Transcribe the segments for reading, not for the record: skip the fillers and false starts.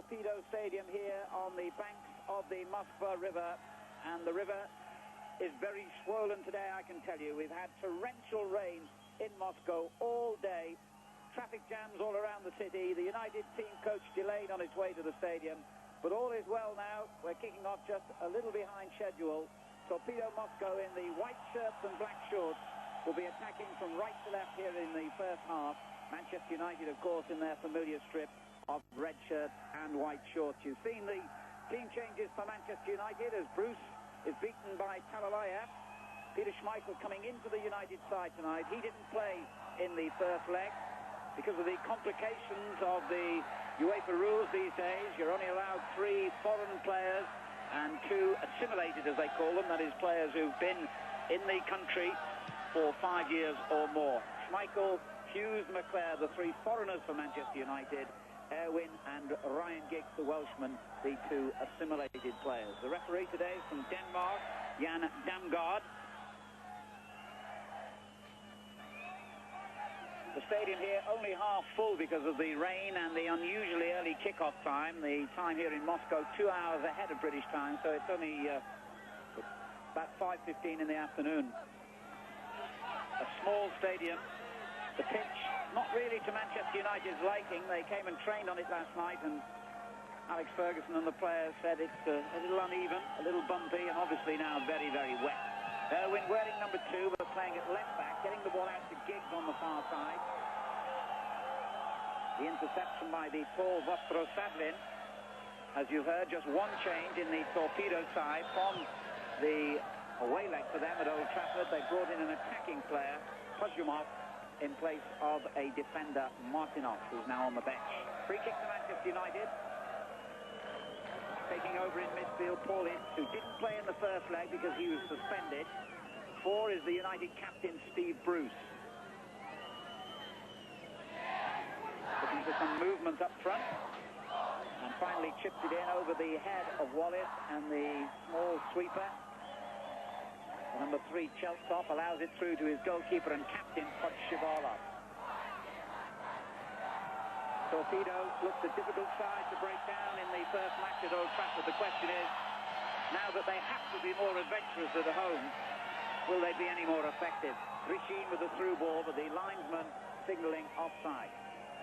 Torpedo Stadium here on the banks of the Moskva River, and the river is very swollen today, I can tell you. We've had torrential rain in Moscow all day, traffic jams all around the city. The United team coach delayed on its way to the stadium, but all is well now. We're kicking off just a little behind schedule. Torpedo Moscow in the white shirts and black shorts will be attacking from right to left here in the first half. Manchester United, of course, in their familiar strip of red shirts and white shorts. You've seen the team changes for Manchester United as Bruce is beaten by Talalayev. Peter Schmeichel coming into the United side tonight. He didn't play in the first leg because of the complications of the UEFA rules these days. You're only allowed 3 foreign players and 2 assimilated, as they call them. That is, players who've been in the country for 5 years or more. Schmeichel, Hughes, McClare, the 3 foreigners for Manchester United. Erwin and Ryan Giggs, the Welshman, the 2 assimilated players. The referee today is from Denmark, Jan Damgaard. The stadium here only half full because of the rain and the unusually early kickoff time. The time here in Moscow 2 hours ahead of British time, so it's only about 5:15 in the afternoon. A small stadium. The pitch, not really to Manchester United's liking. They came and trained on it last night, and Alex Ferguson and the players said it's a little uneven, a little bumpy, and obviously now very, very wet. Erwin wearing number 2, but playing at left back, getting the ball out to Giggs on the far side. The interception by the tall Vostrosablin. As you've heard, just one change in the Torpedo side from the away leg for them at Old Trafford. They brought in an attacking player, Podshivalov, in place of a defender, Martinov, who's now on the bench. Free kick to Manchester United. Taking over in midfield, Paul Ince, who didn't play in the first leg because he was suspended. 4 is the United captain, Steve Bruce. Looking for some movement up front. And finally chipped it in over the head of Wallace and the small sweeper. Number 3, Cheltsov, allows it through to his goalkeeper and captain, Podshivalov. Torpedo looked a difficult side to break down in the first match at Old Trafford. The question is, now that they have to be more adventurous at home, will they be any more effective? Rishin with the through ball, but the linesman signalling offside.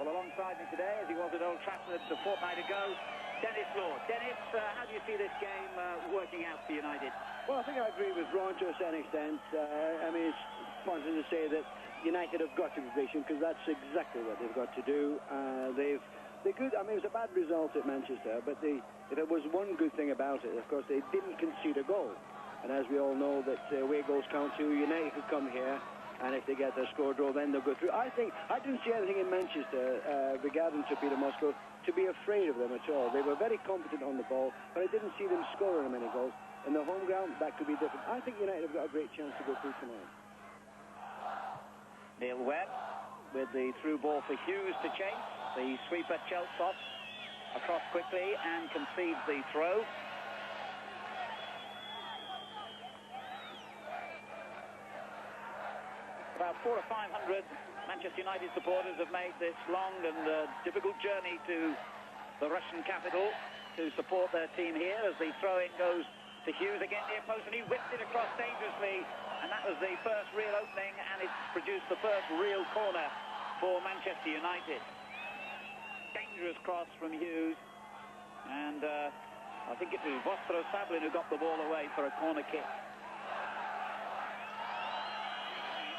Well, alongside me today, as he was at Old Trafford a fortnight ago, Dennis Law. Dennis, how do you see this game working out for United? Well, I think I agree with Ron to a certain extent. I mean, it's pointless to say that United have got to be patient, because that's exactly what they've got to do. They're good. I mean, it was a bad result at Manchester, but if there was one good thing about it, of course, they didn't concede a goal. And as we all know, that away goals count too. United could come here, and if they get their score draw, then they'll go through. I didn't see anything in Manchester regarding Torpedo Moscow to be afraid of them at all. They were very competent on the ball, but I didn't see them scoring many goals. In the home ground, that could be different. I think United have got a great chance to go through tonight. Neil Webb with the through ball for Hughes to chase. The sweeper Cheltsov across quickly and concedes the throw. About 400 or 500 Manchester United supporters have made this long and difficult journey to the Russian capital to support their team here as the throw-in goes to Hughes again near post, and he whipped it across dangerously, and that was the first real opening, and it's produced the first real corner for Manchester United. Dangerous cross from Hughes, and I think it was Vostrosablin who got the ball away for a corner kick.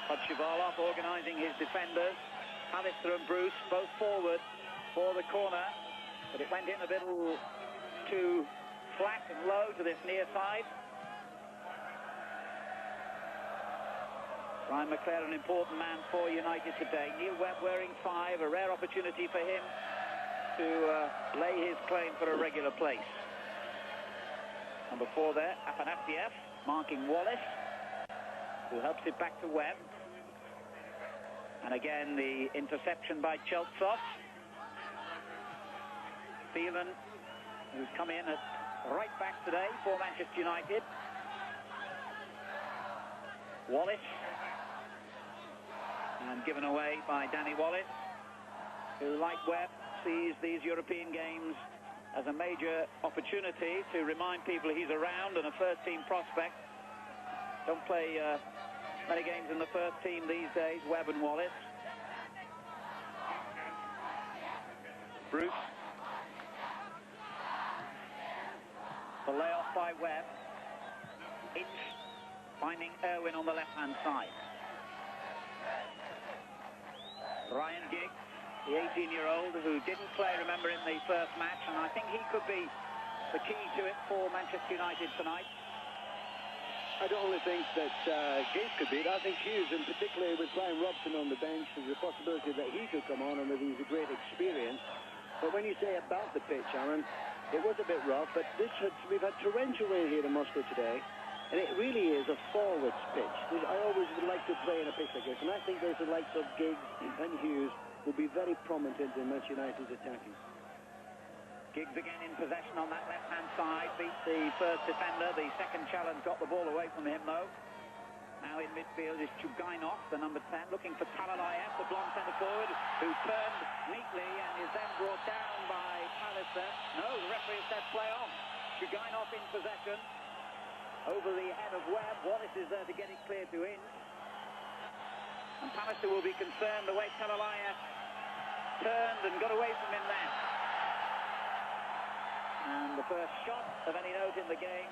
Podshivalov organising his defenders. Pallister and Bruce both forward for the corner, but it went in a little too flat and low to this near side. Ryan McClare, an important man for United today. Neil Webb wearing 5, a rare opportunity for him to lay his claim for a regular place. Number 4 there, Afanasiev, marking Wallace, who helps it back to Webb. And again, the interception by Cheltsov. Phelan, who's come in at right back today for Manchester United. Wallace, and given away by Danny Wallace, who, like Webb, sees these European games as a major opportunity to remind people he's around and a first-team prospect. Don't play many games in the first team these days, Webb and Wallace. Bruce. The layoff by Webb. Ince finding Irwin on the left-hand side. Ryan Giggs, the 18-year-old who didn't play, remember, in the first match, and I think he could be the key to it for Manchester United tonight. I don't only think that Giggs could be it. I think Hughes, and particularly with Brian Robson on the bench, there's a possibility that he could come on and with his great experience. But when you say about the pitch, Alan, it was a bit rough, but we've had torrential rain here in Moscow today, and it really is a forwards pitch. I always would like to play in a pitch like this, and I think there's the likes of Giggs and Hughes will be very prominent in Manchester United's attacking. Giggs again in possession on that left-hand side, beat the first defender. The second challenge got the ball away from him, though. Now in midfield is Chugainov, the number 10, looking for Talalayev, the blonde centre-forward, who turned neatly and is then brought down by Pallister. No, the referee said play on. Chugainov in possession. Over the head of Webb. Wallace is there to get it clear to Ince. And Pallister will be concerned the way Talalayev turned and got away from him then. And the first shot of any note in the game,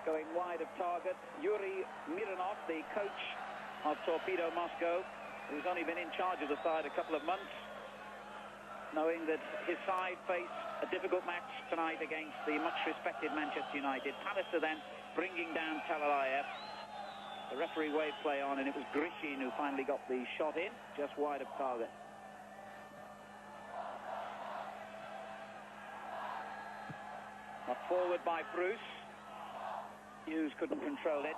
going wide of target. Yuri Mironov, the coach of Torpedo Moscow, who's only been in charge of the side a couple of months, knowing that his side face a difficult match tonight against the much-respected Manchester United. Pallister then bringing down Talalayev. The referee waved play on, and it was Grishin who finally got the shot in, just wide of target. Not forward by Bruce. Hughes couldn't control it.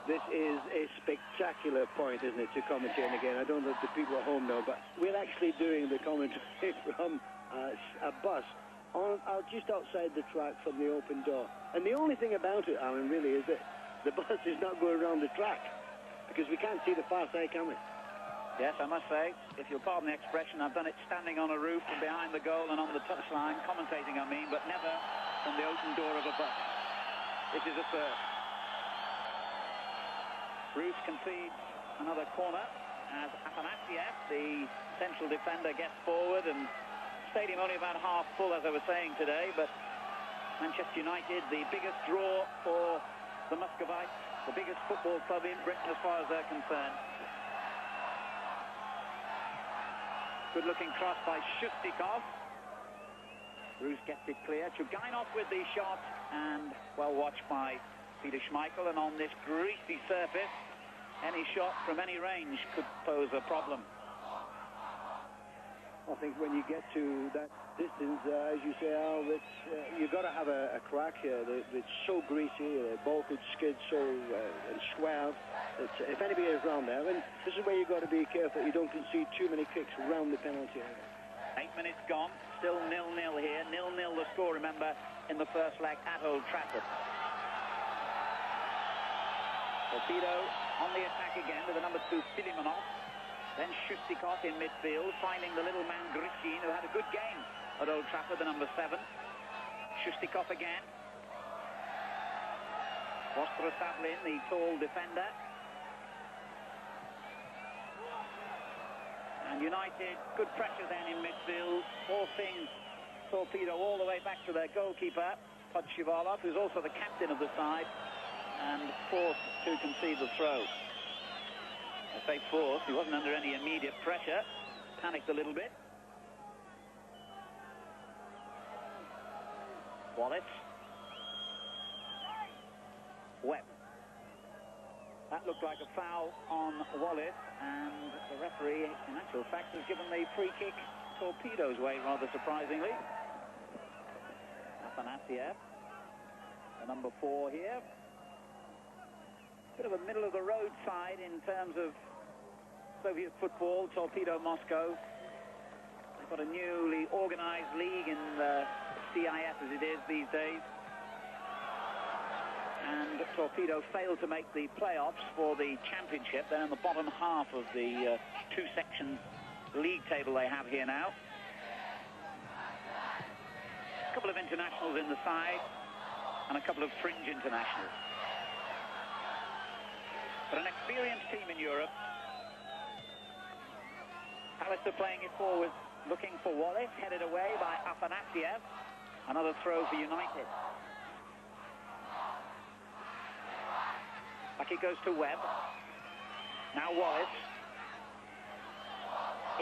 This is a spectacular point, isn't it, to commentate again. I don't know if the people at home know, but we're actually doing the commentary from a bus out just outside the track from the open door. And the only thing about it, Alan, really, is that the bus is not going around the track because we can't see the far side, can we? Yes, I must say, if you'll pardon the expression, I've done it standing on a roof from behind the goal and on the touchline, commentating, I mean, but never from the open door of a bus. This is a first. Bruce concedes another corner as Afanasiev, the central defender, gets forward, and stadium only about half full, as I was saying today, but Manchester United, the biggest draw for the Muscovites, the biggest football club in Britain as far as they're concerned. Good-looking cross by Shustikov. Bruce gets it clear. Chugainov with the shot, and well watched by Peter Schmeichel. And on this greasy surface, any shot from any range could pose a problem. I think when you get to that distance, as you say, Al, you've got to have a crack here. It's so greasy, the ball could skid so and swerve. If anybody is around there, and this is where you've got to be careful you don't concede too many kicks around the penalty area. 8 minutes gone, still 0-0 here. 0-0 the score, remember, in the first leg at Old Trafford. Torpedo on the attack again with the number 2, Filimonov. Then Shustikov in midfield, finding the little man Grishin, who had a good game at Old Trafford, the number 7. Shustikov again. Vostrosablin, the tall defender. And United, good pressure then in midfield, forcing Torpedo all the way back to their goalkeeper, Podshivalov, who's also the captain of the side, and forced to concede the throw. I say forced, he wasn't under any immediate pressure, panicked a little bit. Wallace. Webb. That looked like a foul on Wallace, and the referee, in actual fact, has given the free kick Torpedo's way, rather surprisingly. Afanasiev, the number 4 here. Bit of a middle-of-the-road side in terms of Soviet football, Torpedo Moscow. They've got a newly organised league in the CIS, as it is these days. And Torpedo failed to make the playoffs for the championship. They're in the bottom half of the two-section league table they have here now. couple of internationals in the side and a couple of fringe internationals. But an experienced team in Europe. Pallister playing it forward, looking for Wallace, headed away by Afanasiev. Another throw for United. Back it goes to Webb. Now Wallace.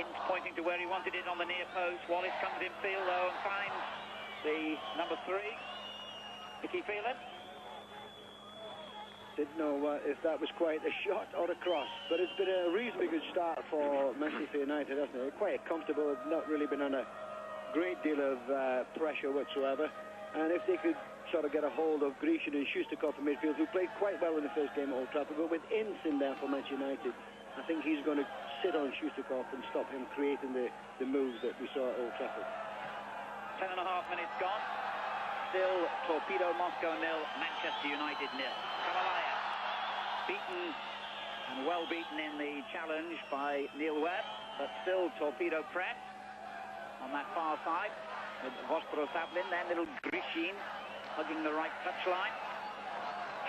Ince pointing to where he wanted it on the near post. Wallace comes in field though and finds the number 3. Nicky Phelan. Didn't know if that was quite a shot or a cross, but it's been a reasonably good start for Manchester United, hasn't it? Quite comfortable, not really been under a great deal of pressure whatsoever. And if they could sort of get a hold of Grecian and Shustakov in midfield, who played quite well in the first game at Old Trafford, but with Ince in there for Manchester United, I think he's going to sit on Shustakov and stop him creating the moves that we saw at Old Trafford. 10.5 minutes gone. Still Torpedo Moscow 0, Manchester United 0. Kalalaya beaten and well beaten in the challenge by Neil Webb, but still Torpedo press on that far side with Vostro-Sablin, then little Grishin hugging the right touchline.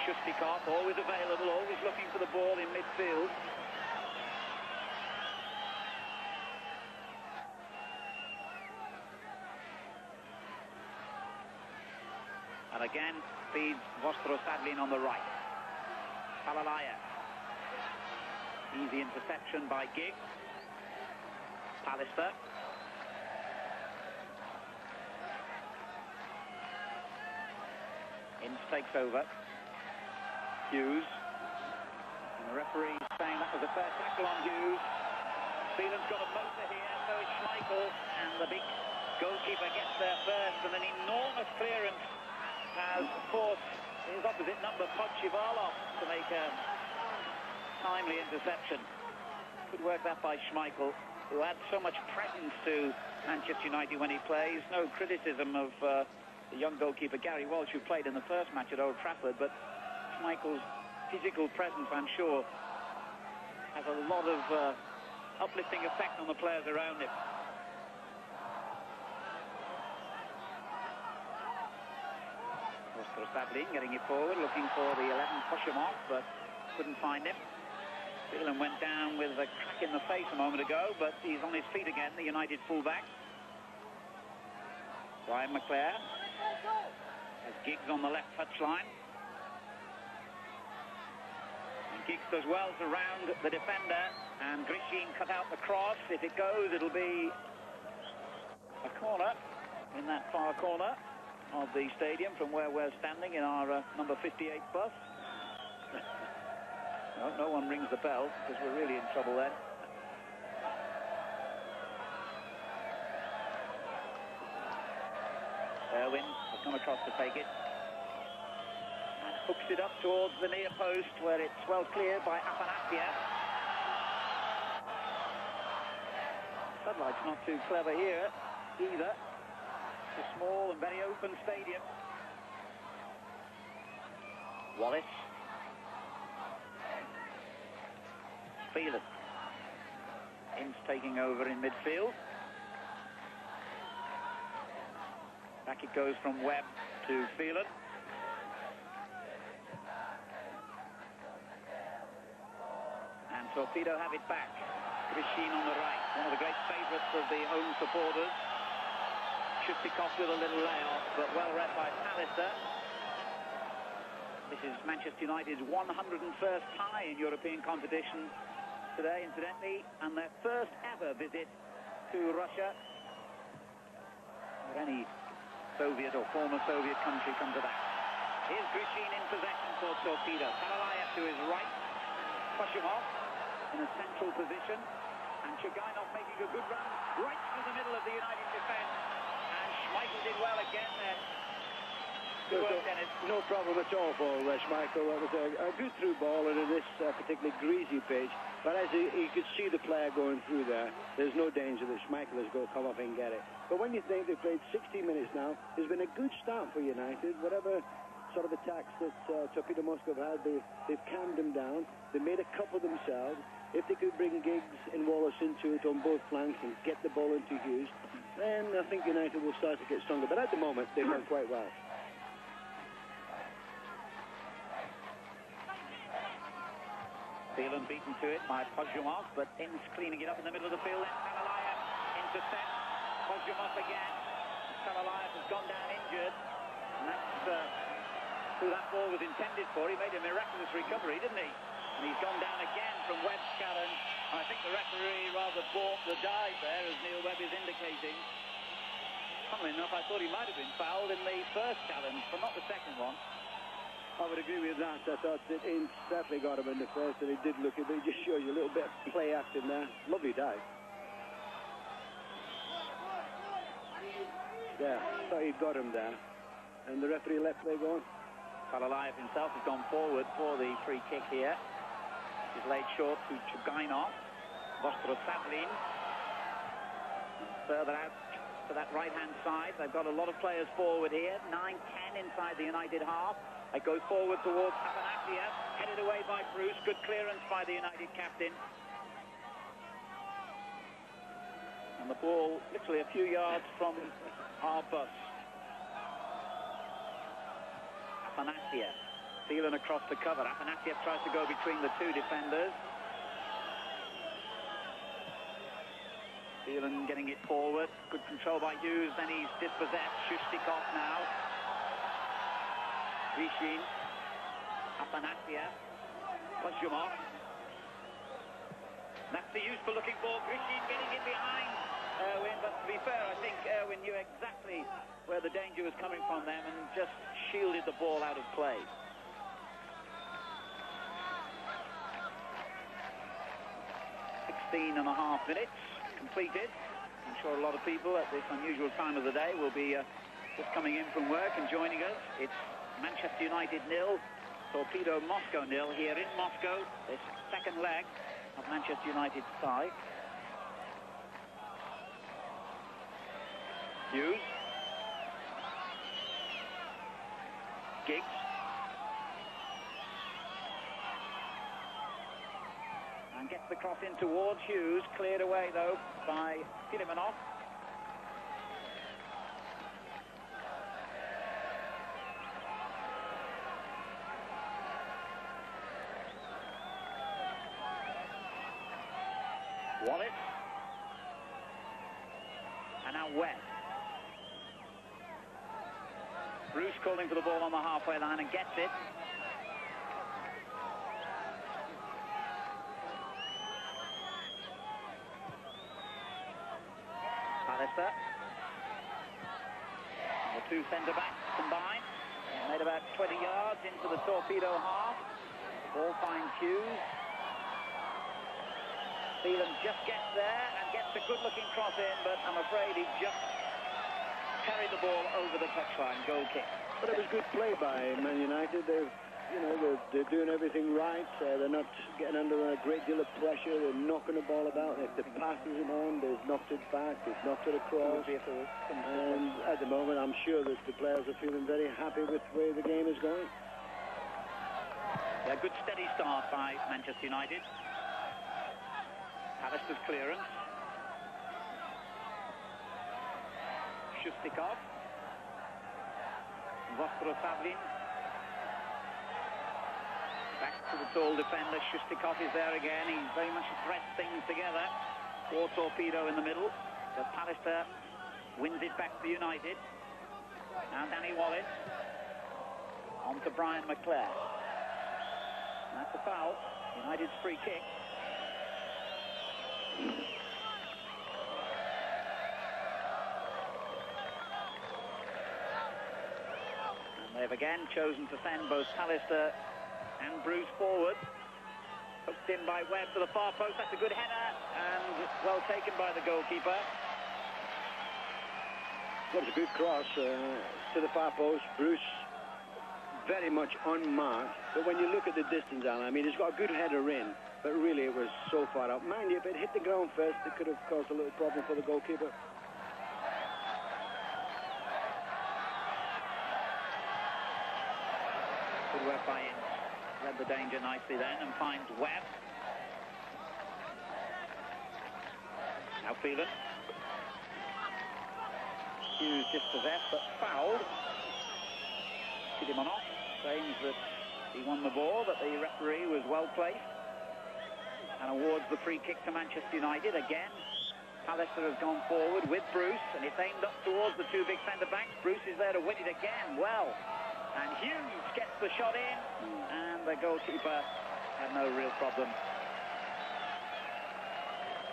Shustakov always available, always looking for the ball in midfield. And again feeds Vostro-Sablin on the right. Kalalaya. Easy interception by Giggs. Pallister. Ince takes over. Hughes. And the referee saying that was a fair tackle on Hughes. Phelan's got a motor here, so is Schmeichel. And the big goalkeeper gets there first, and an enormous clearance has forced his opposite number, Podshivalov, to make a timely interception. Good work that by Schmeichel, who adds so much presence to Manchester United when he plays. No criticism of the young goalkeeper Gary Walsh, who played in the first match at Old Trafford, but Schmeichel's physical presence, I'm sure, has a lot of uplifting effect on the players around him. Sablin getting it forward, looking for the 11 Poshimov, but couldn't find him. Phelan went down with a crack in the face a moment ago, but he's on his feet again, the United fullback. Brian McClare has Giggs on the left touchline. And Giggs does well to round the defender, and Grishin cut out the cross. If it goes, it'll be a corner in that far corner of the stadium from where we're standing in our number 58 bus. No one rings the bell because we're really in trouble then. Irwin has gone across to take it and hooks it up towards the near post where it's well cleared by Afanasiev. Floodlight's not too clever here either. A small and very open stadium. Wallace. Phelan. Ince taking over in midfield. Back it goes from Webb to Phelan. And Torpedo have it back. Grishin on the right. One of the great favourites of the home supporters. Shustakov with a little layoff, but well read by Pallister. This is Manchester United's 101st tie in European competition today, incidentally, and their first ever visit to Russia. Or any Soviet or former Soviet country come to that. Here's Grishin in possession for Torpedo. Kalalaya to his right. Poshimov in a central position. And Chugainov making a good run right through the middle of the United defence. Schmeichel did well again then. Good work, Dennis. No problem at all for Schmeichel. That was a good through ball into this particularly greasy pitch. But as you could see the player going through there, there's no danger that Schmeichel is going to come up and get it. But when you think they've played 60 minutes now, there's been a good start for United. Whatever sort of attacks that Torpedo Moscow have had, they've calmed them down. They made a couple themselves. If they could bring Giggs and Wallace into it on both flanks and get the ball into Hughes, then I think United will start to get stronger. But at the moment, they've done quite well. Phelan beaten to it by Podshivalov, but Ince cleaning it up in the middle of the field. And Salalayev intercepts. Podshivalov again. Salalayev has gone down injured. And that's who that ball was intended for. He made a miraculous recovery, didn't he? And he's gone down again from Webb's challenge. I think the referee rather bought the dive there, as Neil Webb is indicating. Funnily enough, I thought he might have been fouled in the first challenge, but not the second one. I would agree with that. I thought that Ince certainly got him in the first, and he did look it, but he just shows you a little bit of play acting there. Lovely dive. Yeah, I thought he'd got him there, and the referee let play go on. Salalayev himself has gone forward for the free kick here. He's laid short to Chugainov. Vostro-Savlin. Further out to that right-hand side. They've got a lot of players forward here. 9-10 inside the United half. It goes forward towards Afanasiev. Headed away by Bruce. Good clearance by the United captain. And the ball literally a few yards from our bus. Afanasiev. Phelan across the cover. Afanasiev tries to go between the two defenders. Phelan getting it forward. Good control by Hughes. Then he's dispossessed. Shustikov now. Vishin. Afanasiev. Podshivalov. That's the useful looking ball. Vishin getting it behind Irwin. But to be fair, I think Irwin knew exactly where the danger was coming from them and just shielded the ball out of play. 16.5 minutes completed. I'm sure a lot of people at this unusual time of the day will be just coming in from work and joining us. It's Manchester United 0, Torpedo Moscow 0 here in Moscow. This second leg of Manchester United's side. Hughes. Giggs. And gets the cross in towards Hughes. Cleared away, though, by Filimonov. Wallace. And now Webb. Bruce calling for the ball on the halfway line and gets it. Pallister. The two centre-backs combined. Made about 20 yards into the Torpedo half. Ball finds Hughes. Phelan just gets there and gets a good-looking cross in, but I'm afraid he just carried the ball over the touchline. Goal kick. But it was good play by Man United. They're doing everything right. They're not getting under a great deal of pressure. They're knocking the ball about. If the pass isn't on, they've knocked it back. They've knocked it across. And at the moment, I'm sure that the players are feeling very happy with the way the game is going. A good steady start by Manchester United. Pallister's clearance. Shustikov. Vostro-Savlin. Back to the tall defender. Shustikov is there again. He very much threads things together. Or Torpedo in the middle. But Pallister wins it back to United. Now Danny Wallace. On to Brian McClare. And that's a foul. United's free kick. They've again chosen to send both Pallister and Bruce forward. Hooked in by Webb to the far post. That's a good header and well taken by the goalkeeper. That was a good cross to the far post. Bruce very much unmarked. But when you look at the distance, Alan, I mean, he's got a good header in, but really it was so far out. Mind you, if it hit the ground first, it could have caused a little problem for the goalkeeper. Good work by Ince. Read the danger nicely then and finds Webb. Now Phelan. Hughes dispossessed, but fouled. Simonov claims that he won the ball, but the referee was well placed and awards the free kick to Manchester United. Again, Pallister has gone forward with Bruce, and it's aimed up towards the two big centre-backs. Bruce is there to win it again. Well, and Hughes gets the shot in, and the goalkeeper had no real problem.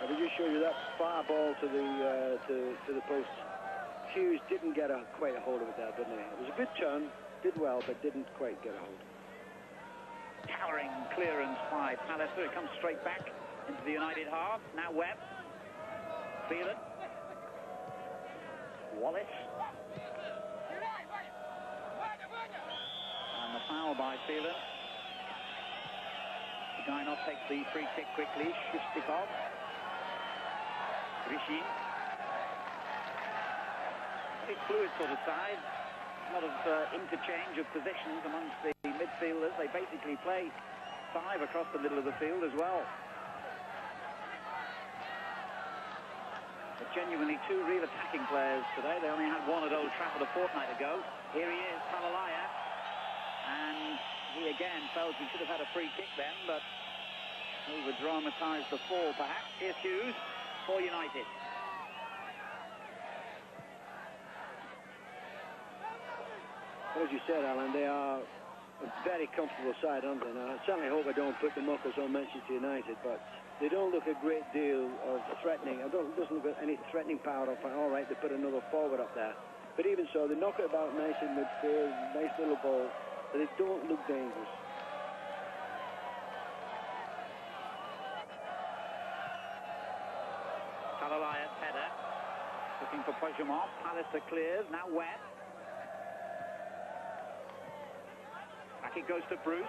I did just show you that far ball to the post. Hughes didn't get quite a hold of it there, didn't he? It was a good turn, did well, but didn't quite get a hold. Towering clearance by Pallister. It comes straight back into the United half. Now Webb. Phelan. Wallace. And the foul by Phelan. Guinot takes the free kick quickly. Shustikov. Rishin. Very fluid sort of side. A lot of interchange of positions amongst the midfielders. They basically play five across the middle of the field as well. But genuinely two real attacking players today. They only had one at Old Trafford a fortnight ago. Here he is, Talalaya. And he again felt he should have had a free kick then, but over-dramatised the fall perhaps. Here's Hughes for United. Well, as you said, Alan, they are a very comfortable side, aren't they? Now, I certainly hope I don't put the muckers on Manchester United, but they don't look a great deal of threatening. It doesn't look at any threatening power of, all right, they put another forward up there. But even so, they knock it about nice in midfield, nice little ball, but they don't look dangerous. Talalaya's header. Looking for Podshivalov. Pallister clears. Now Webb. Back it goes to Bruce.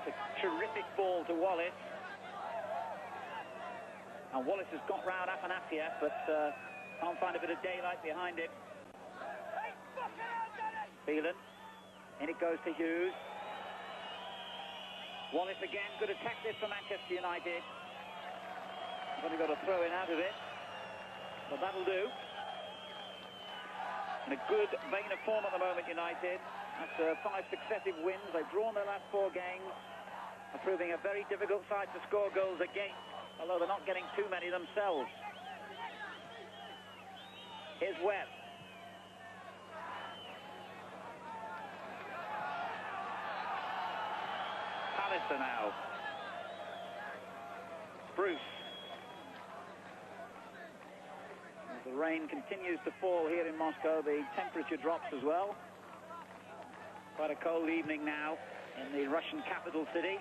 It's a terrific ball to Wallace. And Wallace has got round Afanasiev, but can't find a bit of daylight behind him. Phelan. In it goes to Hughes. Wallace again. Good attack this for Manchester United. He's only got a throw in out of it, but that'll do. In a good vein of form at the moment, United. After 5 successive wins, they've drawn their last 4 games, are proving a very difficult side to score goals against, although they're not getting too many themselves. Here's Webb. Pallister now. Bruce. The rain continues to fall here in Moscow. The temperature drops as well. Quite a cold evening now in the Russian capital city.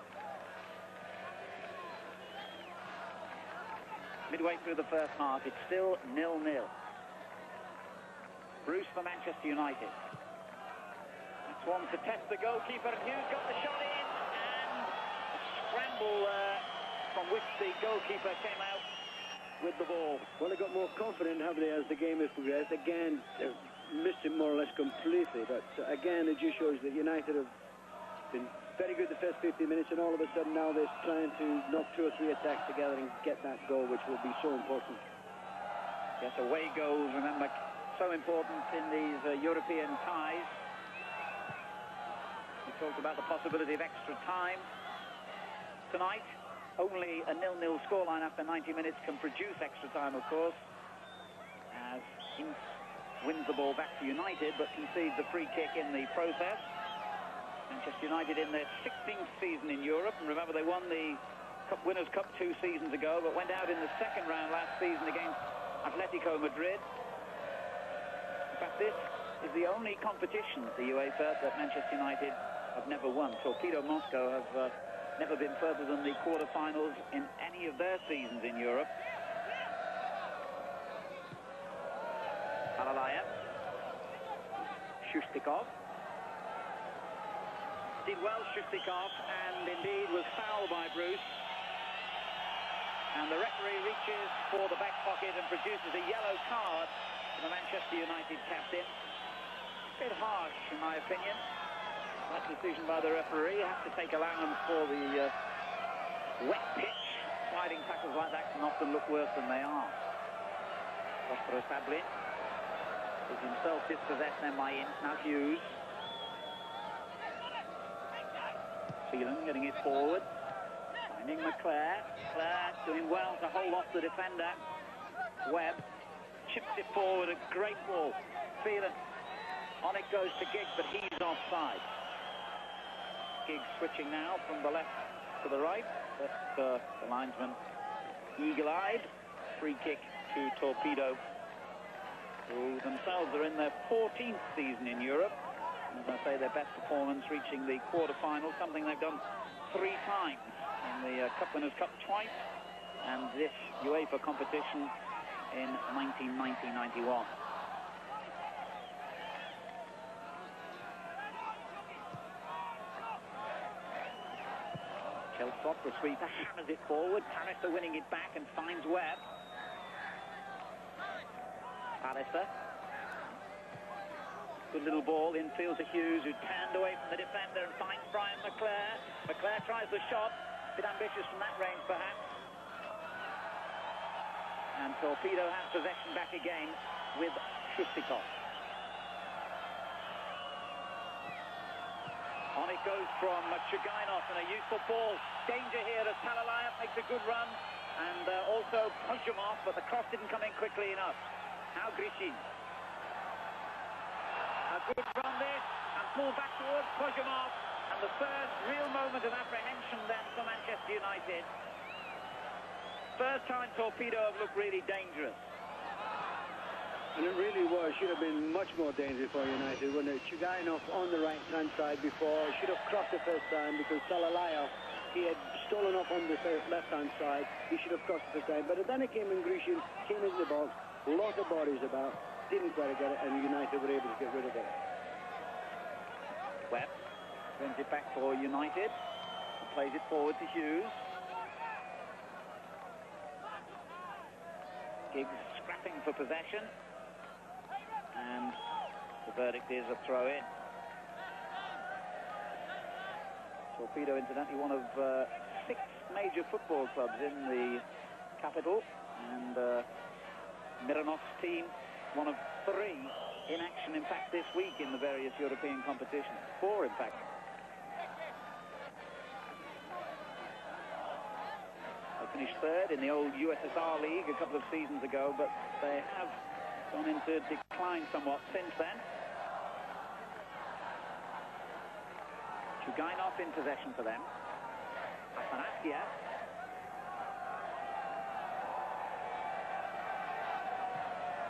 Midway through the first half, it's still 0-0. Bruce for Manchester United. That's one to test the goalkeeper. Hughes got the shot in, and a scramble from which the goalkeeper came out with the ball. Well, they got more confident, haven't they, as the game has progressed. Again, they missed it more or less completely, but again, it just shows that United have been very good the first 50 minutes, and all of a sudden now they're trying to knock 2 or 3 attacks together and get that goal, which will be so important. Yes, away goals, remember, so important in these European ties. We talked about the possibility of extra time tonight. Only a 0-0 scoreline after 90 minutes can produce extra time, of course, as Ince wins the ball back to United, but concedes the free kick in the process. Manchester United in their 16th season in Europe, and remember they won the Winners' Cup 2 seasons ago, but went out in the second round last season against Atletico Madrid. In fact, this is the only competition at the UEFA that Manchester United have never won. Torpedo Moscow have never been further than the quarter-finals in any of their seasons in Europe. Talalaya. Shustikov. Did well, Shustikov, and indeed was fouled by Bruce. And the referee reaches for the back pocket and produces a yellow card for the Manchester United captain. A bit harsh, in my opinion. That decision by the referee. Has to take allowance for the wet pitch. Sliding tackles like that can often look worse than they are. Rosablin is himself dispossessed then by Ince. Now Hughes. Phelan getting it forward. Finding McClare. Clare doing well to hold off the defender. Webb chips it forward. A great ball. Phelan. On it goes to Giggs, but he's offside. Giggs switching now from the left to the right. But the linesman eagle-eyed. Free kick to Torpedo, who themselves are in their 14th season in Europe. As I say, their best performance reaching the quarter-final, something they've done 3 times in the Cup Winners' Cup twice, and this UEFA competition in 1990-91. Chelfrop, the sweeper, hammers it forward. Pallister winning it back and finds Webb. Pallister. Good little ball infield to Hughes, who turned away from the defender and finds Brian McClare. McClare tries the shot. A bit ambitious from that range, perhaps. And Torpedo has possession back again with Shustikov. On it goes from Chugainov, and a useful ball. Danger here as Talalayev makes a good run, and also Podshivalov, but the cross didn't come in quickly enough. Now Grishin. A good run this, and pulled back towards Podshivalov, and the first real moment of apprehension then for Manchester United. First time Torpedo have looked really dangerous. And it really was. Should have been much more dangerous for United, wouldn't it? Chugainov on the right-hand side before. Should have crossed the first time because Talalayev, he had stolen off on the left-hand side. He should have crossed the first time. But then it came in Grishin, came into the box, a lot of bodies about, didn't quite get it, and United were able to get rid of it. Webb brings it back for United. And plays it forward to Hughes. Giggs scrapping for possession. And the verdict is a throw-in. Torpedo, incidentally, one of 6 major football clubs in the capital, and Mironov's team, one of 3 in action, in fact, this week in the various European competitions. 4, in fact. They finished 3rd in the old USSR League a couple of seasons ago, but they have gone into decline somewhat since then. Chugainov in possession for them. Afanasiev.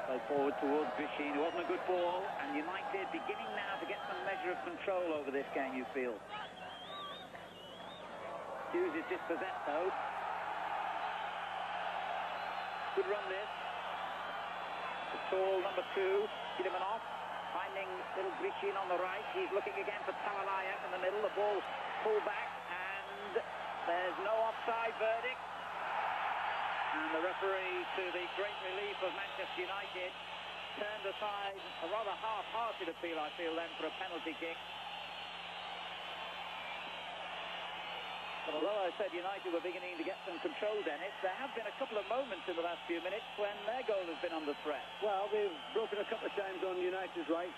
Play forward towards Grishin. It wasn't a good ball, and United beginning now to get some measure of control over this game, you feel. Hughes is dispossessed, though. Good run this. The tall number 2, Kilimanov, finding little Grishin on the right. He's looking again for Talalayev in the middle. The ball pulled back, and there's no offside verdict. And the referee, to the great relief of Manchester United, turned aside a rather half-hearted appeal, I feel, then, for a penalty kick. But although I said United were beginning to get some control, Dennis, there have been a couple of moments in the last few minutes when their goal has been under threat. Well, they've broken a couple of times on United's right.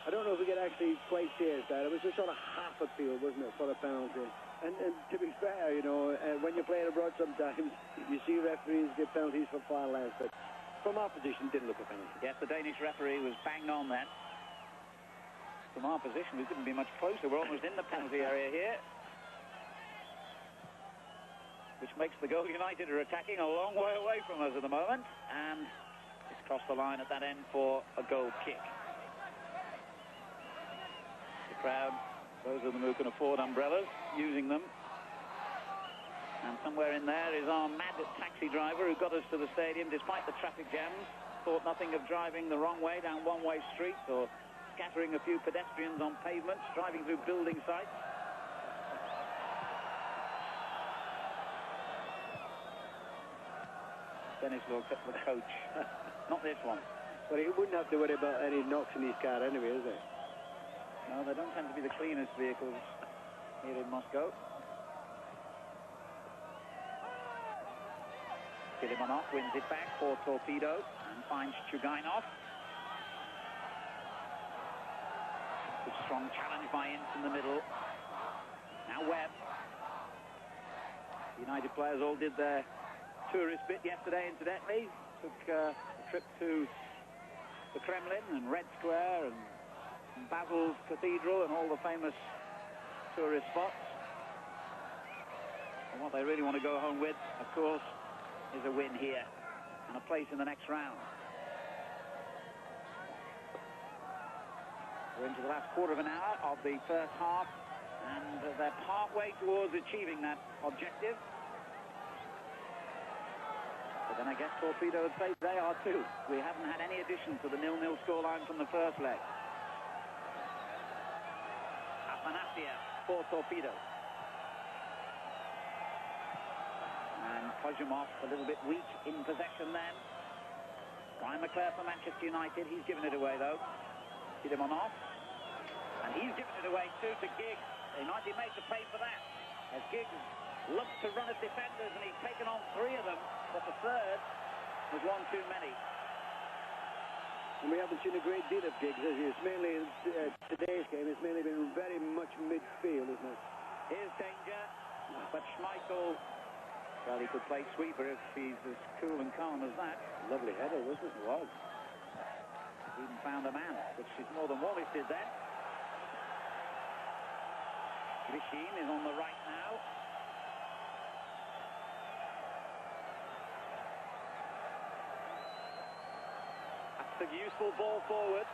I don't know if we could actually quite say it there. It was a sort of half appeal, wasn't it, for a penalty? And to be fair, you know, when you're playing abroad sometimes, you see referees get penalties for far less. But from our position, didn't look a penalty. Yes, the Danish referee was bang on then. From our position, we couldn't be much closer. We're almost in the penalty area here, which makes the goal United are attacking a long way away from us at the moment. And it's crossed the line at that end for a goal kick. The crowd, those of them who can afford umbrellas, using them. And somewhere in there is our mad taxi driver who got us to the stadium despite the traffic jams. Thought nothing of driving the wrong way down one-way streets or scattering a few pedestrians on pavements, driving through building sites. Dennis looks at the coach. Not this one. Well, he wouldn't have to worry about any knocks in his car anyway, is it? No, they don't tend to be the cleanest vehicles here in Moscow. Filimonov wins it back for Torpedo and finds Chugainov. Good strong challenge by Ince in the middle. Now Webb. United players all did their tourist bit yesterday, incidentally. Took a trip to the Kremlin and Red Square and Basil's Cathedral and all the famous tourist spots. And what they really want to go home with, of course, is a win here and a place in the next round. We're into the last quarter of an hour of the first half, and they're partway towards achieving that objective. But then I guess Torpedo would say they are too. We haven't had any addition to the 0-0 scoreline from the first leg. Afanasiev for Torpedo. And Podshivalov a little bit weak in possession then. Ryan McClare for Manchester United. He's given it away though. Filimonov. And he's given it away too to Giggs. United made to pay for that. As Giggs loves to run at defenders and he's taken on 3 of them. But the third was one too many. And we haven't seen a great deal of Giggs, as it's mainly today's game. It's mainly been very much midfield, isn't it? Here's danger, but Schmeichel, well, he could play sweeper if he's as cool and calm as that. Lovely header, wasn't it? It was. Even found a man, which is more than Wallace did then. Grishin is on the right now. That's a useful ball forward.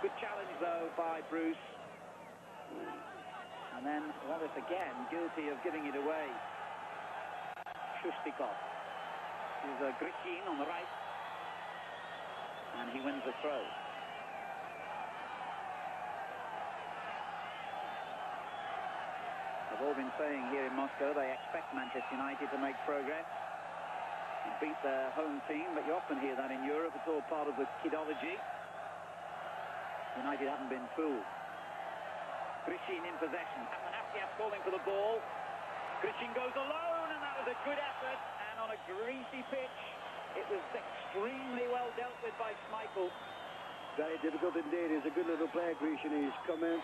Good challenge, though, by Bruce. And then Wallace again, guilty of giving it away. Shustikov. Here's Grishin on the right. And he wins the throw. They've all been saying here in Moscow they expect Manchester United to make progress and beat their home team, but you often hear that in Europe. It's all part of the kidology. United haven't been fooled. Grishin in possession. Afanasiev calling for the ball. Grishin goes alone, and that was a good effort. And on a greasy pitch, it was extremely well dealt with by Schmeichel. Very difficult indeed. He's a good little player, Grishin. He's come in,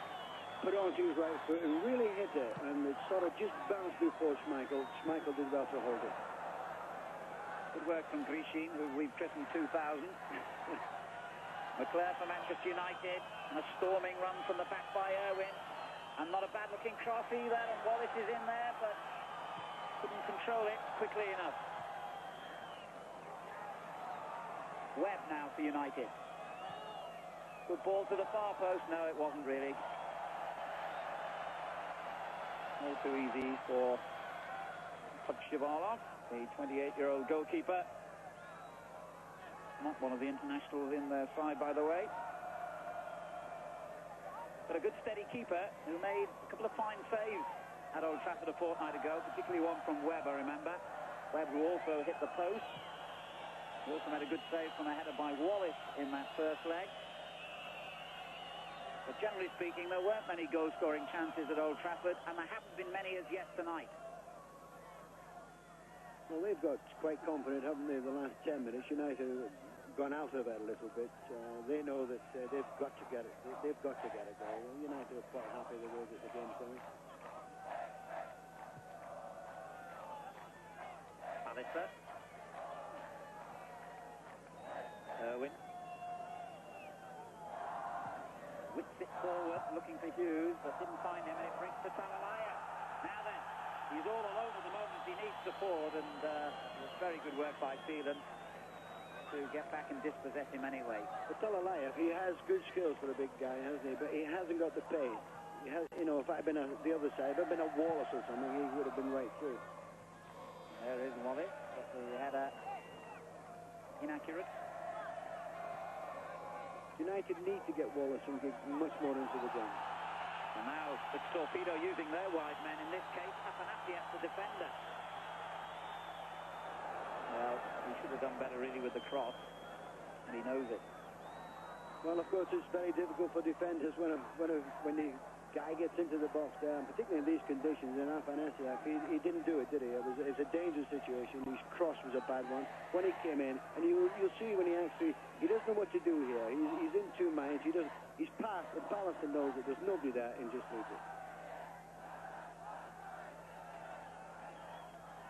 put on to his right foot and really hit it, and it sort of just bounced before Schmeichel. Schmeichel did well to hold it. Good work from Grishin, who we've christened 2000. McClare for Manchester United, and a storming run from the back by Irwin. And not a bad-looking cross either, and Wallace is in there, but couldn't control it quickly enough. Webb now for United. Good ball to the far post. No, it wasn't really. All too easy for Podshivalov, the 28-year-old goalkeeper. Not one of the internationals in their side, by the way. But a good steady keeper who made a couple of fine saves at Old Trafford a fortnight ago, particularly one from Webb, I remember. Webb, who also hit the post. He also made a good save from a header by Wallace in that first leg. But generally speaking, there weren't many goal-scoring chances at Old Trafford, and there haven't been many as yet tonight. Well, they've got quite confident, haven't they, the last 10 minutes. United have gone out of it a little bit. They know that they've got to get it. They've got to get a goal. United are quite happy the way that the game's going. Pallister. Irwin. Whips it forward, looking for Hughes, but didn't find him, and it brings to Talalaya. Now then, he's all alone at the moment. He needs support, and it was very good work by Phelan to get back and dispossess him anyway. But Talalaya, he has good skills for a big guy, hasn't he? But he hasn't got the pace. He has, you know, if I'd been on the other side, if I'd been a Wallace or something, he would have been right through. There is Wallace, but the header inaccurate. United need to get Wallace and get much more into the game. And now it's Torpedo using their wide men, in this case Afanasiev, the defender. Well, he should have done better really with the cross, and he knows it. Well, of course, it's very difficult for defenders when the guy gets into the box there, and particularly in these conditions, in Afanasiev, he didn't do it, did he? It's a dangerous situation. His cross was a bad one when he came in, and you'll see when he doesn't know what to do here. He's in two minds. He's passed and balanced and knows that there's nobody there and just leaves it.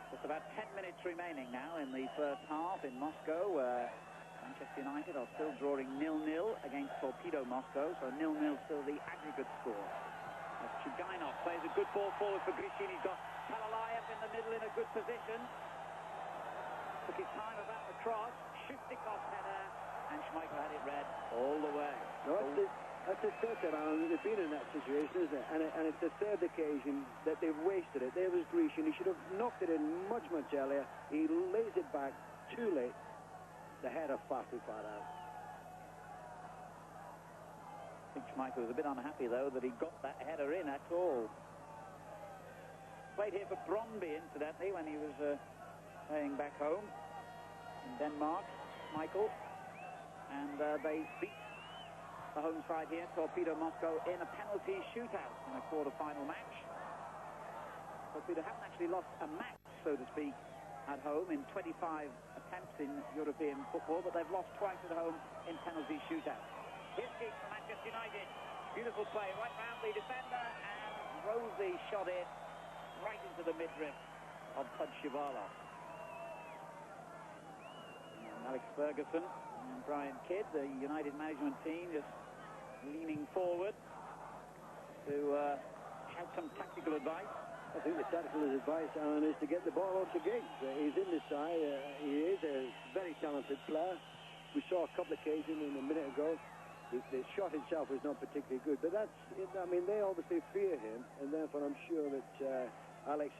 Just about 10 minutes remaining now in the first half in Moscow, where Manchester United are still drawing 0-0 against Torpedo Moscow, so 0-0 still the aggregate score. As Chugainov plays a good ball forward for Grishin. He's got Talalayev in the middle in a good position. Took his time about the cross, Shustikov header, and Schmeichel had it read all the way. No, that's the third time, Alan, they've been in that situation, isn't it? And it's the third occasion that they've wasted it. There was Grishin. He should have knocked it in much earlier. He lays it back too late. The header far too far out. I think Schmeichel was a bit unhappy, though, that he got that header in at all. Played here for Brøndby, incidentally, when he was playing back home in Denmark, Schmeichel. And they beat the home side here, Torpedo Moscow, in a penalty shootout in a quarter-final match. Torpedo haven't actually lost a match, so to speak, at home in 25 attempts in European football, but they've lost twice at home in penalty shootouts. Here's kick for Manchester United. Beautiful play right round the defender and throws the shot in right into the midriff of Podshivalov. Alex Ferguson and Brian Kidd, the United management team, just leaning forward to have some tactical advice. I think the tactical advice, Alan, is to get the ball out to Giggs. He's in this side. He is a very talented player. We saw a couple of occasions a minute ago. The shot itself was not particularly good, but that's it. I mean, they obviously fear him, and therefore I'm sure that Alex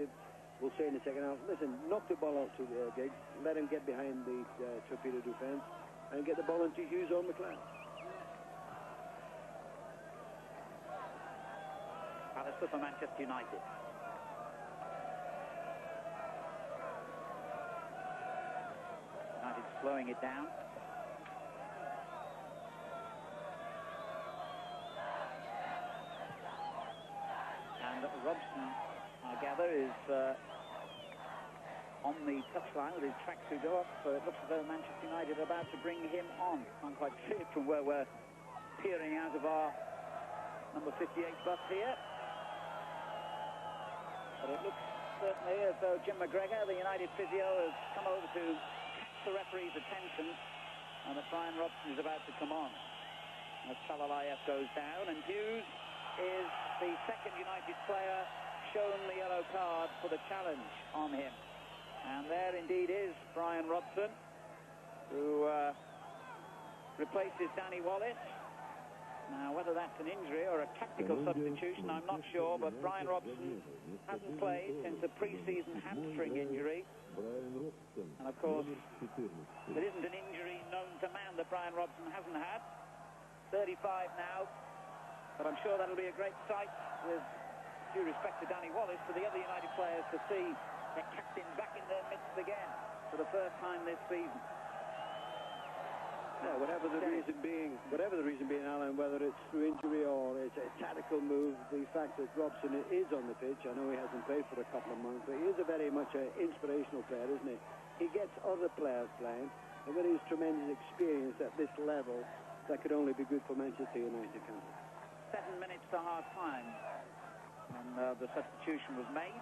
will say in the second half, listen, knock the ball out to Giggs, let him get behind the Torpedo defence, and get the ball into Hughes or McLean. Alistair for Manchester United. United slowing it down. And Robson, I gather, is on the touchline with his tracksuit off, so it looks as though Manchester United are about to bring him on. Can't quite see it from where we're peering out of our number 58 bus here. But it looks certainly as though Jim McGregor, the United physio, has come over to catch the referee's attention, and that Brian Robson is about to come on. As Talalayev goes down, and Hughes is the second United player shown the yellow card for the challenge on him. And there indeed is Brian Robson, who replaces Danny Wallace. Now, whether that's an injury or a tactical substitution, I'm not sure, but Brian Robson hasn't played since a pre-season hamstring injury. And, of course, there isn't an injury known to man that Brian Robson hasn't had. 35 now, but I'm sure that'll be a great sight, with due respect to Danny Wallace, for the other United players to see their captain back in their midst again for the first time this season. Yeah, whatever the reason being, Alan, whether it's through injury or it's a tactical move, the fact that Robson is on the pitch, I know he hasn't played for a couple of months, but he is a very much an inspirational player, isn't he? He gets other players playing, and with his tremendous experience at this level, that could only be good for Manchester United. 7 minutes to half-time, and the substitution was made.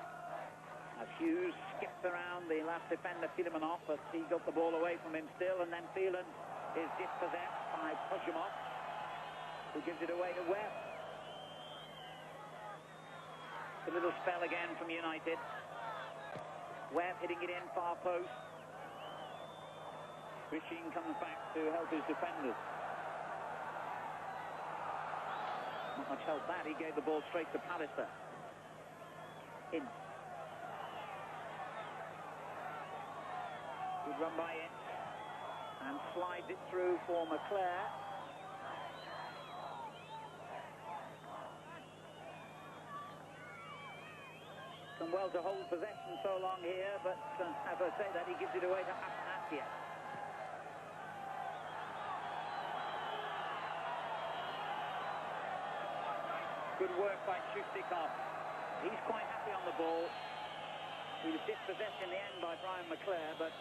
As Hughes skips around the last defender, Filimonov, but he got the ball away from him still, and then Phelan is dispossessed by Podshivalov, who gives it away to Webb. A little spell again from United. Webb hitting it in, far post. Grishin comes back to help his defenders. Not much help that. He gave the ball straight to Pallister. Ince. Good run by Ince. And slides it through for McClare. Done well to hold possession so long here, but as I say that, he gives it away to Afanasiev. Good work by Shustikov. He's quite happy on the ball. He was dispossessed in the end by Brian McClare, but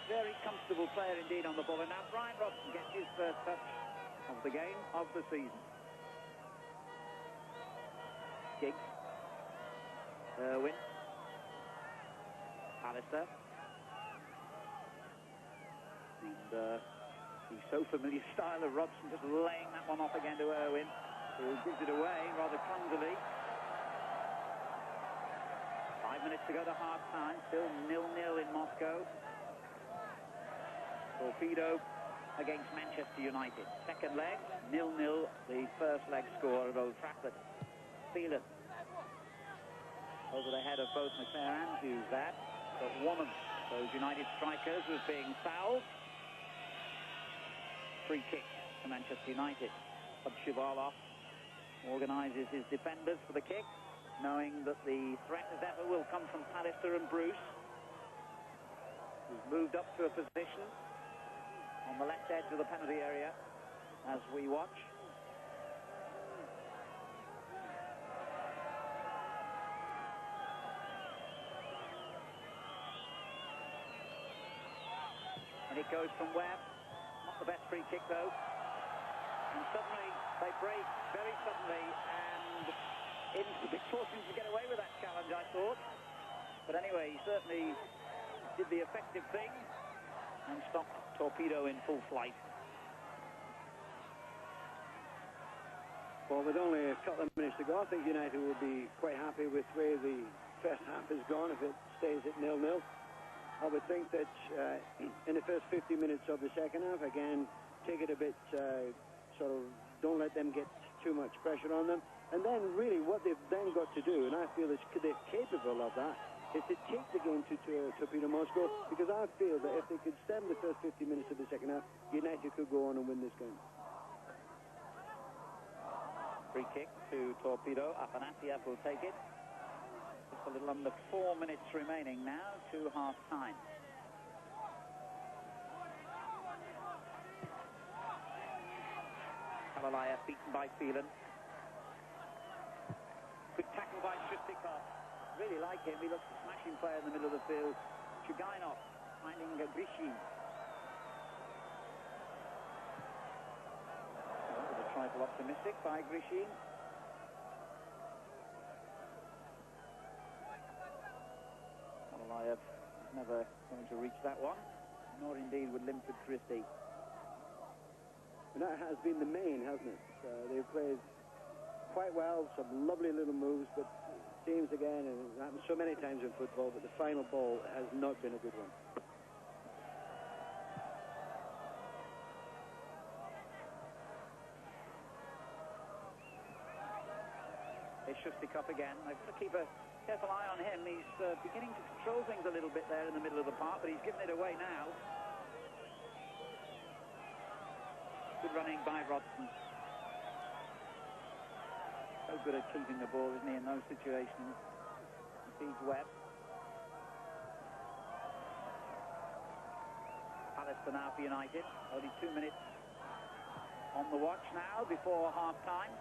very comfortable player indeed on the ball. And now Brian Robson gets his first touch of the game of the season. Giggs. Irwin. Alistair. And the so familiar style of Robson, just laying that one off again to Irwin, who gives it away rather clumsily. 5 minutes to go to half-time, still 0-0 in Moscow. Torpedo against Manchester United. Second leg, 0-0, the first leg score at Old Trafford. Phelan over the head of both McClare and Hughes, that, but one of those United strikers was being fouled. Free kick to Manchester United. Podshivalov organises his defenders for the kick, knowing that the threat as ever will come from Pallister and Bruce, who's moved up to a position on the left edge of the penalty area as we watch. And it goes from Webb. Not the best free kick though. And suddenly they break very suddenly, and Ince a bit fortunate to get away with that challenge, I thought. But anyway, he certainly did the effective thing and stopped Torpedo in full flight. Well, with only a couple of minutes to go, I think United will be quite happy with where the first half has gone if it stays at 0-0. I would think that in the first 50 minutes of the second half, again, take it a bit, sort of, don't let them get too much pressure on them. And then really what they've then got to do, and I feel they're capable of that, is to take the game to Torpedo Moscow, because I feel that if they could stem the first 50 minutes of the second half, United could go on and win this game. Free kick to Torpedo. Afanasiev will take it. Just a little under 4 minutes remaining now to half-time. Kalalayev beaten by Phelan. Good tackle by Shustikov. Really like him. He looks a smashing player in the middle of the field. Chugainov finding Grishin. A trifle optimistic by Grishin. Kalalayev never going to reach that one, nor indeed would Linford Christie. And that has been the main, hasn't it? They've played quite well, some lovely little moves, but it seems again, and it happens so many times in football, that the final ball has not been a good one. It's Shustikov again. They've got to keep a careful eye on him. He's beginning to control things a little bit there in the middle of the park, but he's given it away now. Good running by Robson. So good at keeping the ball, isn't he, in those situations. He feeds Webb. Pallister now for United. Only 2 minutes on the watch now before half-time.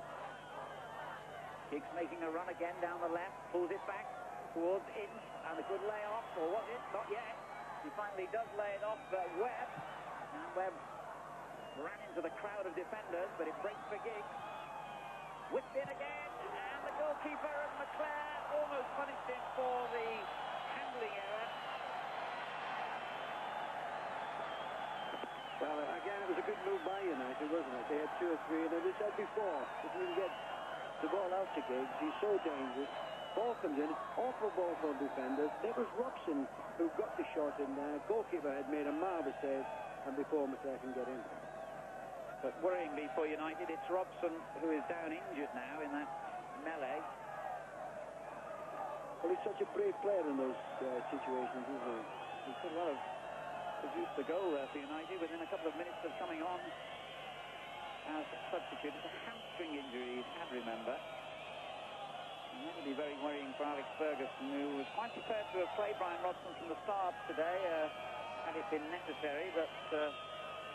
Giggs making a run again down the left, pulls it back towards Ince, and a good lay-off, or was it? Not yet. He finally does lay it off, but Webb, and Webb ran into the crowd of defenders, but it breaks for Giggs. Whipped in again, and the goalkeeper and McClare almost punished him for the handling error. Well, again, it was a good move by United, wasn't it? They had 2 or 3, and as I said before, if you can get the ball out to Giggs, he's so dangerous. Ball comes in, awful ball for defenders. It was Robson who got the shot in there. Goalkeeper had made a marvellous save, and before McClare can get in. But worryingly for United, it's Robson who is down injured now in that melee. Well, he's such a brave player in those situations, isn't he? He could well have produced the goal there for United within a couple of minutes of coming on as substitute. It's a hamstring injury he's had, remember. And that would be very worrying for Alex Ferguson, who was quite prepared to have played Brian Robson from the start today, had it been necessary, but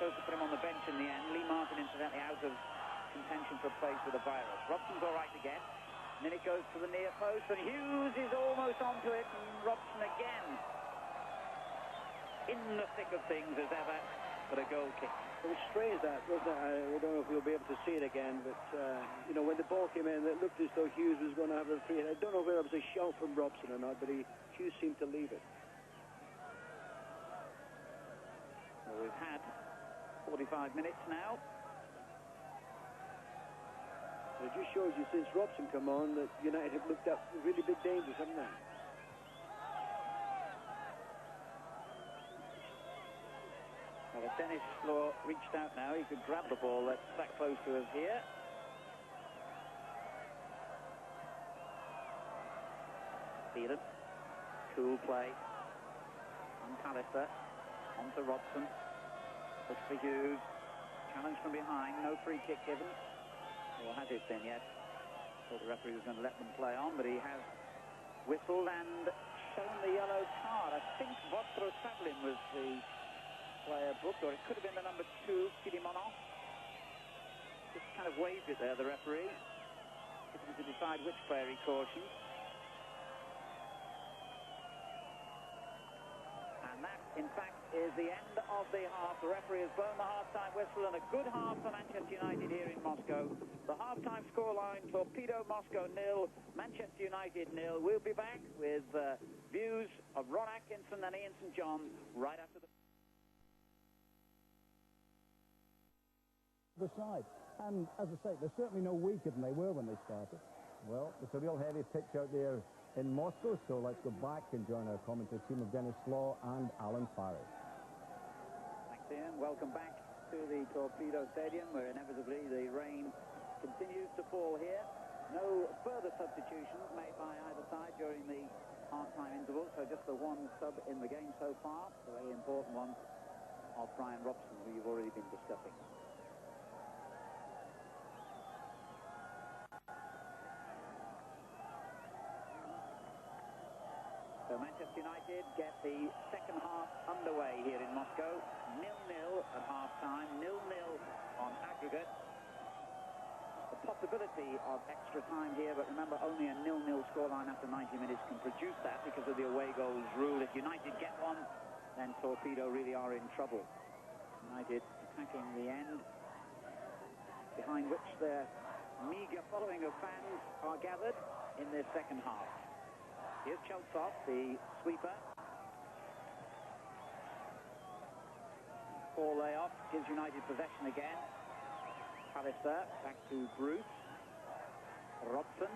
chose to put him on the bench in the end. Lee Martin, incidentally, out of contention for a place with a virus. Robson's all right again. And then it goes to the near post, and Hughes is almost onto it, and Robson again in the thick of things as ever, but a goal kick. It was strange, that, wasn't it? I don't know if we'll be able to see it again, but, you know, when the ball came in, it looked as though Hughes was going to have a free hit. I don't know whether it was a shout from Robson or not, but Hughes seemed to leave it. Well, we've had 45 minutes now. It just shows you, since Robson come on, that United have looked up really big dangers, haven't they? Well, if Dennis Law reached out now, he could grab the ball that's that close to us here. Phelan, cool play. On Pallister, on to Robson. Push for Hughes. Challenge from behind, no free kick given. Or has it been yet? Thought the referee was going to let them play on, but he has whistled and shown the yellow card. I think Vostro Sablin was the player booked, or it could have been the number 2, Kilimonov. Just kind of waved it there, the referee, looking to decide which player he cautioned. And that, in fact, is the end of the half. The referee has blown the half-time whistle, and a good half for Manchester United here in Moscow. The half-time scoreline, Torpedo Moscow 0, Manchester United 0. We'll be back with views of Ron Atkinson and Ian St John right after the side. And as I say, they're certainly no weaker than they were when they started. Well, it's a real heavy pitch out there in Moscow, so let's go back and join our commentary team of Dennis Law and Alan Farrell. Thanks, Ian. Welcome back to the Torpedo Stadium, where inevitably the rain continues to fall here. No further substitutions made by either side during the half-time interval, so just the one sub in the game so far, the very important one of Brian Robson, who you've already been discussing. So Manchester United get the second half underway here in Moscow. 0-0 at half-time, 0-0 on aggregate. The possibility of extra time here, but remember, only a 0-0 scoreline after 90 minutes can produce that because of the away goals rule. If United get one, then Torpedo really are in trouble. United attacking the end, behind which their meagre following of fans are gathered in their second half. Here's Cheltsov, the sweeper. Ball layoff gives United possession again. Pallister back to Bruce. Robson.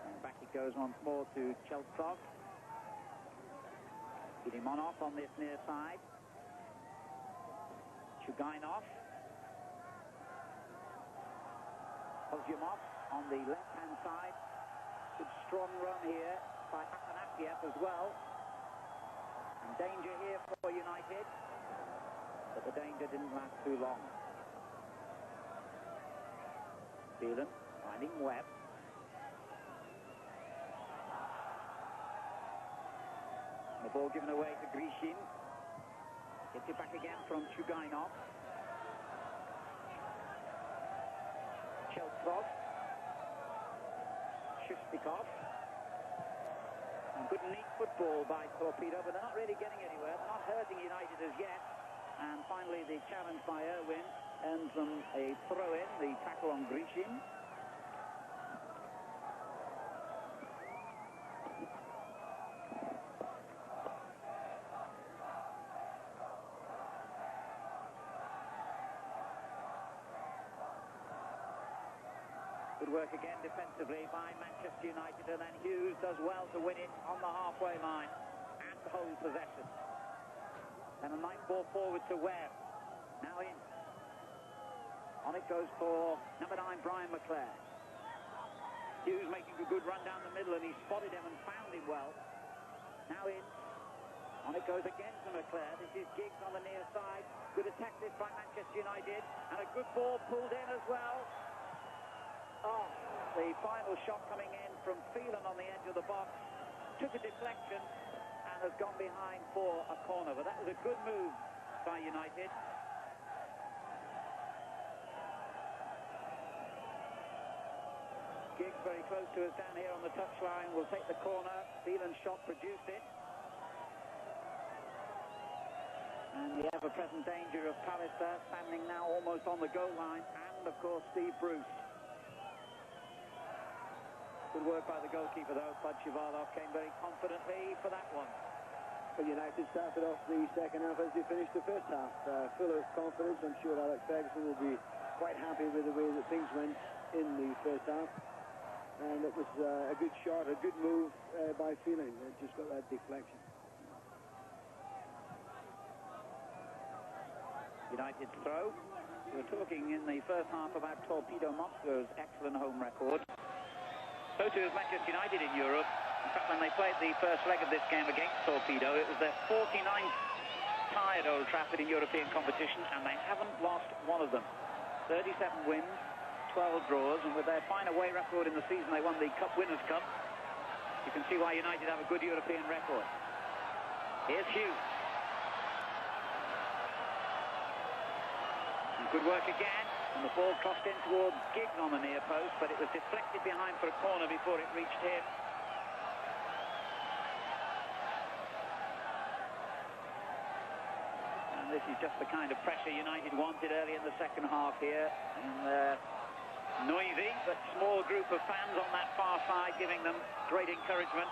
And back it goes once more to Cheltsov. Kilimonov on this near side. Chugainov. Podshivalov on the left-hand side. Good strong run here by Afanasiev as well. And danger here for United. But the danger didn't last too long. Phelan finding Webb. And the ball given away to Grishin. Gets it back again from Chugainov. Cheltsov, Shustikov, and good neat football by Torpedo, but they're not really getting anywhere. They're not hurting United as yet. And finally, the challenge by Irwin ends on a throw-in, the tackle on Grishin. Good work again defensively by Manchester United, and then Hughes does well to win it on the halfway line and hold possession. And a nice ball forward to Webb. Now in. On it goes for number 9, Brian McClare. Hughes making a good run down the middle, and he spotted him and found him well. Now in. On it goes again to McClare. This is Giggs on the near side. Good attack this by Manchester United, and a good ball pulled in as well. Oh, the final shot coming in from Phelan on the edge of the box. Took a deflection and has gone behind for a corner. But that was a good move by United. Giggs very close to us down here on the touchline. Will take the corner. Phelan's shot produced it. And the ever-present danger of Pallister standing now almost on the goal line. And, of course, Steve Bruce. Good work by the goalkeeper, though. Podshivalov came very confidently for that one. Well, United started off the second half as they finished the first half. Full of confidence. I'm sure Alex Ferguson will be quite happy with the way that things went in the first half. And it was a good shot, a good move by Phelan. Just got that deflection. United throw. We were talking in the first half about Torpedo Moscow's excellent home record. So too is Manchester United in Europe. In fact, when they played the first leg of this game against Torpedo, it was their 49th tie at Old Trafford in European competition, and they haven't lost one of them. 37 wins, 12 draws, and with their fine away record in the season, they won the Cup Winners' Cup. You can see why United have a good European record. Here's Hughes. Good work again, and the ball crossed in towards Giggs on the near post, but it was deflected behind for a corner before it reached him. And this is just the kind of pressure United wanted early in the second half here. And noisy but small group of fans on that far side giving them great encouragement.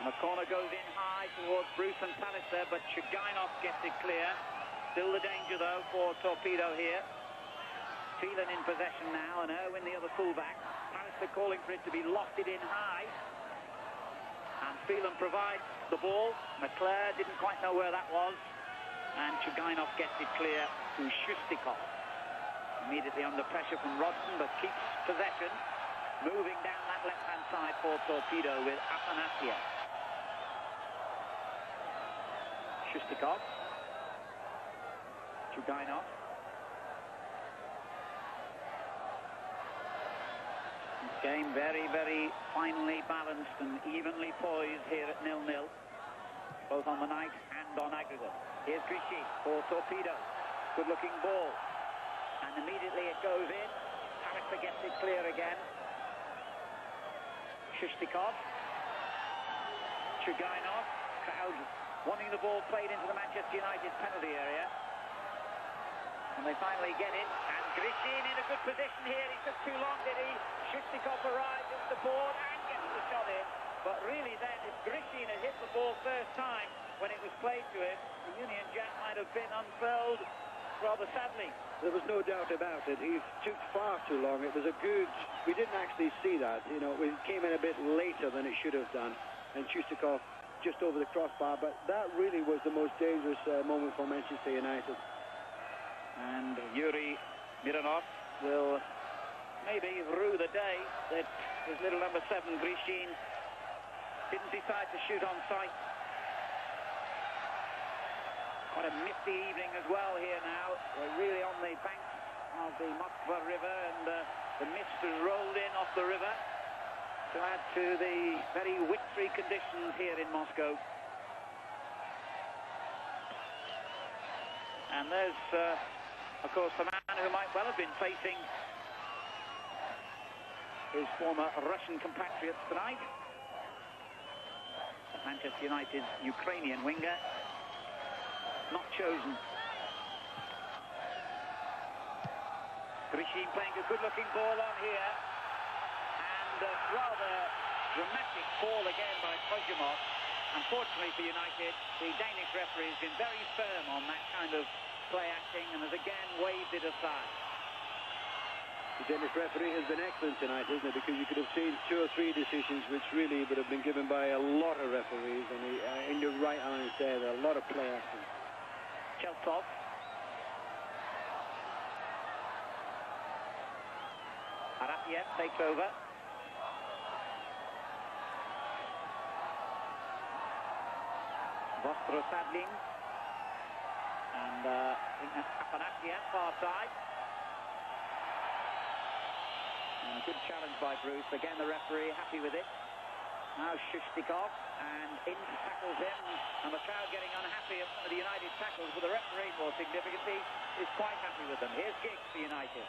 And the corner goes in high towards Bruce and Pallister, but Chugainov gets it clear. Still the danger, though, for Torpedo here. Phelan in possession now, and Irwin the other fullback. Pallister calling for it to be lofted in high. And Phelan provides the ball. McClare didn't quite know where that was. And Chugainov gets it clear to Shustikov. Immediately under pressure from Rodson, but keeps possession. Moving down that left-hand side for Torpedo with Afanasiev. Shustikov. Chugainov. This game very, very finely balanced and evenly poised here at 0-0, both on the night and on aggregate. Here's Grishin for Torpedo. Good-looking ball. And immediately it goes in. Pallister gets it clear again. Shustikov. Chugainov. Crowd wanting the ball played into the Manchester United penalty area. And they finally get it. And Grishin in a good position here. He took too long, did he? Shustikov arrives at the board and gets the shot in. But really then, if Grishin had hit the ball first time when it was played to him, the Union Jack might have been unfurled rather sadly. There was no doubt about it. He took far too long. It was a good... We didn't actually see that. You know, it came in a bit later than it should have done. And Shustikov just over the crossbar, but that really was the most dangerous moment for Manchester United. And Yuri Mironov will maybe rue the day that his little number 7, Grishin, didn't decide to shoot on sight. What a misty evening as well here now. We're really on the banks of the Moskva River, and the mist has rolled in off the river to add to the very wintry conditions here in Moscow. And there's, of course, the man who might well have been facing his former Russian compatriots tonight. Manchester United's Ukrainian winger, not chosen. Grishin playing a good-looking ball on here. Rather dramatic ball again by Podshivalov. Unfortunately for United, the Danish referee has been very firm on that kind of play acting and has again waved it aside. The Danish referee has been excellent tonight, isn't it? Because you could have seen 2 or 3 decisions which really would have been given by a lot of referees. And in your right, Alan said, a lot of play acting. Cheltsov. Arapiev takes over. Vostrosadlin. And Afanasiev, far side. And a good challenge by Bruce. Again, the referee happy with it. Now Shishtikov, and Ince tackles him, and the crowd getting unhappy at some of the United tackles, but the referee, more significantly, is quite happy with them. Here's Giggs for United.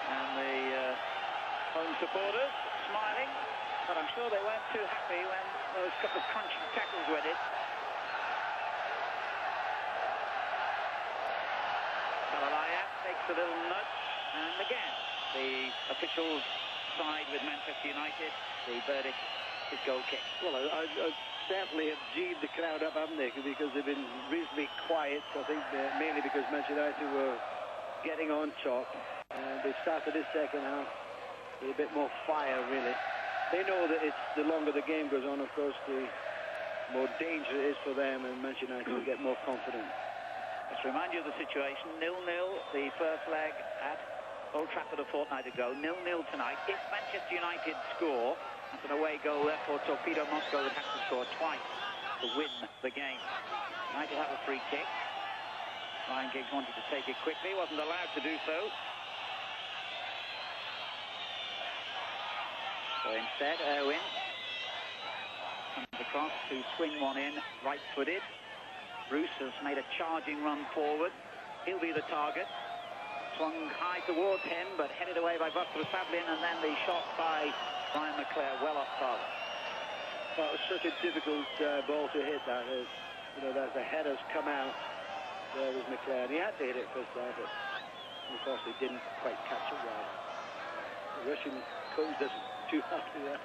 And the home supporters smiling, but I'm sure they weren't too happy when those couple of crunching tackles went in. Takes a little nudge, and again the officials side with Manchester United. The verdict is goal kick. Well, I certainly have G'd the crowd up, haven't they? Because they've been reasonably quiet. I think mainly because Manchester United were getting on top. They started this second half with a bit more fire, really. They know that it's the longer the game goes on, of course, the more danger it is for them, and Manchester United will get more confident. Let's remind you of the situation. 0-0, the first leg at Old Trafford a fortnight ago. 0-0 tonight. If Manchester United score, that's an away goal. Therefore, Torpedo Moscow would have to score twice to win the game. United have a free kick. Ryan Giggs wanted to take it quickly, wasn't allowed to do so. So instead, Erwin comes across to swing one in, right-footed. Bruce has made a charging run forward. He'll be the target. Swung high towards him, but headed away by Podshivalov, and then the shot by Ryan McClare well off target. Well, it was such a difficult ball to hit that. You know, that the headers come out. There was McClare. He had to hit it first time, but unfortunately didn't quite catch it well. The Russian coach doesn't too happy there.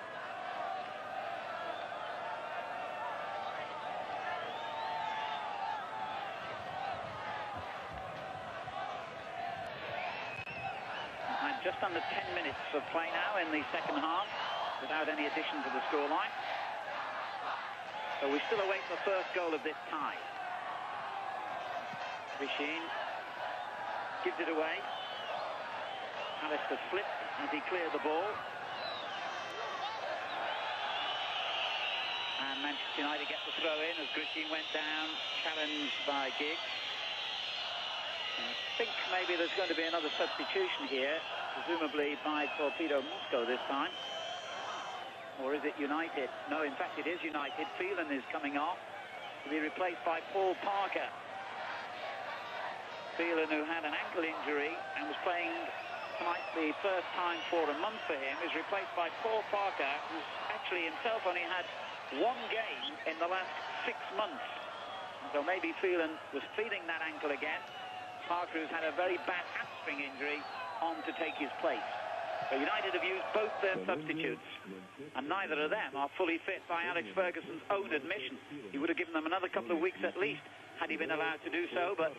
Just under 10 minutes of play now in the second half, without any addition to the scoreline. So we still await the first goal of this tie. Vishin gives it away. Alistair slipped as he cleared the ball. And Manchester United get the throw in as Vishin went down, challenged by Giggs. I think maybe there's going to be another substitution here, presumably by Torpedo Moscow this time. Or is it United? No, in fact it is United. Phelan is coming off to be replaced by Paul Parker. Phelan, who had an ankle injury and was playing tonight the first time for a month for him, is replaced by Paul Parker, who's actually himself only had one game in the last 6 months. So maybe Phelan was feeling that ankle again. Parker, who's had a very bad hamstring injury, on to take his place. So United have used both their substitutes, and neither of them are fully fit by Alex Ferguson's own admission. He would have given them another couple of weeks at least had he been allowed to do so, but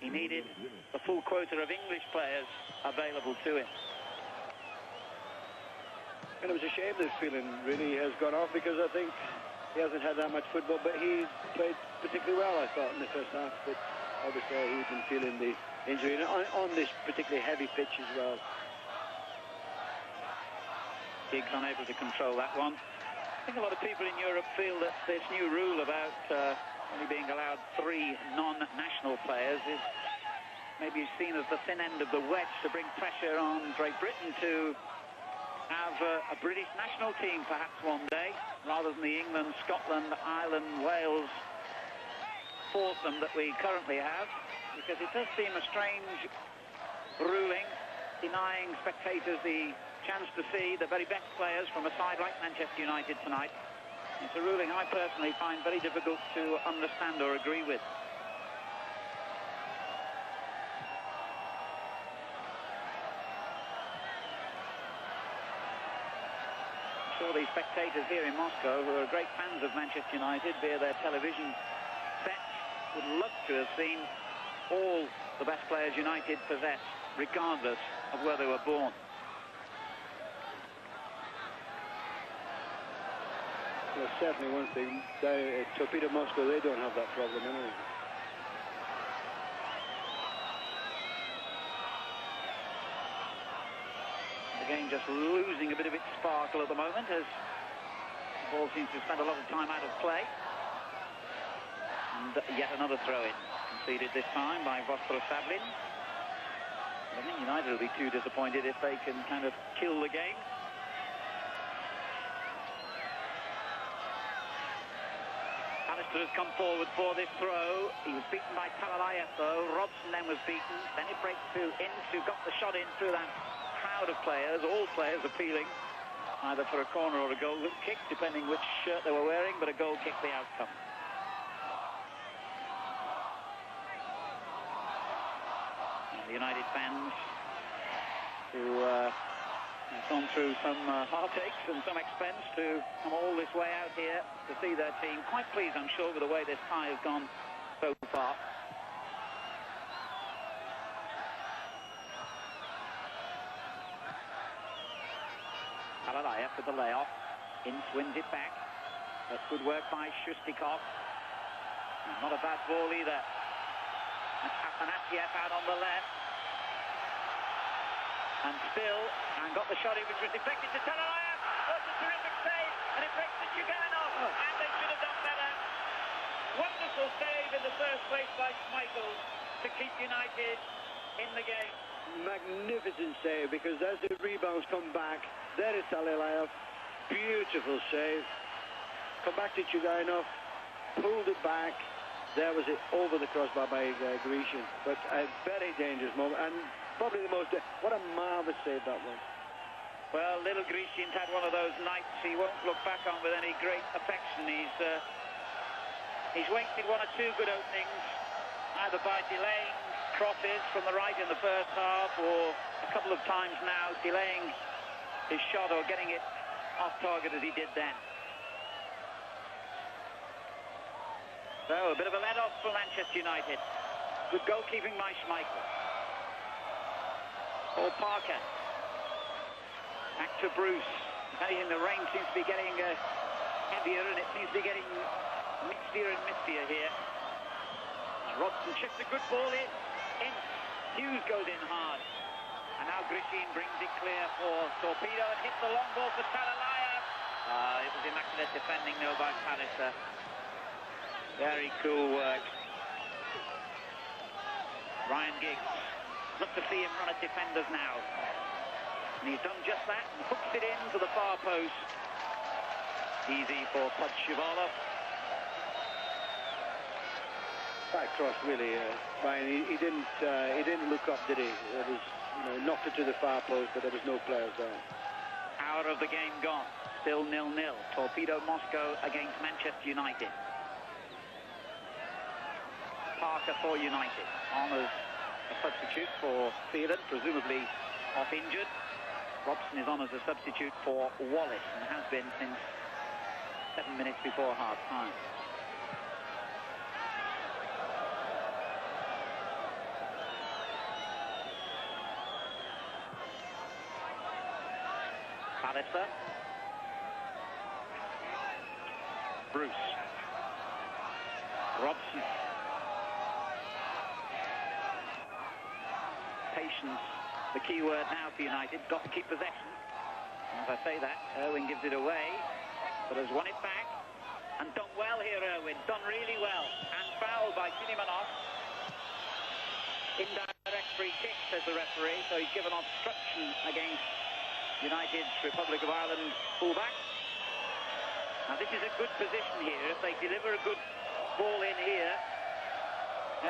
he needed the full quota of English players available to him. And it was a shame that Phelan really has gone off, because I think he hasn't had that much football, but he played particularly well, I thought, in the first half. But obviously he's been feeling the injury on this particularly heavy pitch as well. Giggs unable to control that one. I think a lot of people in Europe feel that this new rule about only being allowed 3 non-national players is maybe seen as the thin end of the wedge to bring pressure on Great Britain to have a British national team perhaps one day, rather than the England, Scotland, Ireland, Wales foursome that we currently have, because it does seem a strange ruling denying spectators the chance to see the very best players from a side like Manchester United tonight. It's a ruling I personally find very difficult to understand or agree with. I'm sure the spectators here in Moscow, who are great fans of Manchester United via their television sets, would love to have seen all the best players United possess, regardless of where they were born. Well, certainly one thing, Torpedo Moscow, they don't have that problem anyway. The game just losing a bit of its sparkle at the moment, as the ball seems to spend a lot of time out of play. And yet another throw-in conceded this time by Podshivalov. I think United will be too disappointed if they can kind of kill the game. Alistair has come forward for this throw. He was beaten by Talalayev, though. Robson then was beaten. Then it breaks to Ince, who got the shot in through that crowd of players. All players appealing either for a corner or a goal kick, depending which shirt they were wearing, but a goal kick the outcome. And the United fans who have gone through some heartaches and some expense to come all this way out here to see their team. Quite pleased, I'm sure, with the way this tie has gone so far. Talalayev with the layoff. Ince wins it back. That's good work by Shustikov. Not a bad ball either. That's Afanasiev out on the left. And still, and got the shot in, which was deflected to Talalayev. That's a terrific save, and it breaks to Chuganov. And they should have done better. Wonderful save in the first place by Schmeichel to keep United in the game. Magnificent save, because as the rebounds come back, there is Talalayev. Beautiful save. Come back to Chuganov, pulled it back. There was it over the crossbar by Grecian. But a very dangerous moment, and probably the most... What a marvellous save that was. Well, little Grecian's had one of those nights he won't look back on with any great affection. He's wasted one or two good openings, either by delaying crosses from the right in the first half, or a couple of times now delaying his shot or getting it off target as he did then. So, a bit of a let-off for Manchester United. Good goalkeeping by Schmeichel. Or Parker. Back to Bruce. If anything, the rain seems to be getting heavier, and it seems to be getting mistier and mistier here. And Robson chips a good ball in. Hughes goes in hard. And now Grecian brings it clear for Torpedo and hits the long ball for Talalayev. It was immaculate defending, though, by Pallister. Very cool work. Ryan Giggs. Love to see him run at defenders now. And he's done just that and hooks it into the far post. Easy for Podshivalov. That cross really, Ryan. He didn't look up, did he? It was, knocked it to the far post, but there was no players there. Hour of the game gone. Still 0-0. Torpedo Moscow against Manchester United. Parker for United on as a substitute for Phelan, presumably off injured. Robson is on as a substitute for Wallace and has been since 7 minutes before half time. Pallister. Bruce. Robson. Patience, the key word now for United. Got to keep possession. As I say that, Irwin gives it away, but has won it back. And done well here, Irwin. Done really well. And fouled by Sinimanov. Indirect free kick, says the referee. So he's given obstruction against United's Republic of Ireland fullback. Now this is a good position here. If they deliver a good ball in here,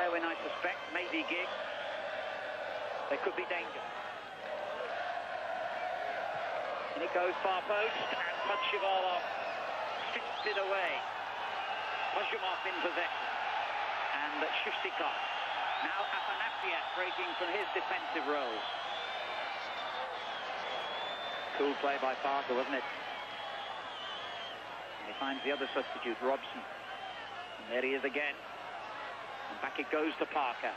Irwin, I suspect, maybe Giggs, there could be danger. And it goes far post, and Podshivalov strips it away. Podshivalov in possession. And Shustikov. Now Afanasiev breaking from his defensive role. Cool play by Parker, wasn't it? And he finds the other substitute, Robson. And there he is again. And back it goes to Parker.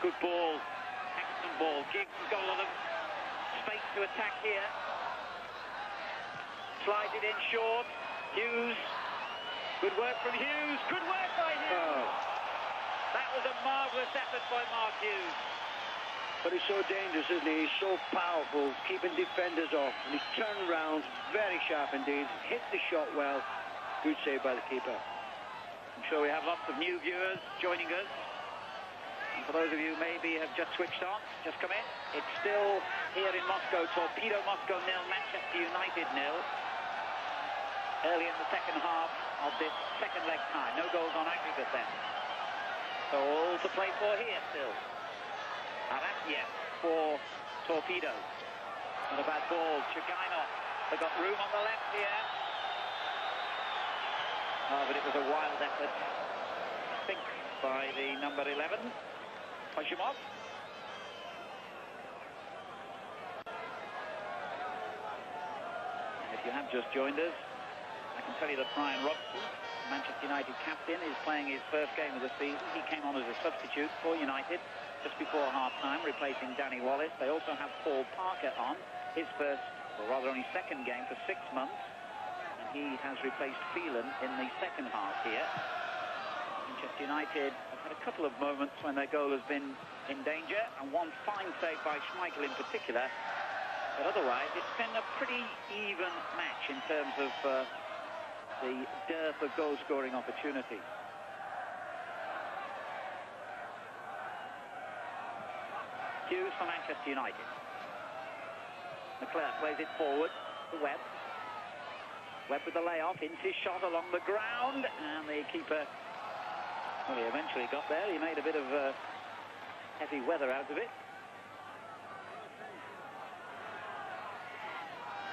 Good ball. Excellent ball. Giggs has got a lot of space to attack here. Slides it in short. Hughes. Good work from Hughes. Good work by Hughes. Oh. That was a marvellous effort by Mark Hughes. But he's so dangerous, isn't he? He's so powerful, keeping defenders off. And he's turned round, very sharp indeed. Hit the shot well. Good save by the keeper. I'm sure we have lots of new viewers joining us. And for those of you who maybe have just switched on, just come in, it's still here in Moscow, Torpedo Moscow 0, Manchester United 0. Early in the second half of this second leg time. No goals on aggregate then. So all to play for here still. Arafiev for Torpedo. Not a bad ball. Chugainov. They've got room on the left here. Oh, but it was a wild effort. I think by the number 11, Podshivalov. And if you have just joined us, I can tell you that Brian Robson, Manchester United captain, is playing his first game of the season. He came on as a substitute for United just before half-time, replacing Danny Wallace. They also have Paul Parker on, his first, or rather only second game for 6 months. And he has replaced Phelan in the second half here. Manchester United have had a couple of moments when their goal has been in danger, and one fine save by Schmeichel in particular. But otherwise, it's been a pretty even match in terms of the dearth of goal-scoring opportunities. Hughes for Manchester United. Leclerc plays it forward to Webb. Webb with the layoff, Ince's shot along the ground, and the keeper, well, he eventually got there. He made a bit of heavy weather out of it.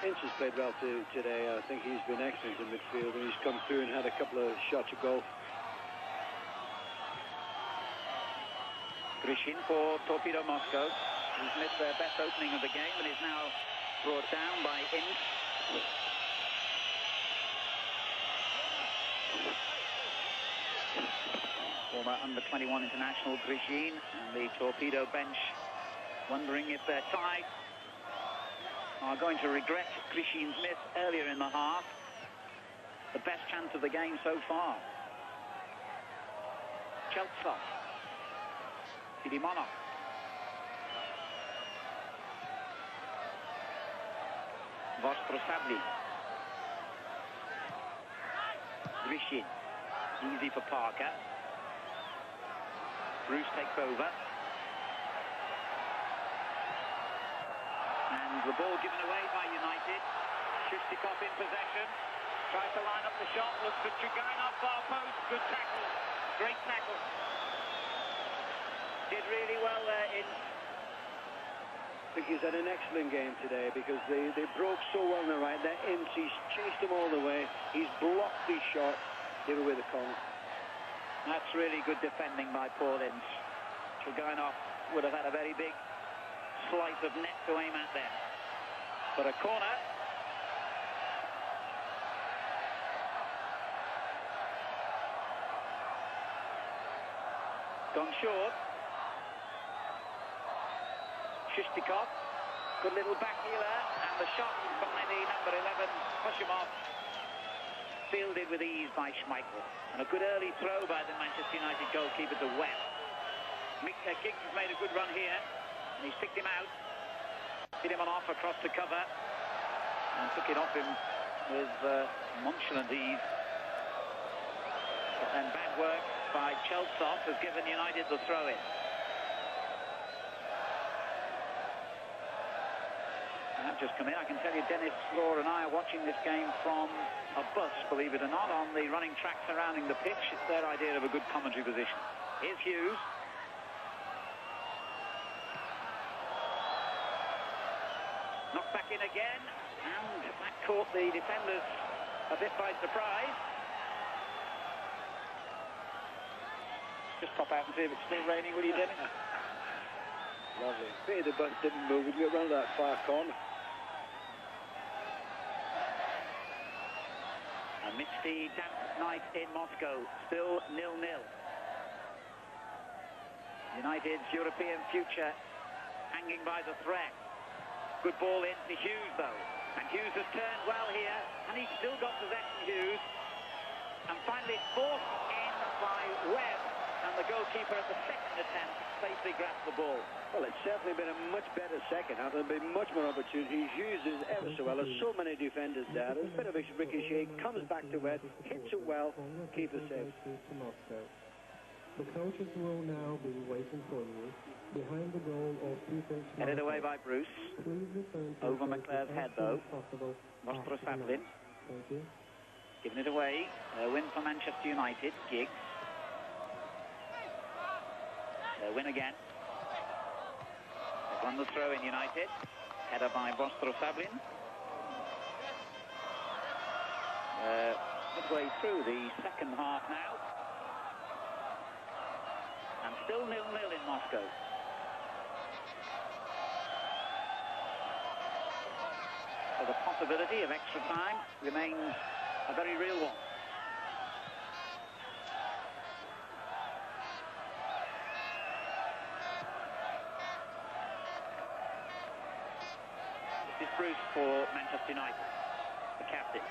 Ince has played well today. I think he's been excellent in midfield, and he's come through and had a couple of shots of goal. Grishin for Torpedo Moscow, who's missed their best opening of the game and is now brought down by Ince. Former under-21 international Grishin, and the Torpedo bench wondering if their side are going to regret Grishin's miss earlier in the half. The best chance of the game so far. Cheltsov. Sidimonov. Vostrosabli. Grishin. Easy for Parker. Bruce takes over. And the ball given away by United. Shustikov in possession. Tries to line up the shot. Looks for Chugainov, far post. Good tackle. Great tackle. Did really well there in. I think he's had an excellent game today because they broke so well on the right there. Ince, he's chased him all the way. He's blocked his shot. Gave away the corner. That's really good defending by Paul Ince. Chugainov would have had a very big slice of net to aim at there. But a corner. Gone short. Shustikov, good little back healer, and the shot by the number 11, Podshivalov, fielded with ease by Schmeichel. And a good early throw by the Manchester United goalkeeper to Webb. Giggs has made a good run here, and he's picked him out. Hit him on off across the cover, and took it off him with nonchalant ease. But then bad work by Cheltsov has given United the throw-in. I've just come in. I can tell you Dennis Law and I are watching this game from a bus, believe it or not, on the running track surrounding the pitch. It's their idea of a good commentary position. Here's Hughes. Knocked back in again, and that caught the defenders a bit by surprise. Just pop out and see if it's still raining, will you, Dennis? Lovely. Pity the bus didn't move. We can get round that far corner. A misty, damp night in Moscow, still 0-0. United's European future hanging by the thread. Good ball in to Hughes, though. And Hughes has turned well here, and he's still got possession, Hughes. And finally forced in by Webb, and the goalkeeper at the second attempt safely grabbed the ball. Well, it's certainly been a much better second half. There's been much more opportunities. Uses ever so well. There's so many defenders there. There's a bit of a ricochet. Comes back to Webb. Hits it well. Keeper saves. The coaches will now be waiting for you behind the goal of Peter. Headed away by Bruce. Please return to Over McClare's head, though. Moskow. Thank you. Giving it away. Win for Manchester United. Giggs. Win again. They've won the throw in United. Header by Vostrosablin. Midway through the second half now. And still 0-0 in Moscow. So the possibility of extra time remains a very real one. This is Bruce for Manchester United, the captain.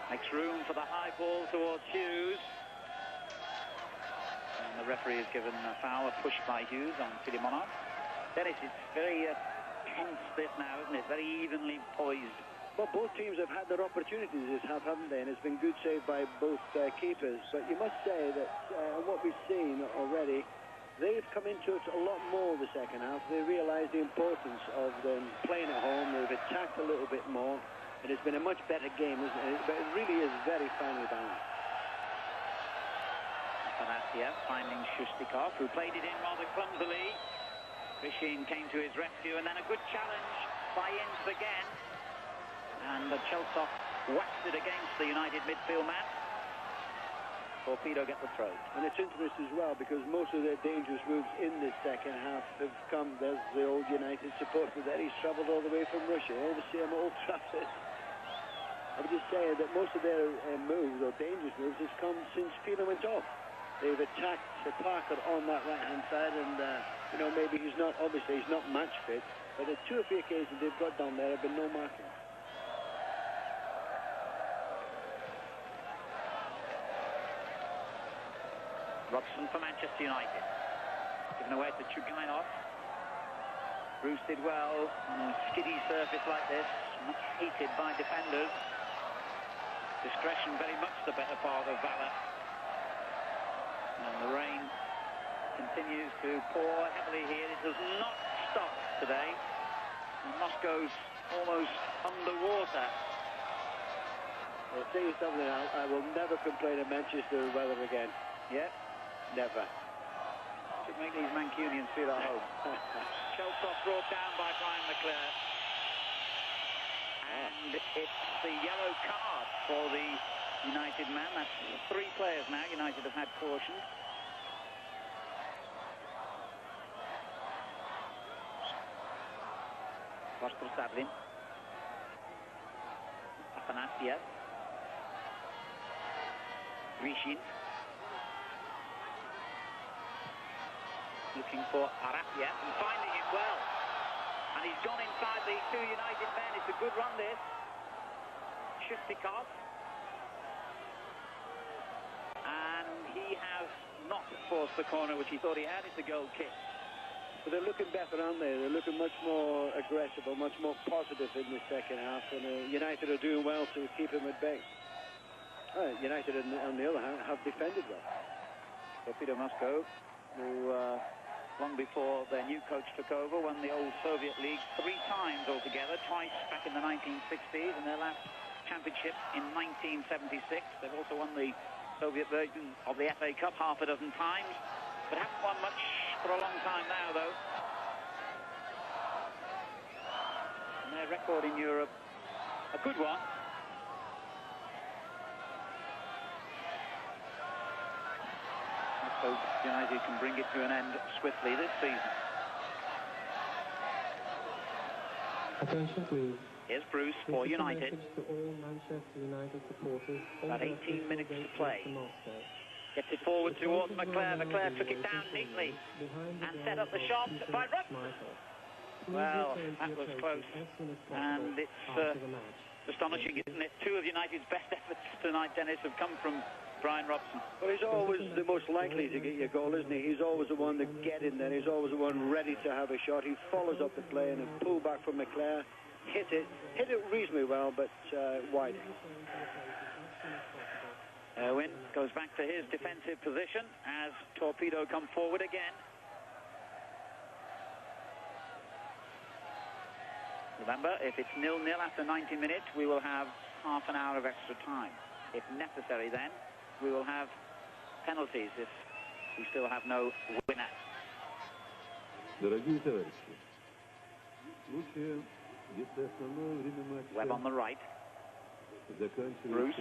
Makes room for the high ball towards Hughes. And the referee has given a foul, a push by Hughes on Filimonov. Dennis, it's very tense this now, isn't it? Very evenly poised. Well, both teams have had their opportunities, haven't they? And it's been good save by both keepers. But you must say that what we've seen already, they've come into it a lot more the second half. They realise the importance of them playing at home. They've attacked a little bit more. And it's been a much better game, isn't it? But it really is very finely balanced. Afanasiev finding Shustikov, who played it in rather clumsily. Grishin came to his rescue, and then a good challenge by Ince again. And Cheltsov whacked it against the United midfield man. Torpedo get the throw. And it's interesting as well, because most of their dangerous moves in this second half have come. There's the old United supporter there. He's travelled all the way from Russia. All the same Old Trafford. I would just say that most of their moves, or dangerous moves, has come since Pino went off. They've attacked Parker on that right-hand side, and, you know, maybe he's not, obviously, he's not match fit, but at 2 or 3 occasions they've got down there, have been no marking. Robson for Manchester United. Given away to Chugainov. Bruce did well on a skiddy surface like this, much hated by defenders. Discretion very much the better part of valour. And the rain continues to pour heavily here. It does not stop today. And Moscow's almost underwater. I'll tell you something, I will never complain of Manchester weather again. Yeah? Never. Should make these Mancunians feel at home. Cheltsov brought down by Brian McClare. And it's the yellow card for the United man. That's 3 players now United have had cautioned. Vostrosablin. Afanasiev. Grishin. Looking for Arafiev and finding him well. And he's gone inside the 2 United men. It's a good run, this. Shustikov. And he has not forced the corner, which he thought he had. It's a goal kick. But they're looking better, aren't they? They're looking much more aggressive, or much more positive in the second half. And United are doing well to keep him at bay. United, on the other hand, have defended well. Torpedo Moscow, who long before their new coach took over, won the old Soviet League 3 times altogether, twice back in the 1960s, and their last championship in 1976. They've also won the Soviet version of the FA Cup half a dozen times, but haven't won much for a long time now, though. And their record in Europe, a good one. Hope United can bring it to an end swiftly this season. Attention, please. Here's Bruce for United. To all Manchester United supporters. About 18 minutes to play. Gets it forward towards McClare. McClare took it down neatly and set up the shot by Robson. Well, that was close. And it's astonishing, isn't it? 2 of United's best efforts tonight, Dennis, have come from Brian Robson. Well, he's always the most likely to get your goal, isn't he? He's always the one to get in there. He's always the one ready to have a shot. He follows up the play and a pull back from McClare. Hit it reasonably well, but wide. Irwin goes back to his defensive position as Torpedo come forward again. Remember, if it's 0-0 after 90 minutes, we will have half an hour of extra time. If necessary, then, we will have penalties if we still have no winner. Webb on the right. Bruce.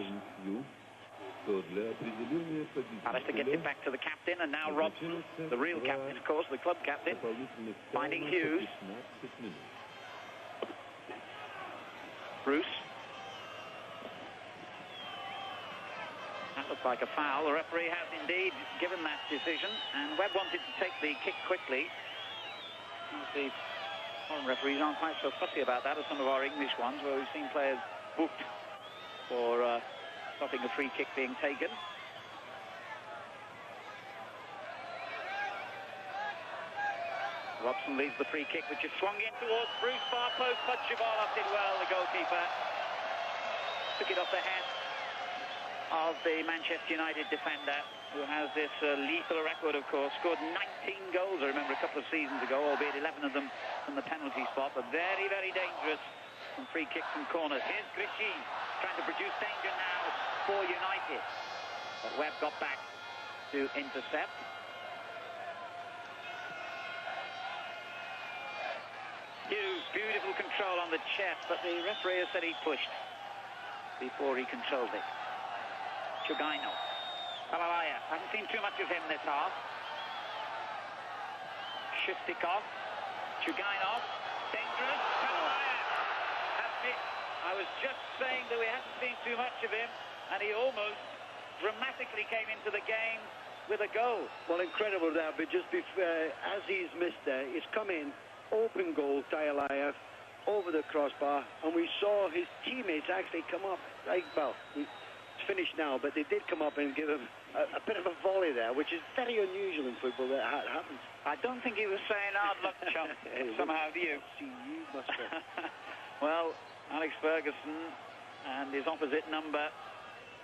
Alistair gets it back to the captain, and now Robson, the real captain, of course, the club captain, finding Hughes. Bruce. That looks like a foul. The referee has indeed given that decision, and Webb wanted to take the kick quickly. The foreign referees aren't quite so fussy about that as some of our English ones, where we've seen players booked for stopping a free kick being taken. Robson leads the free kick, which is swung in towards Bruce, far post. Podshivalov did well, the goalkeeper. Took it off the head of the Manchester United defender, who has this lethal record, of course. Scored 19 goals, I remember, a couple of seasons ago, albeit 11 of them from the penalty spot, but very, very dangerous from free kicks and corners. Here's Grishin trying to produce danger now for United. But Webb got back to intercept. Hughes, beautiful control on the chest, but the referee has said he pushed before he controlled it. Chugainov. Palalaya. Haven't seen too much of him this half. Shustikov. Chugainov. Dangerous. Palalaya has missed. I was just saying that we hadn't seen too much of him, and he almost dramatically came into the game with a goal. Well, incredible that, but just before, as he's missed there, it's come in, open goal, Taalayev, over the crossbar, and we saw his teammates actually come up. Well, it's finished now, but they did come up and give him a bit of a volley there, which is very unusual in football that happens. I don't think he was saying hard luck, chum. Somehow, do you? See, you must have. Well, Alex Ferguson and his opposite number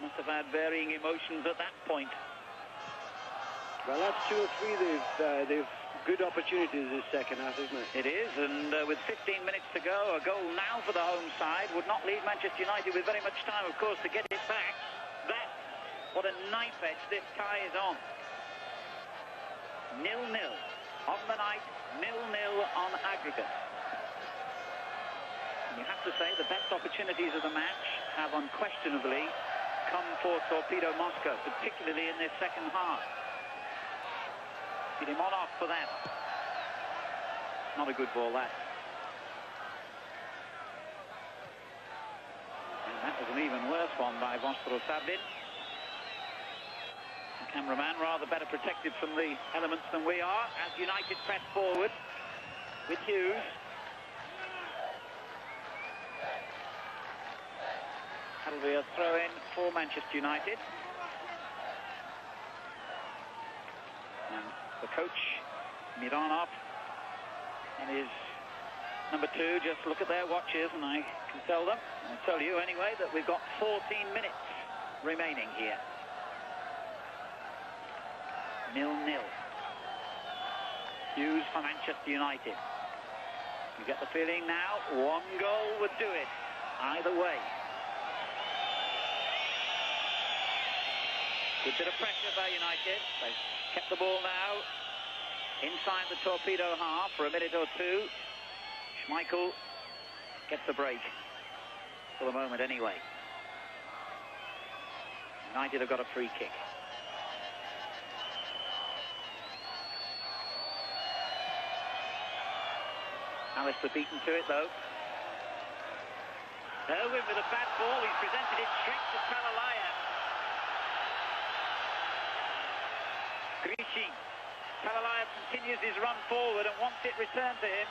must have had varying emotions at that point. Well, that's 2 or 3 they've good opportunities this second half, isn't it? It is, and with 15 minutes to go, a goal now for the home side would not leave Manchester United with very much time, of course, to get it back. That's what a knife edge this tie is on. 0-0 on the night, 0-0 on aggregate. And you have to say the best opportunities of the match have unquestionably come for Torpedo Moscow, particularly in this second half. Get him on off for that. Not a good ball, that. And that was an even worse one by Vostro Sablin. The cameraman rather better protected from the elements than we are, as United press forward with Hughes. That'll be a throw-in for Manchester United. And the coach, Miranov, and his number 2 just look at their watches, and I can tell them, I'll tell you anyway, that we've got 14 minutes remaining here. 0-0. Hughes for Manchester United. You get the feeling now, 1 goal would do it, either way. Good bit of pressure by United. They've kept the ball now inside the Torpedo half for a minute or 2. Schmeichel gets the break for the moment anyway. United have got a free kick. Alistair beaten to it though. Irwin with a bad ball. He's presented it straight to Talalaya. Grishin. Talalaya continues his run forward and wants it returned to him.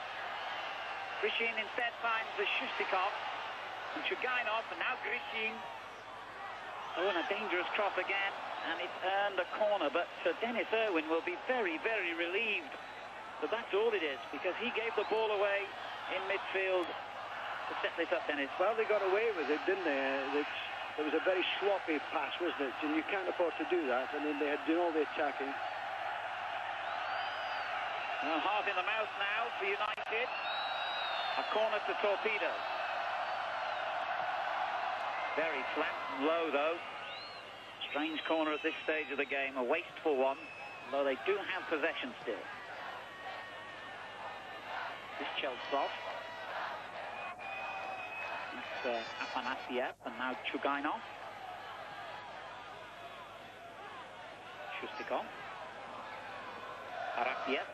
Grishin instead finds the Shustikov and Chugainov, and now Grishin. Oh, and a dangerous cross again, and it's earned a corner, but Dennis Irwin will be very, very relieved that that's all it is, because he gave the ball away in midfield to set this up, Dennis. Well, they got away with it, didn't they? It was a very sloppy pass, wasn't it? And you can't afford to do that. I mean, they had done all the attacking. Well, heart in the mouth now for United. A corner to Torpedo. Very flat and low, though. Strange corner at this stage of the game. A wasteful one, although they do have possession still. This Chelsov. That's Afanasiev, and now Chugainov. Shustikov. Arafiev.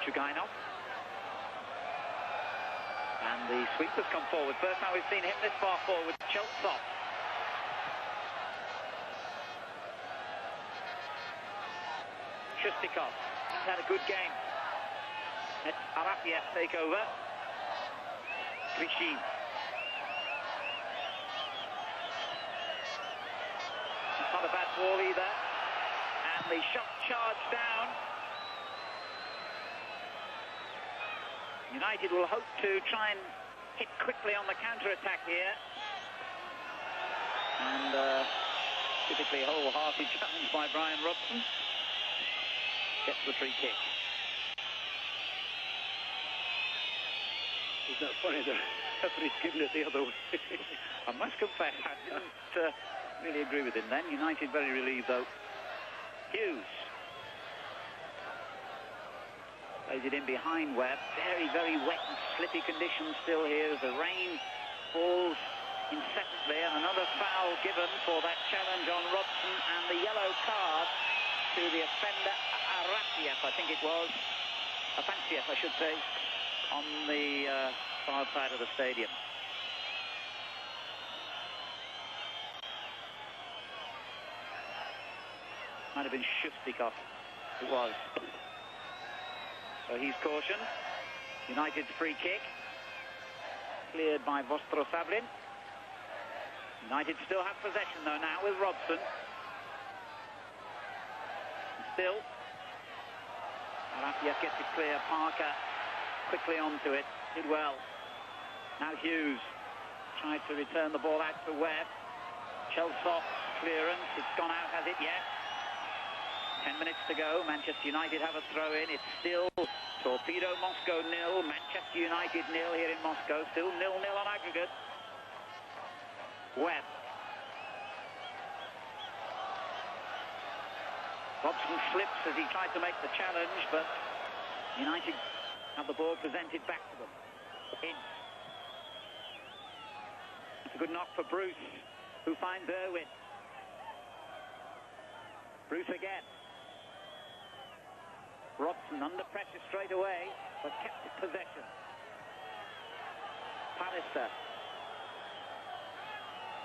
Chugainov. And the sweep has come forward. First time we've seen him this far forward. Chelsov. Shustikov. He's had a good game. Let Arafiev take over. Krishin. It's not a bad ball either. And the shot charged down. United will hope to try and hit quickly on the counter-attack here. And typically a wholehearted challenge by Brian Robson. Gets the free kick. Isn't that funny? The referee's given it the other way. I must confess, I didn't really agree with him then. United very relieved, though. Hughes. Plays it in behind Webb. Very, very wet and slippy conditions still here as the rain falls incessantly. And another foul given for that challenge on Robson, and the yellow card to the offender, Arafiev, I think it was. Afanasiev, I should say, on the far side of the stadium. Might have been Shustikov. It was. So he's cautioned. United's free kick. Cleared by Vostrosablin. United still have possession, though, now with Robson. Still. Arafiev gets it clear. Parker quickly onto it. Did well. Now Hughes tried to return the ball out to Webb. Chelsov clearance. It's gone out, has it? Yes. 10 minutes to go. Manchester United have a throw-in. It's still Torpedo Moscow 0. Manchester United 0 here in Moscow. Still 0-0 on aggregate. Webb. Robson slips as he tried to make the challenge, but United have the ball presented back to them. Ince. It's a good knock for Bruce, who finds Irwin. Bruce again. Robson under pressure straight away, but kept possession. Pallister.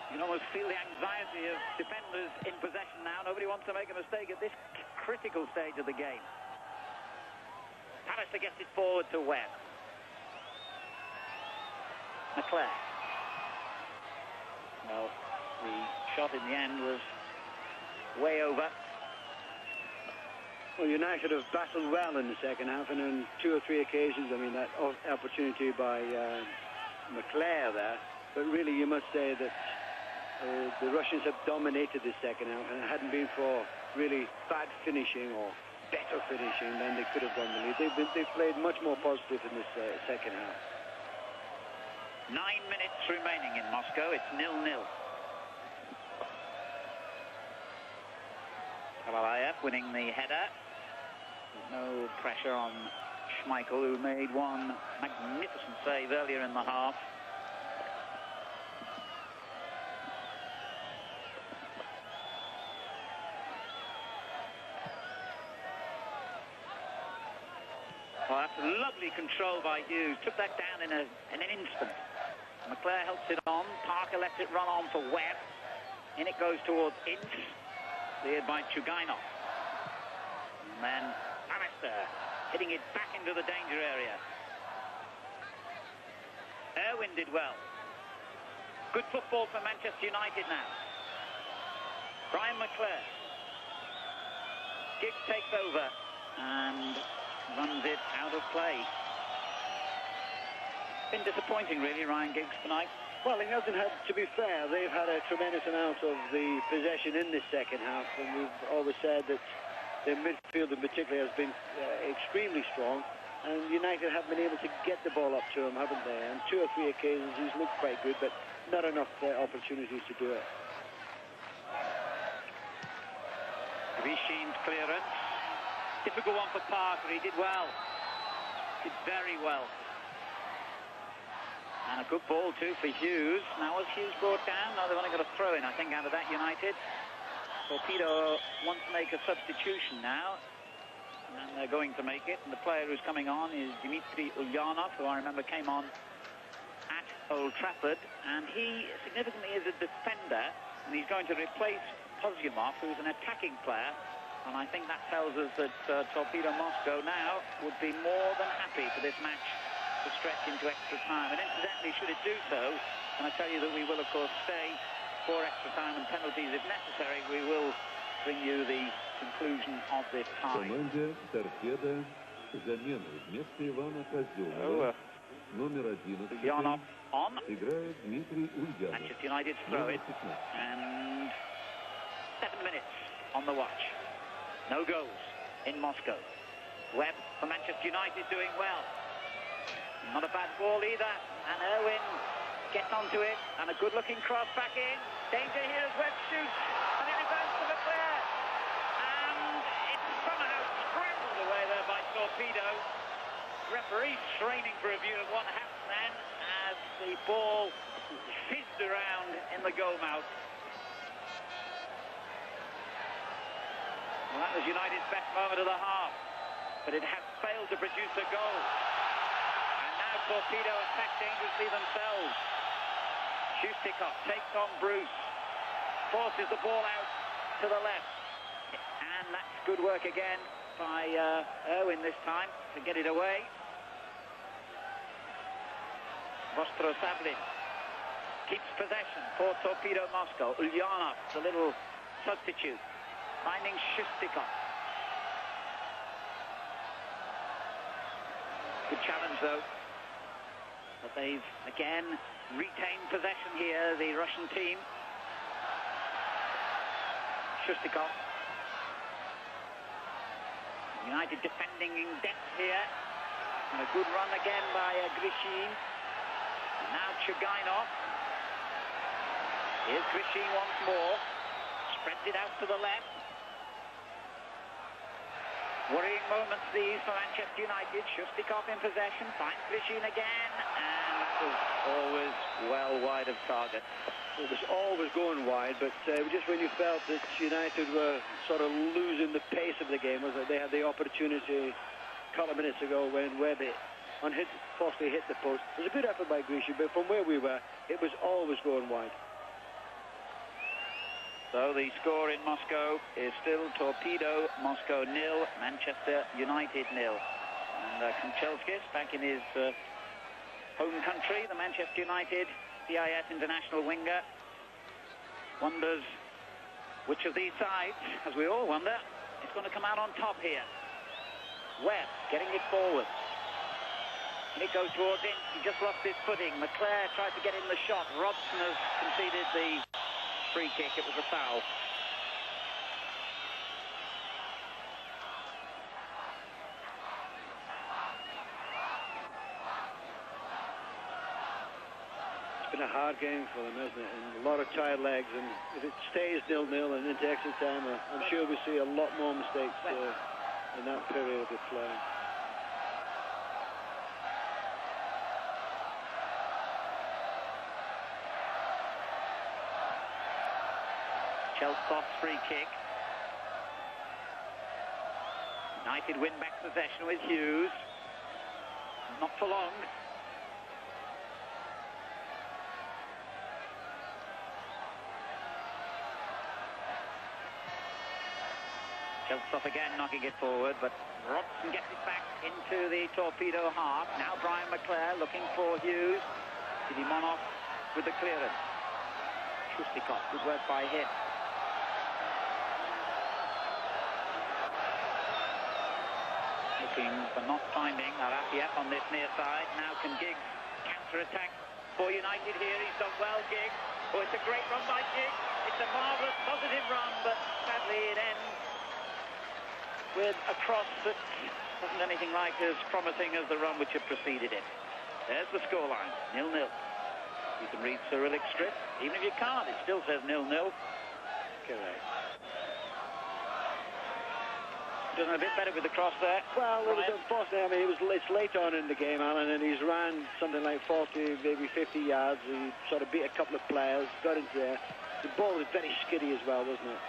You can almost feel the anxiety of defenders in possession now. Nobody wants to make a mistake at this critical stage of the game. Pallister gets it forward to Webb. McClare. Well, the shot in the end was way over. Well, United have battled well in the second half, and on 2 or 3 occasions, I mean, that opportunity by McClare there. But really, you must say that the Russians have dominated the second half, and it hadn't been for really bad finishing or better finishing, then they could have won the lead. They've played much more positive in this second half. 9 minutes remaining in Moscow. It's 0-0. Kavalayev winning the header. There's no pressure on Schmeichel, who made one magnificent save earlier in the half. Well, that's lovely control by Hughes. Took that down in an instant. McClare helps it on. Parker lets it run on for Webb. In it goes towards Ince. Cleared by Chugainov. And then Pallister hitting it back into the danger area. Irwin did well. Good football for Manchester United now. Brian McClare. Giggs takes over and runs it out of play. Been disappointing, really, Ryan Giggs tonight. Well, he hasn't had, to be fair, they've had a tremendous amount of the possession in this second half, and we've always said that their midfield in particular has been extremely strong, and United have been able to get the ball up to him, haven't they? On 2 or 3 occasions he's looked quite good, but not enough opportunities to do it. Grishin's clearance. Difficult one for Parker. He did well. Did very well. And a good ball too for Hughes. Now was Hughes brought down? No, they've only got a throw in, I think, out of that United. Torpedo wants to make a substitution now. And they're going to make it. And the player who's coming on is Dmitry Ulyanov, who I remember came on at Old Trafford. And he significantly is a defender. And he's going to replace Podshivalov, who's an attacking player. And I think that tells us that Torpedo Moscow now would be more than happy for this match to stretch into extra time. And incidentally, should it do so, and I tell you that we will, of course, stay for extra time and penalties if necessary, we will bring you the conclusion of this tie. Команде торпеда замена вместо Ивана Козёлова. Номер 11. Ulyanov on. Играет Дмитрий Ульянов. Manchester United's throw it. And 7 minutes on the watch. No goals in Moscow. Webb for Manchester United doing well. Not a bad ball either. And Irwin gets onto it. And a good-looking cross back in. Danger here as Webb shoots. And it rebounds to the clear. And it's somehow scrambled away there by Torpedo. Referee straining for a view of what happened then as the ball fizzed around in the goal mouth. Well, that was United's best moment of the half. But it has failed to produce a goal. Torpedo attack dangerously themselves. Shustikov takes on Bruce. Forces the ball out to the left. And that's good work again by Irwin this time to get it away. Vostrosavlin keeps possession for Torpedo Moscow. Ulyanov, the little substitute, finding Shustikov. Good challenge though. But they've, again, retained possession here, the Russian team. Shustikov. United defending in depth here. And a good run again by Grishin. Now Chugainov. Here's Grishin once more. Spreads it out to the left. Worrying moments these for Manchester United. Shustikov in possession, finds Grishin again, and that was always well wide of target. It was always going wide, but just when you felt that United were sort of losing the pace of the game, was that they had the opportunity a couple of minutes ago when Webb falsely hit the post. It was a good effort by Grishin, but from where we were, it was always going wide. So the score in Moscow is still Torpedo Moscow 0, Manchester United 0. And Kanchelskis, back in his home country, the Manchester United CIS international winger, wonders which of these sides, as we all wonder, is going to come out on top here. Webb getting it forward. And it goes towards him. He just lost his footing. McClare tried to get in the shot. Robson has conceded the free kick. It was a foul. It's been a hard game for them, hasn't it? And a lot of tired legs. And if it stays 0-0 and into extra time, I'm sure we see a lot more mistakes in that period of play. Chelskov's free kick. United win back possession with Hughes. Not for long. Chelsov again knocking it forward, but Robson gets it back into the Torpedo half. Now Brian McClare looking for Hughes. Sidimonov with the clearance. Shustikov, good work by him. Looking for not finding Arafiev on this near side. Now can Giggs counter-attack for United here. He's done well, Giggs. Oh, it's a great run by Giggs. It's a marvellous, positive run, but sadly it ends with a cross that wasn't anything like as promising as the run which had preceded it. There's the scoreline, 0-0. You can read Cyrillic script. Even if you can't, it still says 0-0. Correct. Doing a bit better with the cross there. Well, it was unfortunately, I mean, it's late on in the game, Alan, and he's ran something like 40, maybe 50 yards. He sort of beat a couple of players, got into there. The ball was very skiddy as well, wasn't it?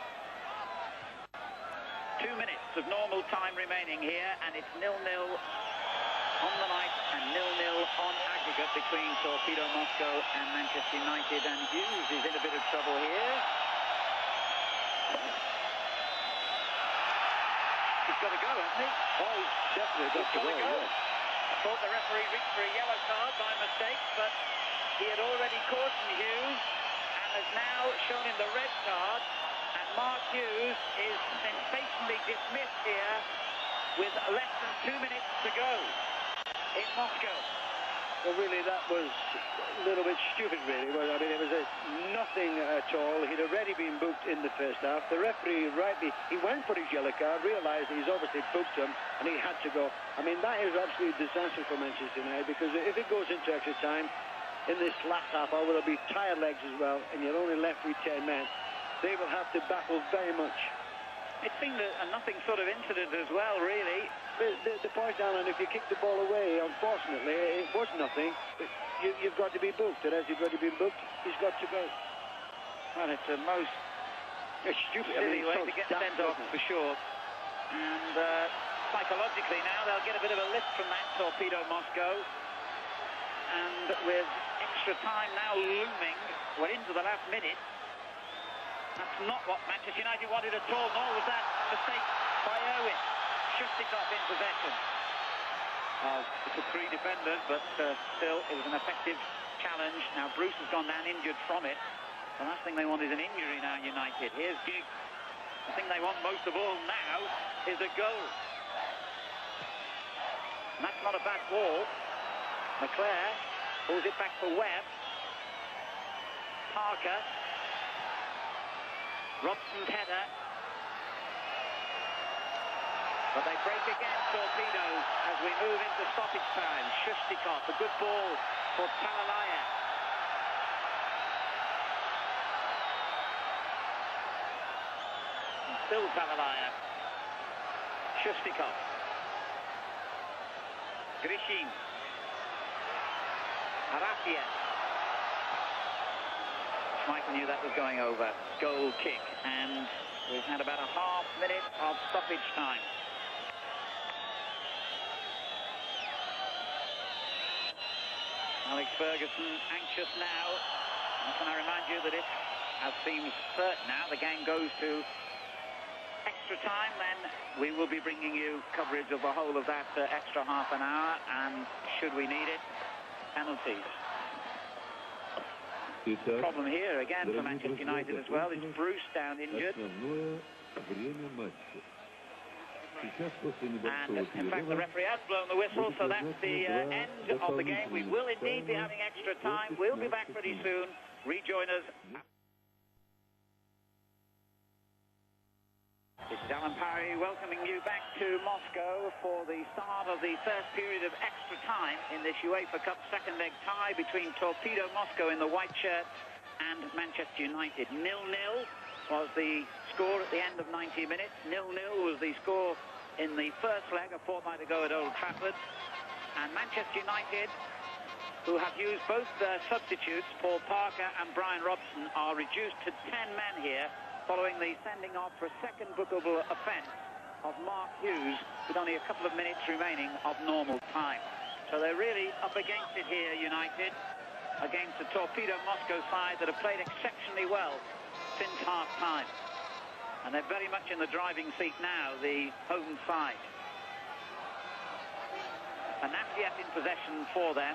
2 minutes of normal time remaining here, and it's 0-0 on the night and 0-0 on aggregate between Torpedo Moscow and Manchester United. And Hughes is in a bit of trouble here. He's got to go, hasn't he? Oh, he's definitely got to go. Yeah. I thought the referee reached for a yellow card by mistake, but he had already cautioned Hughes and has now shown him the red card. And Mark Hughes is sensationally dismissed here with less than 2 minutes to go in Moscow. Well, really, that was a little bit stupid, really. Well, I mean, it was nothing at all. He'd already been booked in the first half. The referee, rightly, he went for his yellow card, realised he's obviously booked him, and he had to go. I mean, that is absolutely disastrous for Manchester United, because if it goes into extra time, in this last half hour, there'll be tired legs as well, and you're only left with 10 men. They will have to battle very much. It seemed a nothing sort of incident as well, really. The point, Alan, if you kick the ball away, unfortunately, it was nothing. But you've got to be booked, and as he's already been booked, he's got to go. Well, it's a most stupid silly way to get sent off, for sure. And psychologically now, they'll get a bit of a lift from that Torpedo Moscow. And with extra time now looming, we're into the last minute. That's not what Manchester United wanted at all, nor was that mistake by Irwin. Shustikov in possession. It took 3 defenders, but still, it was an effective challenge. Now, Bruce has gone down injured from it. The last thing they want is an injury now, United. Here's Giggs. The thing they want most of all now is a goal. And that's not a bad ball. McClare pulls it back for Webb. Parker. Robson's header. But they break again, Torpedoes, as we move into stoppage time. Shustikov, a good ball for Talalaya. And still Talalaya. Shustikov. Grishin. Arafia. Michael knew that was going over. Goal kick, and we've had about a half minute of stoppage time. Alex Ferguson anxious now. And can I remind you that if, as seems certain now, the game goes to extra time, then we will be bringing you coverage of the whole of that extra half an hour, and should we need it, penalties. The problem here again for Manchester United as well is Bruce down injured. And in fact the referee has blown the whistle, so that's the end of the game. We will indeed be having extra time. We'll be back pretty soon. Rejoin us. This is Alan Parry welcoming you back to Moscow for the start of the first period of extra time in this UEFA Cup second leg tie between Torpedo Moscow in the white shirts and Manchester United. 0-0 was the score at the end of 90 minutes. 0-0 was the score in the first leg a fortnight ago at Old Trafford. And Manchester United, who have used both their substitutes, Paul Parker and Brian Robson, are reduced to 10 men here, following the sending off for a second bookable offence of Mark Hughes with only a couple of minutes remaining of normal time. So they're really up against it here, United, against the Torpedo Moscow side that have played exceptionally well since half-time. And they're very much in the driving seat now, the home side. Anasiev in possession for them.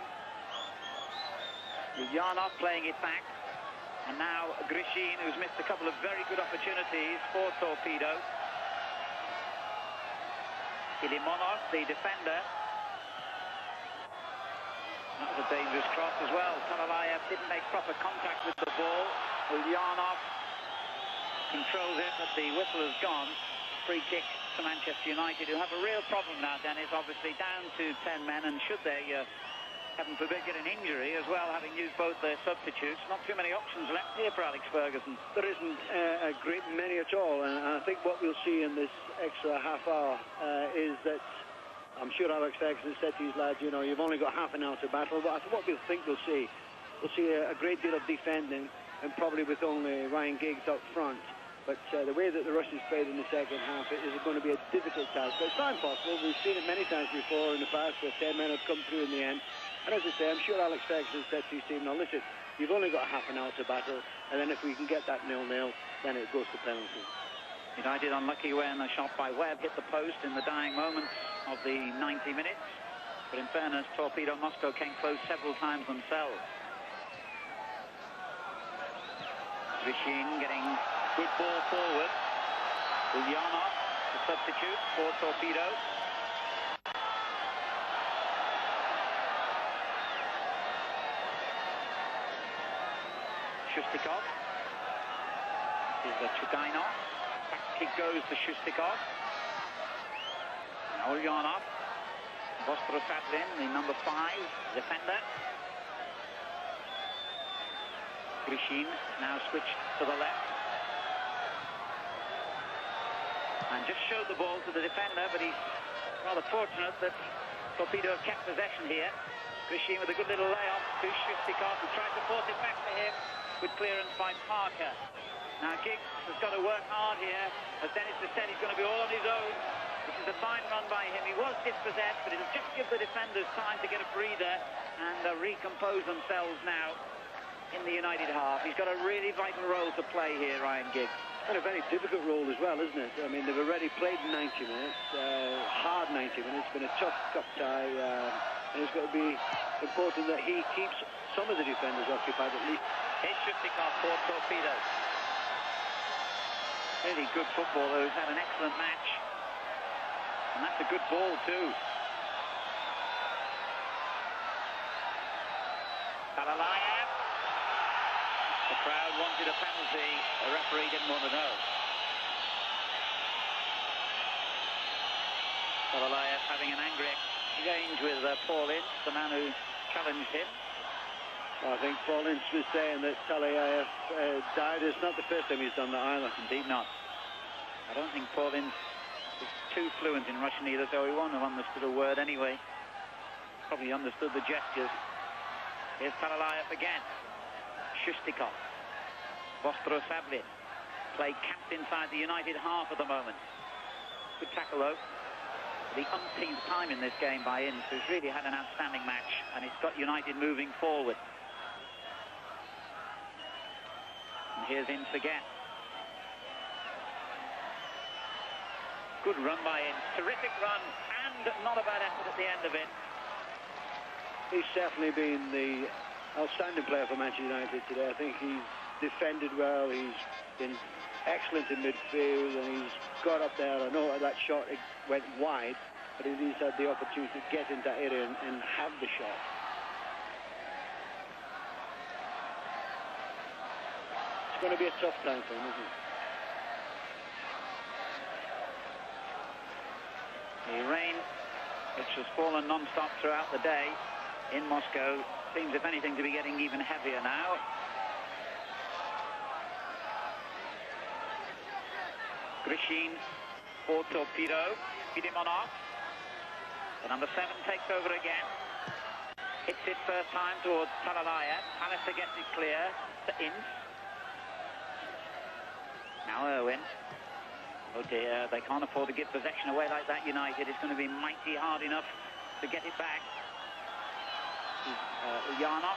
Yanov playing it back. And now Grishin, who's missed a couple of very good opportunities for Torpedo. Ilimonov, the defender. That was a dangerous cross as well. Talalayev didn't make proper contact with the ball. Ulyanov controls it, but the whistle has gone. Free kick to Manchester United, who have a real problem now, Dennis, obviously down to 10 men, and should they, heaven forbid, get an injury as well, having used both their substitutes. Not too many options left here for Alex Ferguson. There isn't a great many at all, and I think what we'll see in this extra half hour is that I'm sure Alex Ferguson said to his lads, you know, you've only got half an hour to battle, but I think what we'll see a great deal of defending, and probably with only Ryan Giggs up front. But the way that the Russians played in the second half, it is going to be a difficult task. But it's not impossible. We've seen it many times before in the past where 10 men have come through in the end. And as I say, I'm sure Alex Ferguson said to his team, now listen, you've only got half an hour to battle, and then if we can get that 0-0, then it goes to penalty. United unlucky when a shot by Webb hit the post in the dying moments of the 90 minutes. But in fairness, Torpedo Moscow came close several times themselves. Vishin getting good ball forward. Ulyanov, the substitute for Torpedo. Shustikov. Here's the Chudainov. Back kick goes to Shustikov. Now Ulyanov. Vostrosadlin, the number 5 defender. Grishin now switched to the left. And just showed the ball to the defender, but he's rather fortunate that Torpedo kept possession here. Grishin with a good little layoff to Shustikov, who tried to force it back to him with clearance by Parker. Now Giggs has got to work hard here. As Dennis has said, he's going to be all on his own. This is a fine run by him. He was dispossessed, but it'll just give the defenders time to get a breather and recompose themselves now in the United half. He's got a really vital role to play here, Ryan Giggs. And a very difficult role as well, isn't it? I mean, they've already played 90 minutes, hard 90 minutes. It's been a tough cup tie, and it's got to be important that he keeps some of the defenders occupied at least. Here's Shustikov for Torpedo. Really good footballer who's had an excellent match. And that's a good ball too. Talalayev. The crowd wanted a penalty. The referee didn't want to know. Talalayev having an angry exchange with Paul Ince, the man who challenged him. I think Paul Ince was saying that Talalayev died. It's not the first time he's done that either. Indeed not. I don't think Paul Ince is too fluent in Russian either, so he won't have understood a word anyway. Probably understood the gestures. Here's Talalayev again. Shustikov. Vostrosadlin. Play camped inside the United half at the moment. Good tackle though. The umpteenth time in this game by Ince, who's really had an outstanding match, and it's got United moving forward. And here's Ince again. Good run by Ince. Terrific run, and not a bad effort at the end of it. He's certainly been the outstanding player for Manchester United today. I think he's defended well, he's been excellent in midfield, and he's got up there. I know that shot it went wide, but he's had the opportunity to get into that area and have the shot. It's going to be a tough time for him, isn't it? The rain, which has fallen non-stop throughout the day in Moscow, seems, if anything, to be getting even heavier now. Grishin for Torpedo. Fidimonov. The number 7 takes over again. Hits it first time towards Talalayev. Pallister gets it clear to Ince. Now Irwin. Oh dear, they can't afford to give possession away like that, United. It's going to be mighty hard enough to get it back. Ulyanov.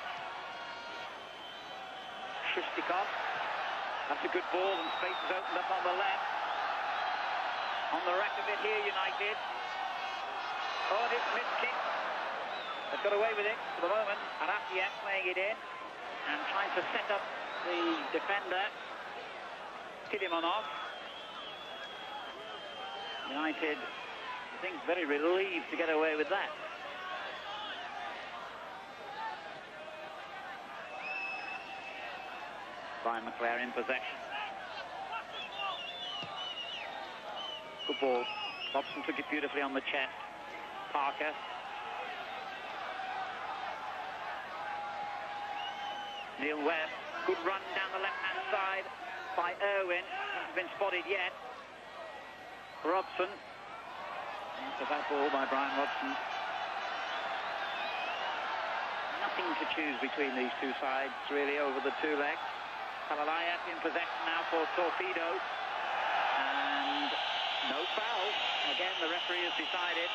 Shustikov. That's a good ball, and space is opened up on the left. On the rack of it here, United. Oh, and it's missed kick. They've got away with it for the moment. Arafiev playing it in and trying to set up the defender, Fidimonov. United, I think, very relieved to get away with that. Brian McClare in possession. Good ball. Robson took it beautifully on the chest. Parker. Neil Webb. Good run down the left-hand side by Irwin. Hasn't been spotted yet. Robson. After that ball by Brian Robson. Nothing to choose between these two sides, really, over the two legs. Palalayev in possession now for Torpedo. And no foul. Again, the referee has decided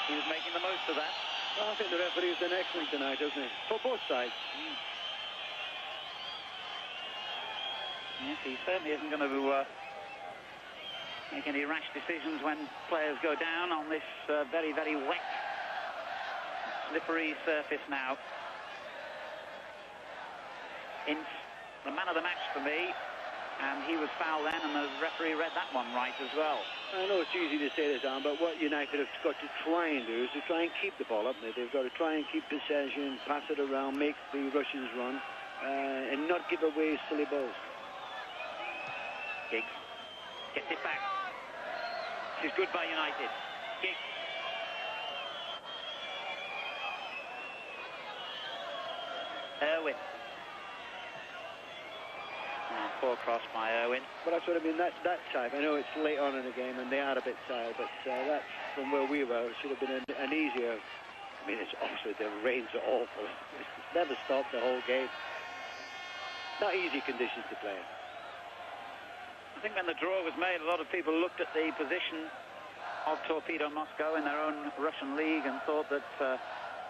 he was making the most of that. Well, I think the referee's done excellent tonight, hasn't he? For both sides. Yes, he certainly isn't going to make any rash decisions when players go down on this very, very wet, slippery surface now. Ince, the man of the match for me, and he was fouled then, and the referee read that one right as well. I know it's easy to say this, Alan, but what United have got to try and do is to try and keep the ball up there. They've got to try and keep possession, pass it around, make the Russians run, and not give away silly balls. Giggs gets it back. This is good by United. Giggs. Irwin. Poor cross by Irwin. But that's what I mean, that type. I know it's late on in the game and they are a bit tired, but that's from where we were. It should have been an easier. I mean, it's obviously the rains are awful. It's never stopped the whole game. Not easy conditions to play in. I think when the draw was made, a lot of people looked at the position of Torpedo Moscow in their own Russian league and thought that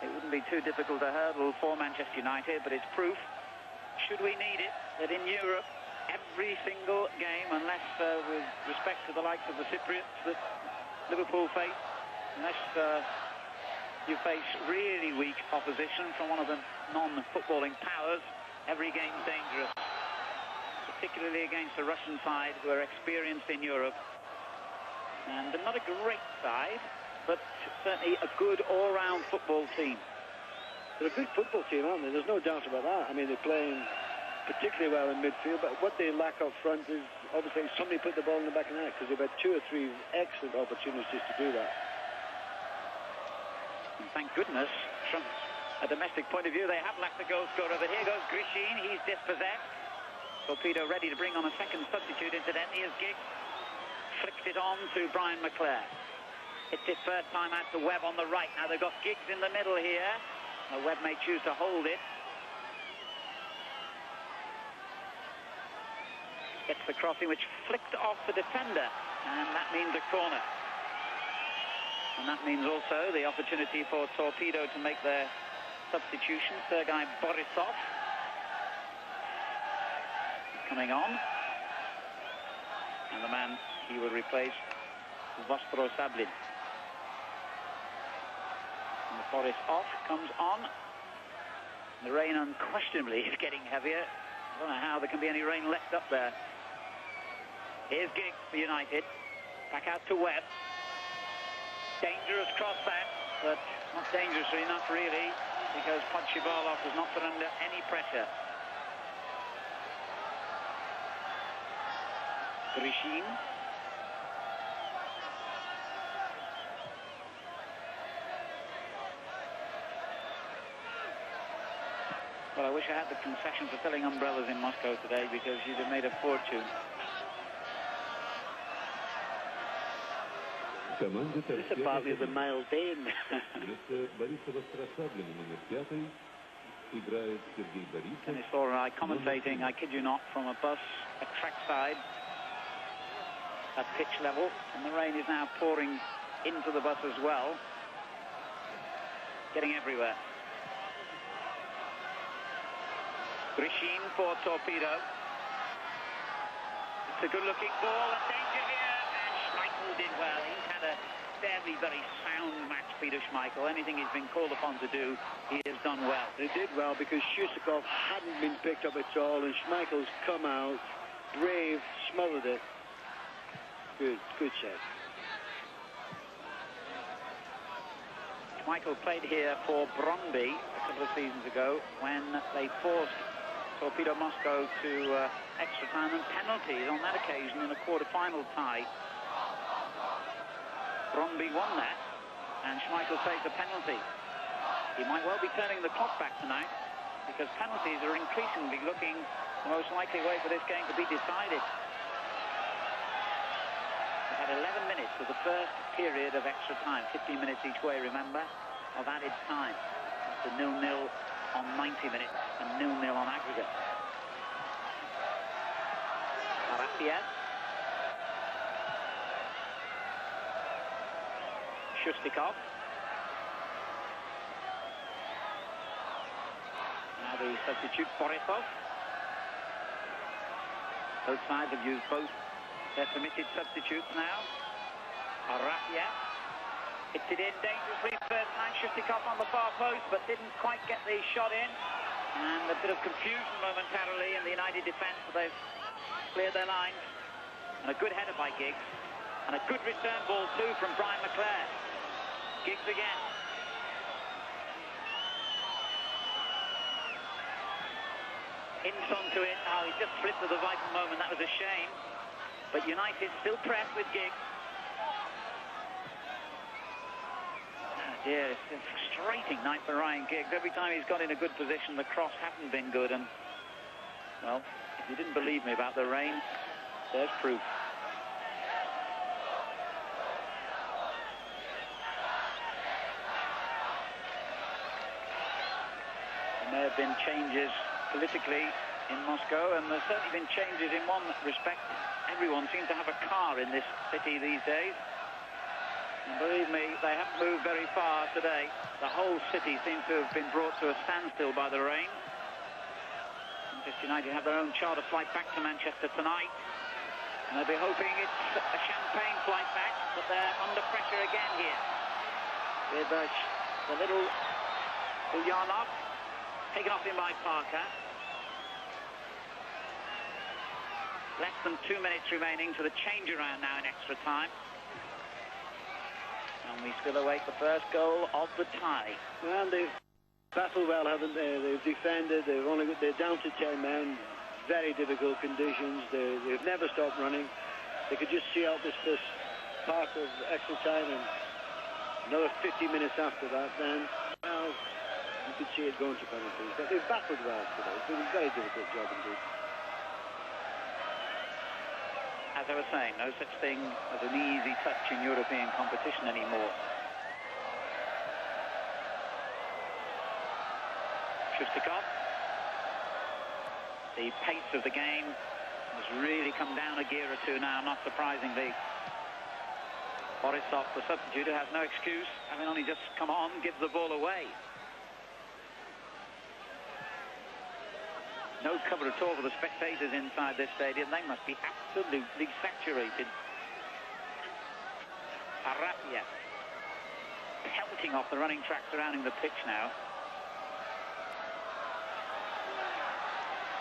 it wouldn't be too difficult to hurdle for Manchester United, but it's proof, should we need it, that in Europe, every single game, unless with respect to the likes of the Cypriots that Liverpool face, unless you face really weak opposition from one of the non-footballing powers, every game's dangerous. Particularly against the Russian side, who are experienced in Europe. And they're not a great side, but certainly a good all-round football team. They're a good football team, aren't they? There's no doubt about that. I mean, they're playing particularly well in midfield, but what they lack up front is obviously somebody put the ball in the back of the net, because they've had 2 or 3 excellent opportunities to do that. And thank goodness, from a domestic point of view, they have lacked the goal scorer. But here goes Grishin, he's dispossessed. Torpedo ready to bring on a second substitute, incidentally, as Giggs flicked it on to Brian McClare. It's his first time out to Webb on the right. Now they've got Giggs in the middle here. Now Webb may choose to hold it. Gets the crossing, which flicked off the defender, and that means a corner. And that means also the opportunity for Torpedo to make their substitution. Sergei Borisov coming on, and the man he will replace, Vostro Sablin. And Borisov comes on. The rain unquestionably is getting heavier. I don't know how there can be any rain left up there. Here's Giggs for United. Back out to Webb. Dangerous cross back, but not dangerous enough really, because Podshivalov was not put under any pressure. Grishin. Well, I wish I had the concession for selling umbrellas in Moscow today, because you'd have made a fortune. It's a partly of the mild day in Dennis Law and I commentating, I kid you not, from a bus at trackside at pitch level, and the rain is now pouring into the bus as well, getting everywhere. Grishin for Torpedo. It's a good-looking ball, and danger here, and Schmeichel did well. He's had a very sound match, Peter Schmeichel. Anything he's been called upon to do, he has done well. He did well, because Shusakov hadn't been picked up at all, and Schmeichel's come out, brave, smothered it. Good save. Schmeichel played here for Brøndby a couple of seasons ago when they forced Torpedo Moscow to extra time and penalties on that occasion in a quarter-final tie. Brøndby won that, and Schmeichel saved the penalty. He might well be turning the clock back tonight, because penalties are increasingly looking the most likely way for this game to be decided. We've had 11 minutes of the first period of extra time, 15 minutes each way, remember, of added time. It's a 0-0 on 90 minutes and 0-0 on aggregate. Arafiev. Shustikov. Now the substitute Borisov. Both sides have used both their permitted substitutes now. Arafiev hits it in dangerously first time. Shustikov on the far post, but didn't quite get the shot in. And a bit of confusion momentarily in the United defence, but they've cleared their lines. And a good header by Giggs. And a good return ball too from Brian McClare. Giggs again. Ince onto it. Oh, he just slipped at the vital moment. That was a shame. But United still press with Giggs. Oh dear, it's a frustrating night for Ryan Giggs. Every time he's got in a good position, the cross hasn't been good. And, well, if you didn't believe me about the rain, there's proof. There may have been changes politically in Moscow, and there's certainly been changes in one respect. Everyone seems to have a car in this city these days. And believe me, they haven't moved very far today. The whole city seems to have been brought to a standstill by the rain. Manchester United have their own charter flight back to Manchester tonight. And they'll be hoping it's a champagne flight back, but they're under pressure again here. With the little Ulyanov taken off him by Parker. Less than 2 minutes remaining to the change around now in extra time. And we still await the first goal of the tie. And they've battled well, haven't they? They've defended. They're down to 10 men. Very difficult conditions. They've never stopped running. They could just see out this first part of extra time, and another 50 minutes after that, then, well, you could see it going to penalties. But they've battled well today. It's been a very difficult job indeed. As I was saying, no such thing as an easy touch in European competition anymore. Shustikov. The pace of the game has really come down a gear or two now, not surprisingly. Borisov, the substitute, has no excuse, having only just come on, gives the ball away. No cover at all for the spectators inside this stadium. They must be absolutely saturated. Arafiev pelting off the running track surrounding the pitch now.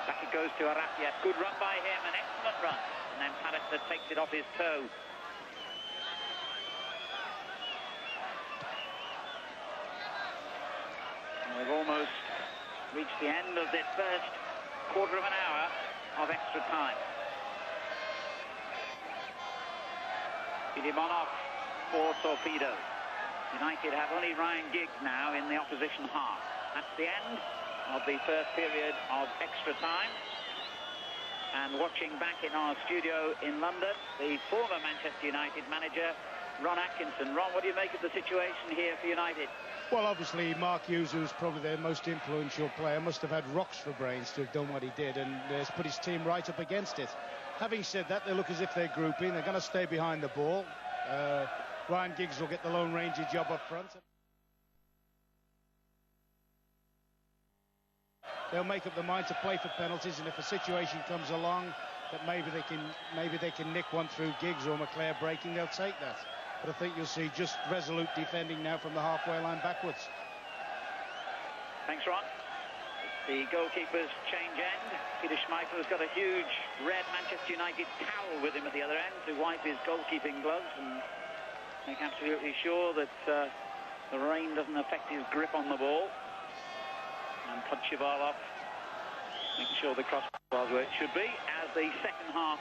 Back it goes to Arafiev. Good run by him, an excellent run. And then Pallister takes it off his toe. And we've almost reached the end of this first quarter of an hour of extra time. Filimonov for Torpedo. United have only Ryan Giggs now in the opposition half. That's the end of the first period of extra time. And watching back in our studio in London, the former Manchester United manager, Ron Atkinson. Ron, what do you make of the situation here for United? Well, obviously, Mark Hughes, who's probably their most influential player, must have had rocks for brains to have done what he did, and has put his team right up against it. Having said that, they look as if they're grouping. They're going to stay behind the ball. Ryan Giggs will get the Lone Ranger job up front. They'll make up their mind to play for penalties, and if a situation comes along that maybe they can nick one through Giggs or McClare breaking, they'll take that. But I think you'll see just resolute defending now from the halfway line backwards. Thanks, Ron. The goalkeeper's change end. Peter Schmeichel has got a huge red Manchester United towel with him at the other end to wipe his goalkeeping gloves and make absolutely sure that the rain doesn't affect his grip on the ball. And Podshivalov making sure the cross was where it should be as the second half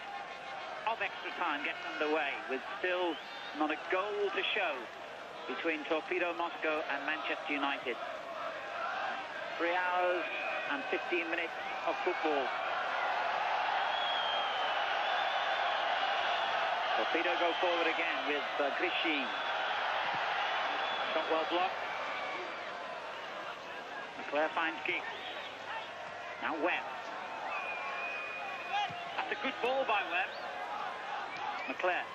of extra time gets underway, with still not a goal to show between Torpedo Moscow and Manchester United. 3 hours and 15 minutes of football. Torpedo go forward again with Grishin. Shot well blocked. McClare finds Giggs. Now Webb. That's a good ball by Webb. McClare.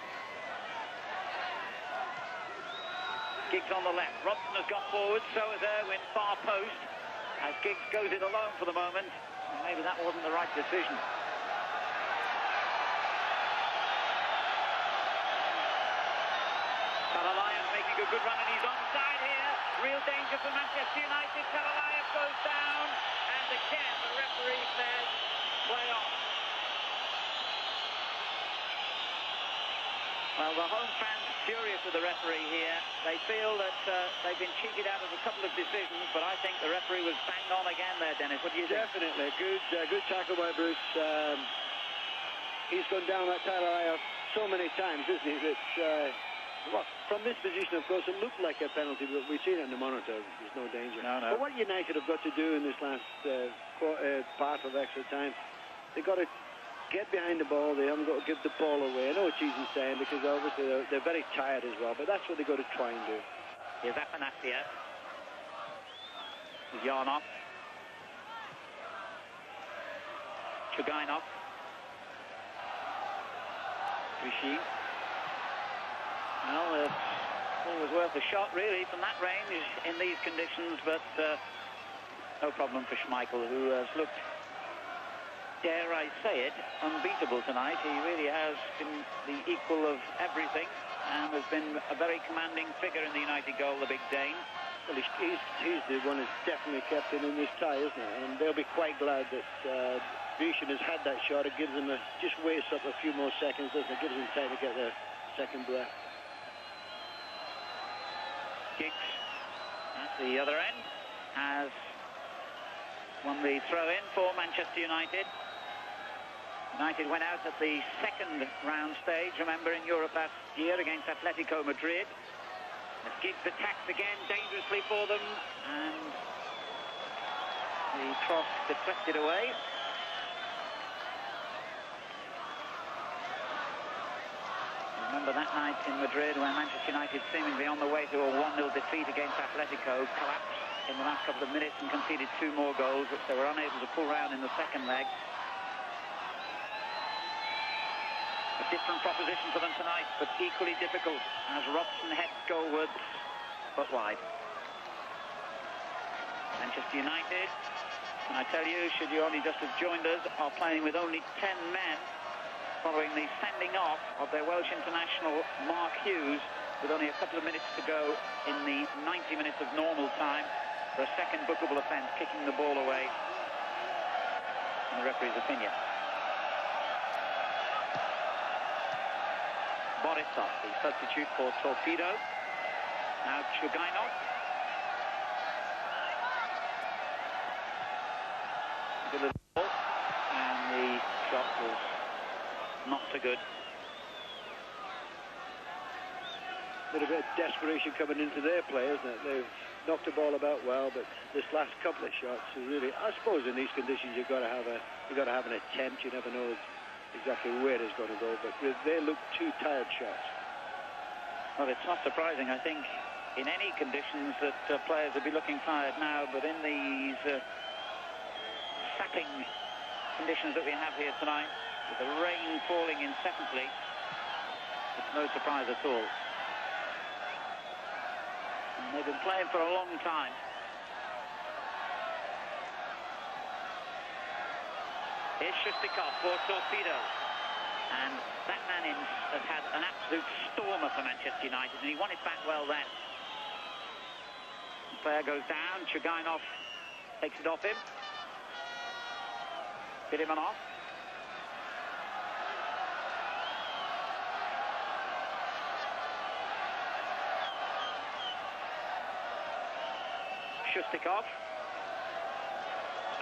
Giggs on the left. Robson has got forward, so has Irwin, far post. As Giggs goes it alone for the moment. And maybe that wasn't the right decision. Karalayev making a good run, and he's onside here. Real danger for Manchester United. Karalayev goes down, and again the referee says play on. Well, the home fans furious with the referee here. They feel that they've been cheated out of a couple of decisions, but I think the referee was banged on again there, Dennis. What do you think? Definitely. Good tackle by Bruce. He's gone down that Karalayev so many times, isn't he? That, well, from this position, of course, it looked like a penalty, but we've seen it on the monitor. There's no danger. No. But what United have got to do in this last part of extra time, they've got to get behind the ball. They haven't got to give the ball away. I know it's easy saying because obviously they're very tired as well, but that's what they've got to try and do. Here's Afanasiev. Yarnov. Chugainov. Rishi. Well, it was worth a shot, really, from that range in these conditions, but no problem for Schmeichel, who has looked, dare I say it, unbeatable tonight. He really has been the equal of everything and has been a very commanding figure in the United goal, the big Dane. Well, he's the one who's definitely kept it in this tie, isn't it? And they'll be quite glad that Grishin has had that shot. It gives them just wastes up a few more seconds, doesn't it? Gives them time to get their second breath. Giggs at the other end has won the throw-in for Manchester United. United went out at the second round stage, remember, in Europe last year against Atletico Madrid. As Giggs attacks again dangerously for them, and the cross deflected away. Remember that night in Madrid when Manchester United, seemingly on the way to a 1-0 defeat against Atletico, collapsed in the last couple of minutes and conceded 2 more goals, which they were unable to pull round in the second leg. A different proposition for them tonight, but equally difficult as Robson heads goalwards, but wide. Manchester United, and I tell you, should you only just have joined us, are playing with only 10 men, following the sending off of their Welsh international Mark Hughes, with only a couple of minutes to go in the 90 minutes of normal time for a second bookable offence, kicking the ball away, in the referee's opinion. Borisov, the substitute for Torpedo. Now Chugainov. Good little ball, and the shot was not so good. A little bit of desperation coming into their play, isn't it? They've knocked the ball about well, but this last couple of shots is really, I suppose in these conditions you've got to have an attempt. You never know exactly where it's going to go, but they look 2 tired shots. Well, it's not surprising, I think, in any conditions that players would be looking tired now, but in these sapping conditions that we have here tonight, with the rain falling incessantly, it's no surprise at all. And they've been playing for a long time. Here's Shustikov for Torpedo. And that man has had an absolute stormer for Manchester United, and he won it back well then. The player goes down, Chugainov takes it off him. Filimonov. Shustikov.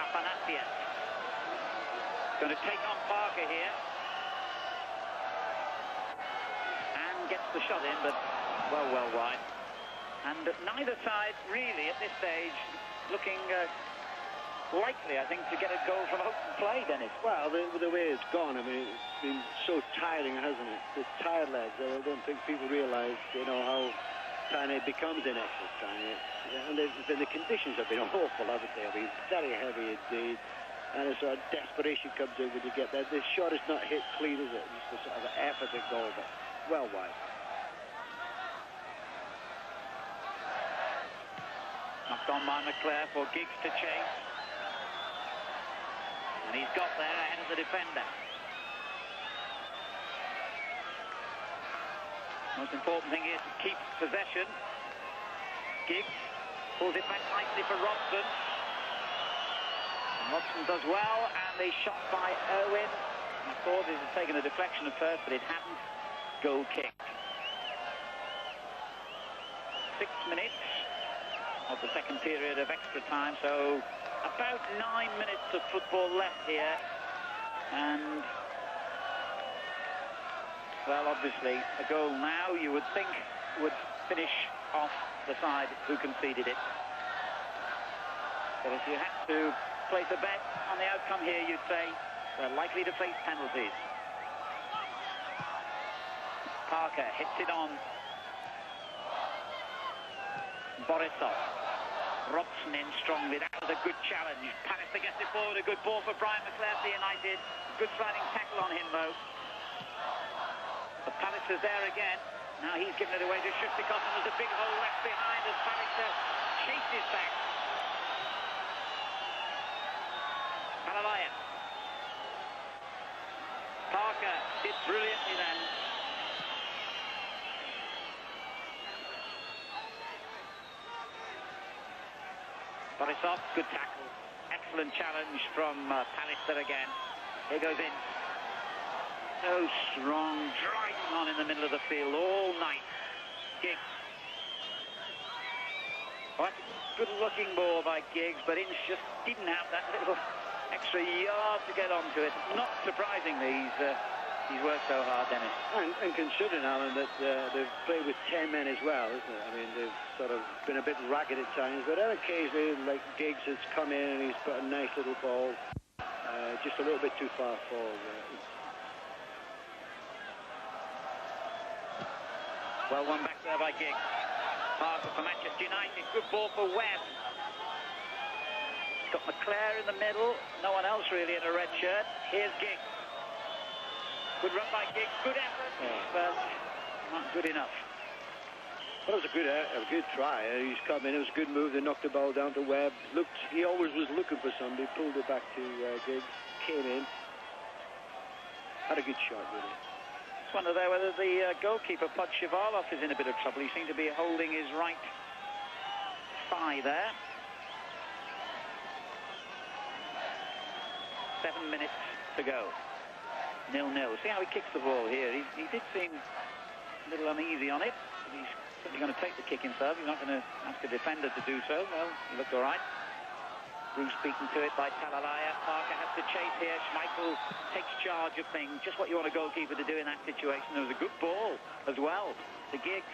Afanasiev. Going to take on Parker here. And gets the shot in, but well wide. And neither side really at this stage looking likely, I think, to get a goal from open play, Dennis. Well, the way it's gone, I mean, it's been so tiring, hasn't it? The tired legs. I don't think people realise, you know, how tiny it becomes in extra time. And the conditions have been awful, haven't they? I mean, very heavy indeed. And a sort of desperation comes in when you get there. This shot is not hit clean, is it? Just a sort of effort at goal, but well wide. Knocked on by McClare for Giggs to chase. And he's got there ahead of the defender. Most important thing is to keep possession. Giggs pulls it back nicely for Robson. And Robson does well, and the shot by Irwin. I thought it had taken a deflection at first, but it hadn't. Goal kick. 6 minutes of the second period of extra time, so about 9 minutes of football left here. And, well, obviously, a goal now you would think would finish off the side who conceded it. But if you had to place a bet on the outcome here, you'd say they're likely to face penalties. Parker hits it on. Borisov. Robson in strongly. That was a good challenge. Pallister gets it forward. A good ball for Brian McClare for United. Good sliding tackle on him, though. But Pallister's there again. Now he's given it away to Shustikov, and there's a big hole left behind as Pallister chases back. Palavaya. Parker did brilliantly then. Borisov, good tackle. Excellent challenge from Pallister again. Here goes in. So strong, driving on in the middle of the field all night. Giggs. Well, that's a good-looking ball by Giggs, but Ince just didn't have that little extra yard to get onto it. Not surprisingly, he's worked so hard, Dennis. And considering, Alan, that they've played with 10 men as well, isn't it? I mean, they've sort of been a bit ragged at times, but occasionally, like Giggs has come in and he's put a nice little ball, just a little bit too far forward. Well, one back there by Giggs. Parker for Manchester United. Good ball for Webb. He's got McClare in the middle. No one else really in a red shirt. Here's Giggs. Good run by Giggs. Good effort, but not good enough. Well, it was a good try. He's come in. It was a good move. They knocked the ball down to Webb. He always was looking for somebody. Pulled it back to Giggs. Came in. Had a good shot, really. Just wonder there whether the goalkeeper Podshivalov is in a bit of trouble. He seemed to be holding his right thigh there. 7 minutes to go. 0-0. See how he kicks the ball here. He did seem a little uneasy on it. But he's certainly going to take the kick himself. He's not going to ask a defender to do so. Well, he looked all right. Bruce beaten to it by Talalaya. Parker has to chase here. Schmeichel takes charge of things. Just what you want a goalkeeper to do in that situation. There was a good ball as well to Giggs.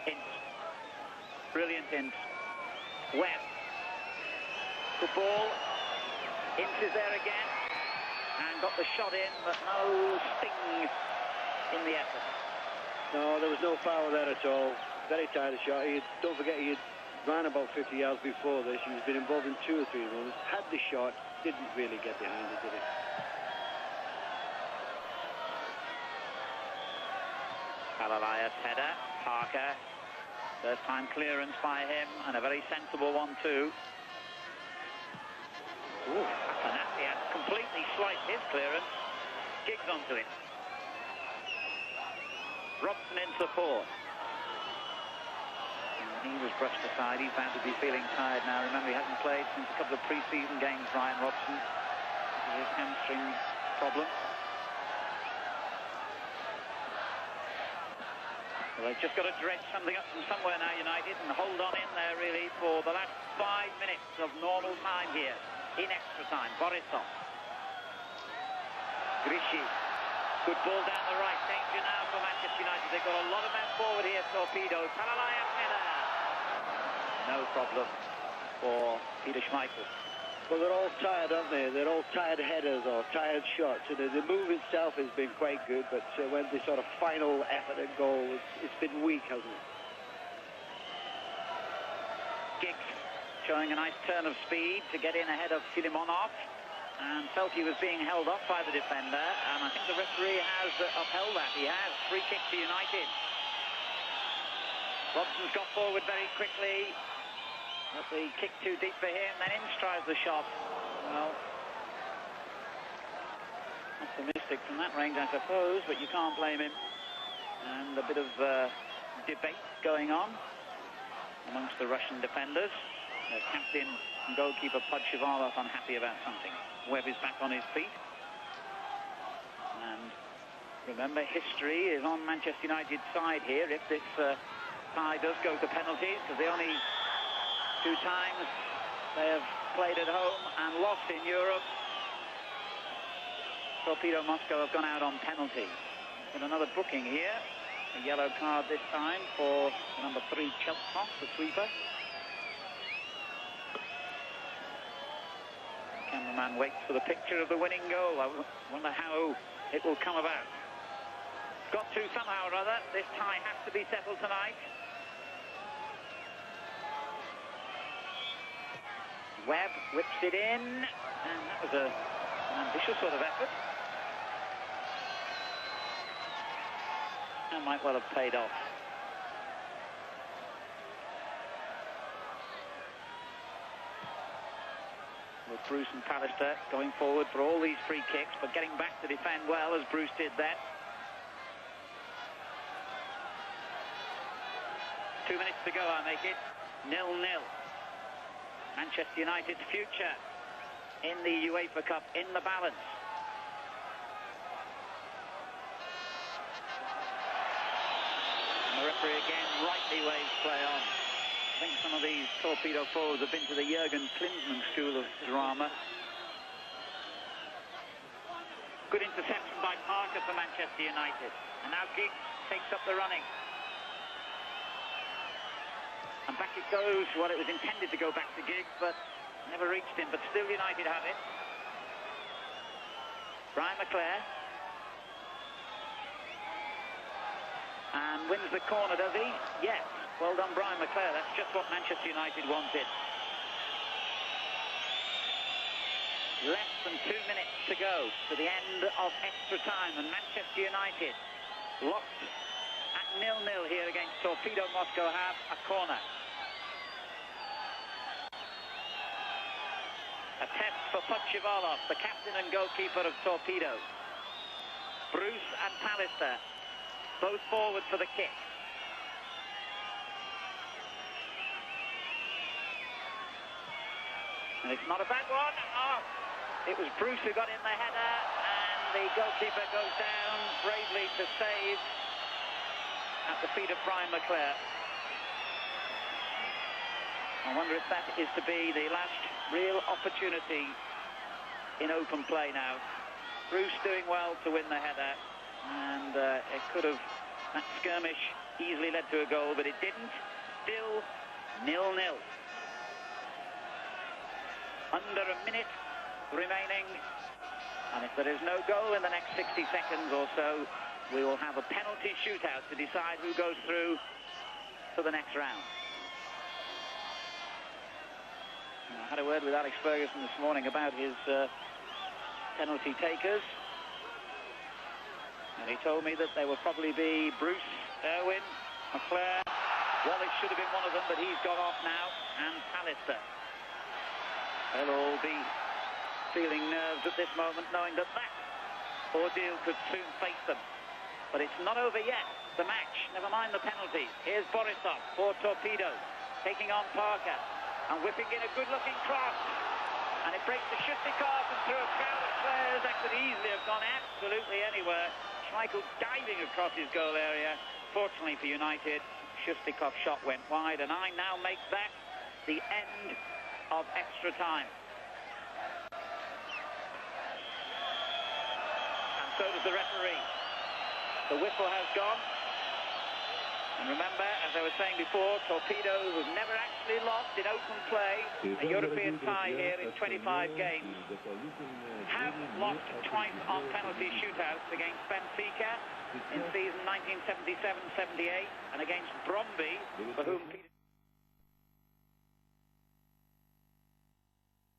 Ince. Brilliant Ince. Webb. Good ball. Ince is there again. And got the shot in, but no sting in the effort. No, there was no foul there at all. Very tight shot. Don't forget, he ran about 50 yards before this. He's been involved in 2 or 3 runs. Had the shot, didn't really get behind it, did he? Palalaya's header. Parker. First time clearance by him, and a very sensible one too. Afanasi had completely sliced his clearance. Giggs onto it. Robson in support. And he was brushed aside. He's bound to be feeling tired now. Remember, he hasn't played since a couple of pre-season games, Brian Robson. His hamstring problem. Well, they've just got to dredge something up from somewhere now, United, and hold on in there, really, for the last 5 minutes of normal time here in extra time. Borisov. Grishis. Good ball down the right. Danger now for Manchester United. They've got a lot of men forward here. Torpedo. Talalayev header. No problem for Peter Schmeichel. Well, they're all tired, aren't they? They're all tired headers or tired shots. And the move itself has been quite good, but when the sort of final effort at goal, it's been weak, hasn't it? Giggs showing a nice turn of speed to get in ahead of Filimonov, and felt he was being held off by the defender, and I think the referee has upheld that. He has. Free kick to United. Robson's got forward very quickly. But the kick too deep for him, then Ince tries the shot. Well, optimistic from that range, I suppose, but you can't blame him. And a bit of debate going on amongst the Russian defenders. Captain and goalkeeper Podshivalov unhappy about something. Webb is back on his feet. And remember, history is on Manchester United's side here if this tie does go to penalties, because the only 2 times they have played at home and lost in Europe, Torpedo Moscow have gone out on penalties. But another booking here, a yellow card this time for number 3 Cheltov, the sweeper. The cameraman waits for the picture of the winning goal. I wonder how it will come about. Got to somehow or other. This tie has to be settled tonight. Webb whips it in, and that was an ambitious sort of effort. That might well have paid off. With Bruce and Pallister going forward for all these free kicks, but getting back to defend well, as Bruce did that. 2 minutes to go, I make it. 0-0. Manchester United's future in the UEFA Cup in the balance. And the referee again rightly waves play on. I think some of these torpedo forwards have been to the Jurgen Klinsmann school of drama. Good interception by Parker for Manchester United. And now Giggs takes up the running. And back it goes. Well, it was intended to go back to Giggs, but never reached him. But still United have it. Brian McClare. And wins the corner, does he? Yes. Well done, Brian McClare. That's just what Manchester United wanted. Less than 2 minutes to go to the end of extra time. And Manchester United, locked at 0-0 here against Torpedo Moscow, have a corner. A test for Podshivalov, the captain and goalkeeper of Torpedo. Bruce and Pallister, both forward for the kick. And it's not a bad one. Oh, it was Bruce who got in the header, and the goalkeeper goes down bravely to save at the feet of Brian McClare. I wonder if that is to be the last real opportunity in open play now. Bruce doing well to win the header, and it could have, that skirmish easily led to a goal, but it didn't. Still 0-0. Under a minute remaining, and if there is no goal in the next 60 seconds or so, we will have a penalty shootout to decide who goes through to the next round. I had a word with Alex Ferguson this morning about his penalty takers, and he told me that there will probably be Bruce, Irwin, McClare. Wallace should have been one of them, but he's got off now, and Pallister. They'll all be feeling nerves at this moment, knowing that that ordeal could soon face them. But it's not over yet, the match, never mind the penalties. Here's Borisov for Torpedo, taking on Parker, and whipping in a good-looking cross. And it breaks the Shustikov, and through a crowd of players that could easily have gone absolutely anywhere. Schmeichel diving across his goal area, Unfortunately for United, Shustikof's shot went wide, and I now make that the end of extra time. And so does the referee. The whistle has gone. And remember, as I was saying before, Torpedo, who've never actually lost in open play, a European tie here in 25 games, have lost twice on penalty shootouts against Benfica in season 1977-78 and against Bromby, for whom Peter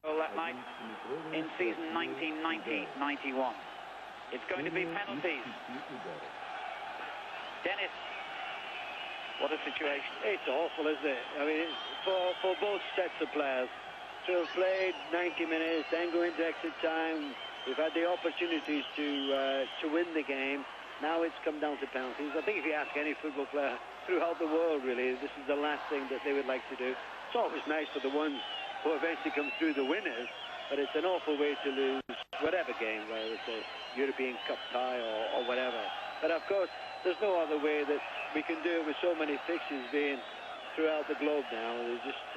that night in season 1990-91. It's going to be penalties. Dennis, what a situation. It's awful, isn't it? I mean, for both sets of players to have played 90 minutes, then go into extra time. We've had the opportunities to win the game. Now it's come down to penalties. I think if you ask any football player throughout the world, really, this is the last thing that they would like to do. It's always nice for the ones who eventually come through the winners, but it's an awful way to lose whatever game, whether it's a European Cup tie or whatever. But of course, there's no other way that we can do it with so many fixtures being throughout the globe now.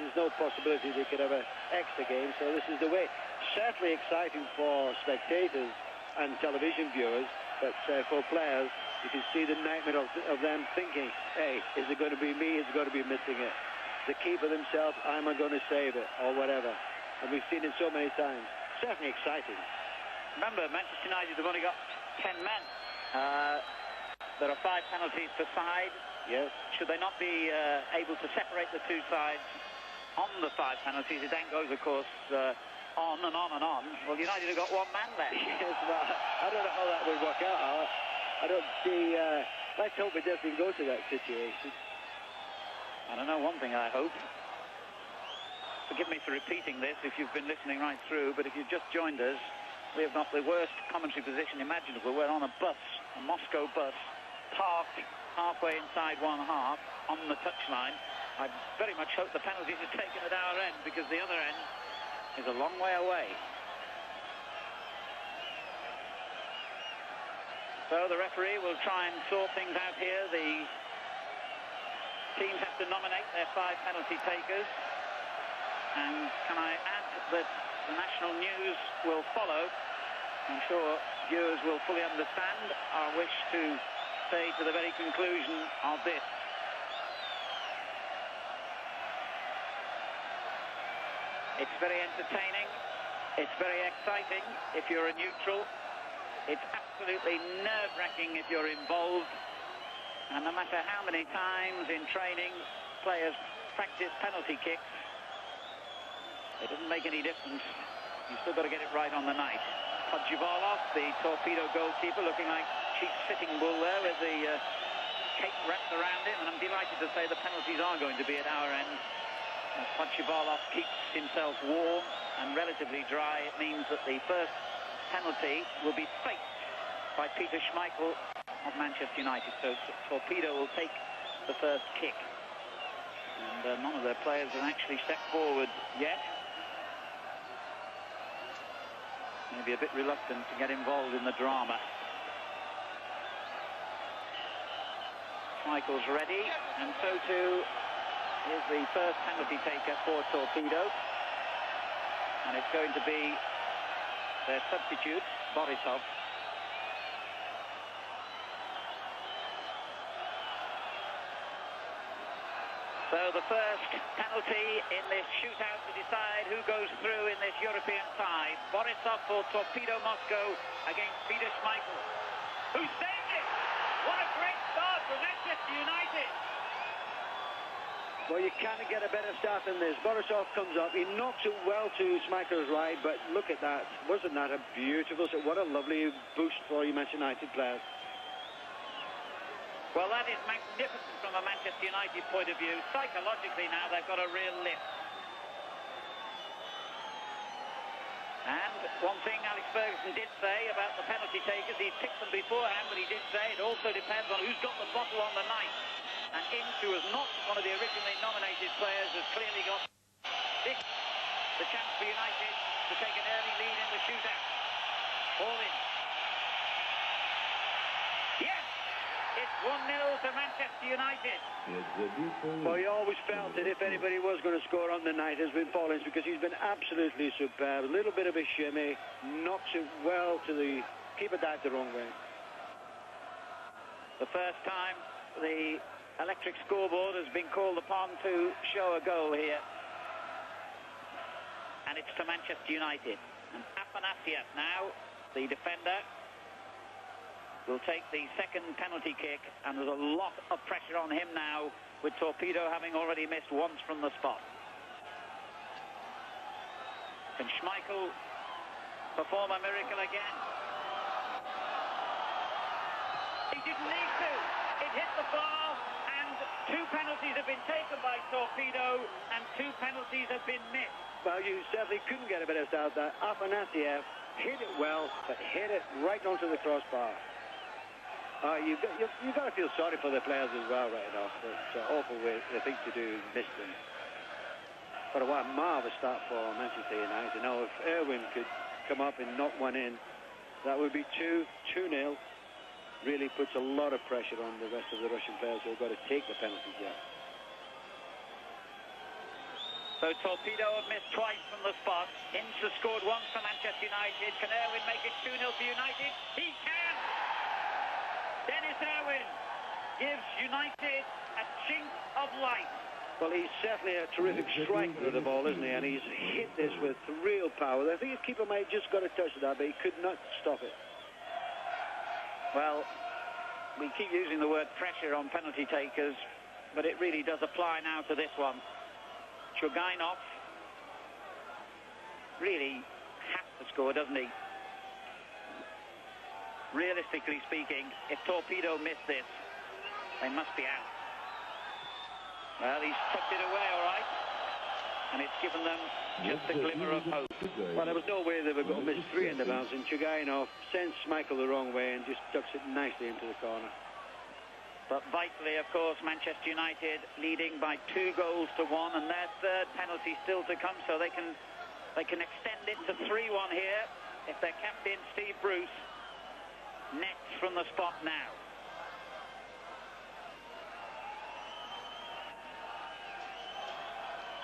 There's no possibility they could have an extra game, so this is the way. Certainly exciting for spectators and television viewers, but for players, you can see the nightmare of them thinking, hey, is it going to be me? Is it going to be missing it? The keeper themselves, am I going to save it, or whatever? And we've seen it so many times. Certainly exciting. Remember, Manchester United have only got 10 men. There are 5 penalties per side. Yes. Should they not be able to separate the two sides on the 5 penalties, it then goes, of course, on and on and on. Well, United have got 1 man left. Yes, well, I don't know how that would work out. I don't see... let's hope it doesn't go to that situation. I don't know, one thing I hope. Forgive me for repeating this if you've been listening right through, but if you've just joined us, we have got the worst commentary position imaginable. We're on a bus, a Moscow bus, parked halfway inside one half on the touchline. I very much hope the penalties are taken at our end, because the other end is a long way away. So the referee will try and sort things out here. The teams have to nominate their 5 penalty takers. And can I add that the national news will follow? I'm sure viewers will fully understand our wish to stay to the very conclusion of this. It's very entertaining. It's very exciting if you're a neutral. It's absolutely nerve-wracking if you're involved. And no matter how many times in training players practice penalty kicks, it doesn't make any difference. You've still got to get it right on the night. Podshivalov, the Torpedo goalkeeper, looking like chief sitting bull there with the cape wrapped around him. And I'm delighted to say the penalties are going to be at our end. As Podshivalov keeps himself warm and relatively dry, it means that the first penalty will be faced by Peter Schmeichel of Manchester United. So Torpedo will take the first kick. And none of their players have actually stepped forward yet. Maybe a bit reluctant to get involved in the drama. Schmeichel's ready, and so too is the first penalty taker for Torpedo. And it's going to be their substitute, Borisov. So the first penalty in this shootout to decide who goes through in this European tie. Borisov for Torpedo Moscow against Peter Schmeichel, who saved it! What a great start for Manchester United! Well, you can't get a better start than this. Borisov comes up, he knocks it well to Schmeichel's right, but look at that. Wasn't that a beautiful... What a lovely boost for you Manchester United players. Well, that is magnificent from a Manchester United point of view. Psychologically now, they've got a real lift. And one thing Alex Ferguson did say about the penalty takers, he picked them beforehand, but he did say it also depends on who's got the bottle on the night. And Ince, who was not one of the originally nominated players, has clearly got this, the chance for United to take an early lead in the shootout. Ball in. Yes! It's 1-0 to Manchester United. Well, he always felt that if anybody was going to score on the night, it's been Pollins, because he's been absolutely superb. A little bit of a shimmy, knocks it well to the keeper, dived the wrong way. The first time the electric scoreboard has been called upon to show a goal here. And it's to Manchester United. And Afanasiev now, the defender, will take the second penalty kick, and there's a lot of pressure on him now, with Torpedo having already missed once from the spot. Can Schmeichel perform a miracle again? He didn't need to. It hit the bar, and 2 penalties have been taken by Torpedo, and 2 penalties have been missed. Well, you certainly couldn't get a better start there. Afanasiev hit it well, but hit it right onto the crossbar. You've got to feel sorry for the players as well right now. It's an awful thing to do, miss them. But what a marvellous start for Manchester United. Now, if Irwin could come up and knock one in, that would be 2-0. Really puts a lot of pressure on the rest of the Russian players who have got to take the penalties yet. So Torpedo have missed twice from the spot. Ince has scored once for Manchester United. Can Irwin make it 2-0 for United? He can! Dennis Irwin gives United a chink of light. Well, he's certainly a terrific striker of the ball, isn't he? And he's hit this with real power. I think his keeper may have just got a touch of that, but he could not stop it. Well, we keep using the word pressure on penalty takers, but it really does apply now to this one. Chugainov really has to score, doesn't he? Realistically speaking, if Torpedo miss this, they must be out. Well, he's tucked it away, all right. And it's given them just a glimmer of hope. Well, there was no way they were going to miss 3 in the bounce, and Chugainov sends Schmeichel the wrong way and just tucks it nicely into the corner. But vitally, of course, Manchester United leading by 2 goals to 1, and their third penalty still to come, so they can extend it to 3-1 here if their captain, Steve Bruce, nets from the spot now.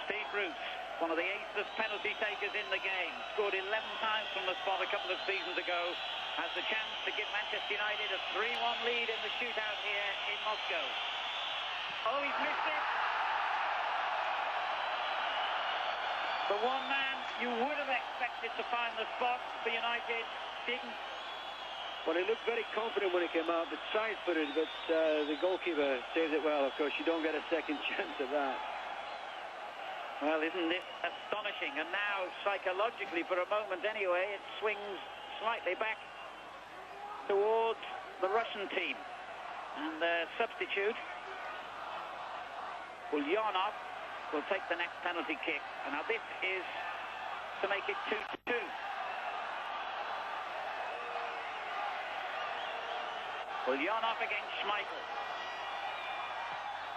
Steve Bruce, one of the acest penalty takers in the game, scored 11 times from the spot a couple of seasons ago, has the chance to give Manchester United a 3-1 lead in the shootout here in Moscow. Oh, he's missed it. The one man you would have expected to find the spot for United didn't. Well, he looked very confident when he came out, but side-footed, but the goalkeeper saved it well. Of course, you don't get a second chance at that. Well, isn't this astonishing? And now, psychologically, for a moment anyway, it swings slightly back towards the Russian team. And their substitute, Ulyanov, will take the next penalty kick. And now this is to make it 2-2. Ulyanov against Schmeichel.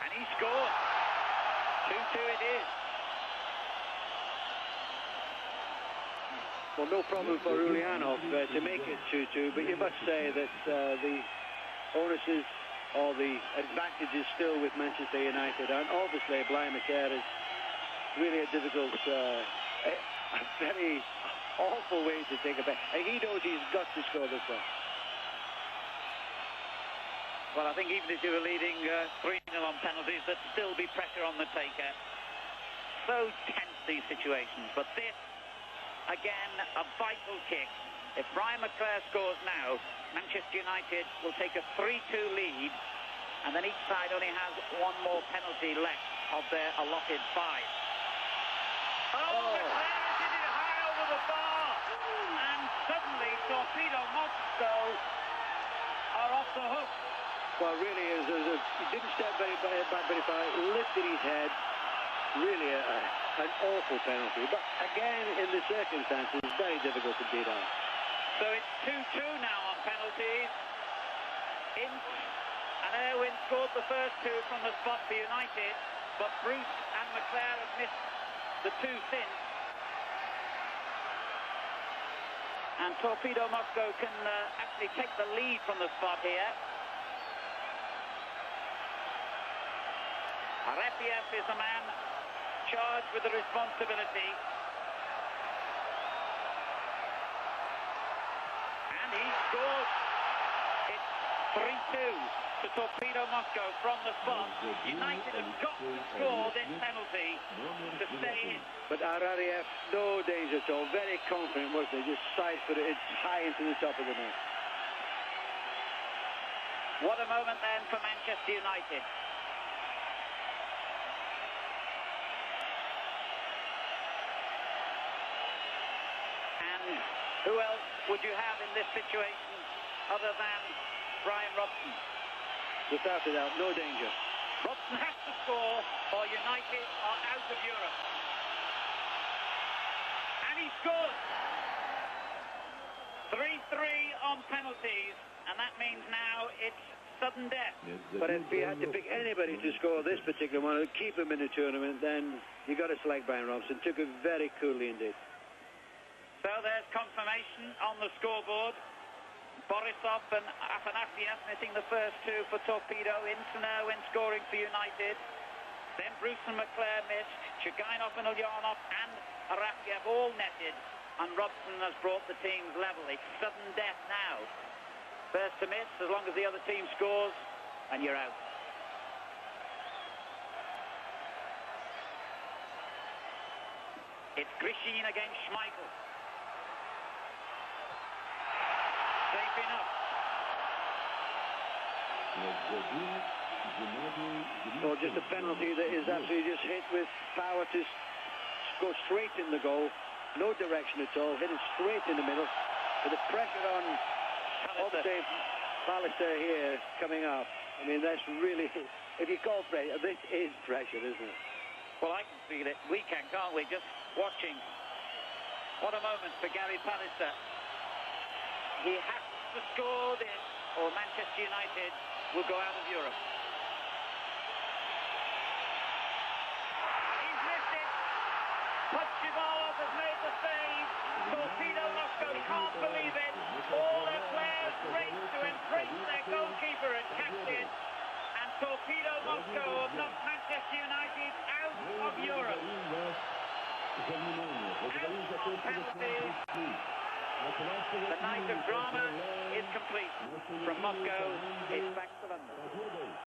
And he scores. 2-2 it is. Well, no problem for Ulyanov to make it 2-2, but you must say that the onus is, or the advantage is still with Manchester United. And obviously, Brian McCare is really a difficult, a very awful way to take a bet. And he knows he's got to score this one. Well, I think even if you were leading 3-0 on penalties, there'd still be pressure on the taker. So tense, these situations. But this, again, a vital kick. If Brian McClare scores now, Manchester United will take a 3-2 lead, and then each side only has 1 more penalty left of their allotted 5. Oh, McClare did it high over the bar, and suddenly Torpedo Moskow are off the hook. Well, really, he didn't step very back very far, lifted his head. Really an awful penalty. But again, in the circumstances, it's very difficult to beat out. So it's 2-2 now on penalties. Ince and Irwin scored the first 2 from the spot for United, but Bruce and McClare have missed the 2 since. And Torpedo Moscow can actually take the lead from the spot here. Arefiev is the man charged with the responsibility. And he scores. It's 3-2 to Torpedo Moscow from the spot. United have got to score this penalty to stay in. But Arefiev, no danger at all. Very confident, wasn't he? Just side-footed it high into the top of the net. What a moment then for Manchester United. And who else would you have in this situation other than Brian Robson? Without a doubt, no danger. Robson has to score or United are out of Europe. And he scores! 3-3 on penalties, and that means now it's sudden death. But if you had to pick anybody to score this particular one, to keep him in the tournament, then you got to select Brian Robson. Took it very coolly indeed. So there's confirmation on the scoreboard. Borisov and Afanasiev missing the first two for Torpedo. Ince now in scoring for United. Then Bruce and McClare missed. Chugainov and Ulyanov and Arefiev all netted. And Robson has brought the teams level. It's sudden death now. First to miss, as long as the other team scores, and you're out. It's Grishin against Schmeichel. Safe enough. Well, just a penalty that is absolutely just hit with power to go straight in the goal. No direction at all. Hit it straight in the middle. With the pressure on Pallister here coming up. I mean, that's really, if you call pressure, this is pressure, isn't it? Well, I can feel it. We can, can't we? Just watching. What a moment for Gary Pallister. He has to score this, or Manchester United will go out of Europe. He's missed it. Podshivalov has made the save. Torpedo Moscow can't believe it. All their players race to embrace their goalkeeper and captain. And Torpedo Moscow have knocked Manchester United out of Europe. Out on penalties. The night of drama is complete. From Moscow, it's back to London.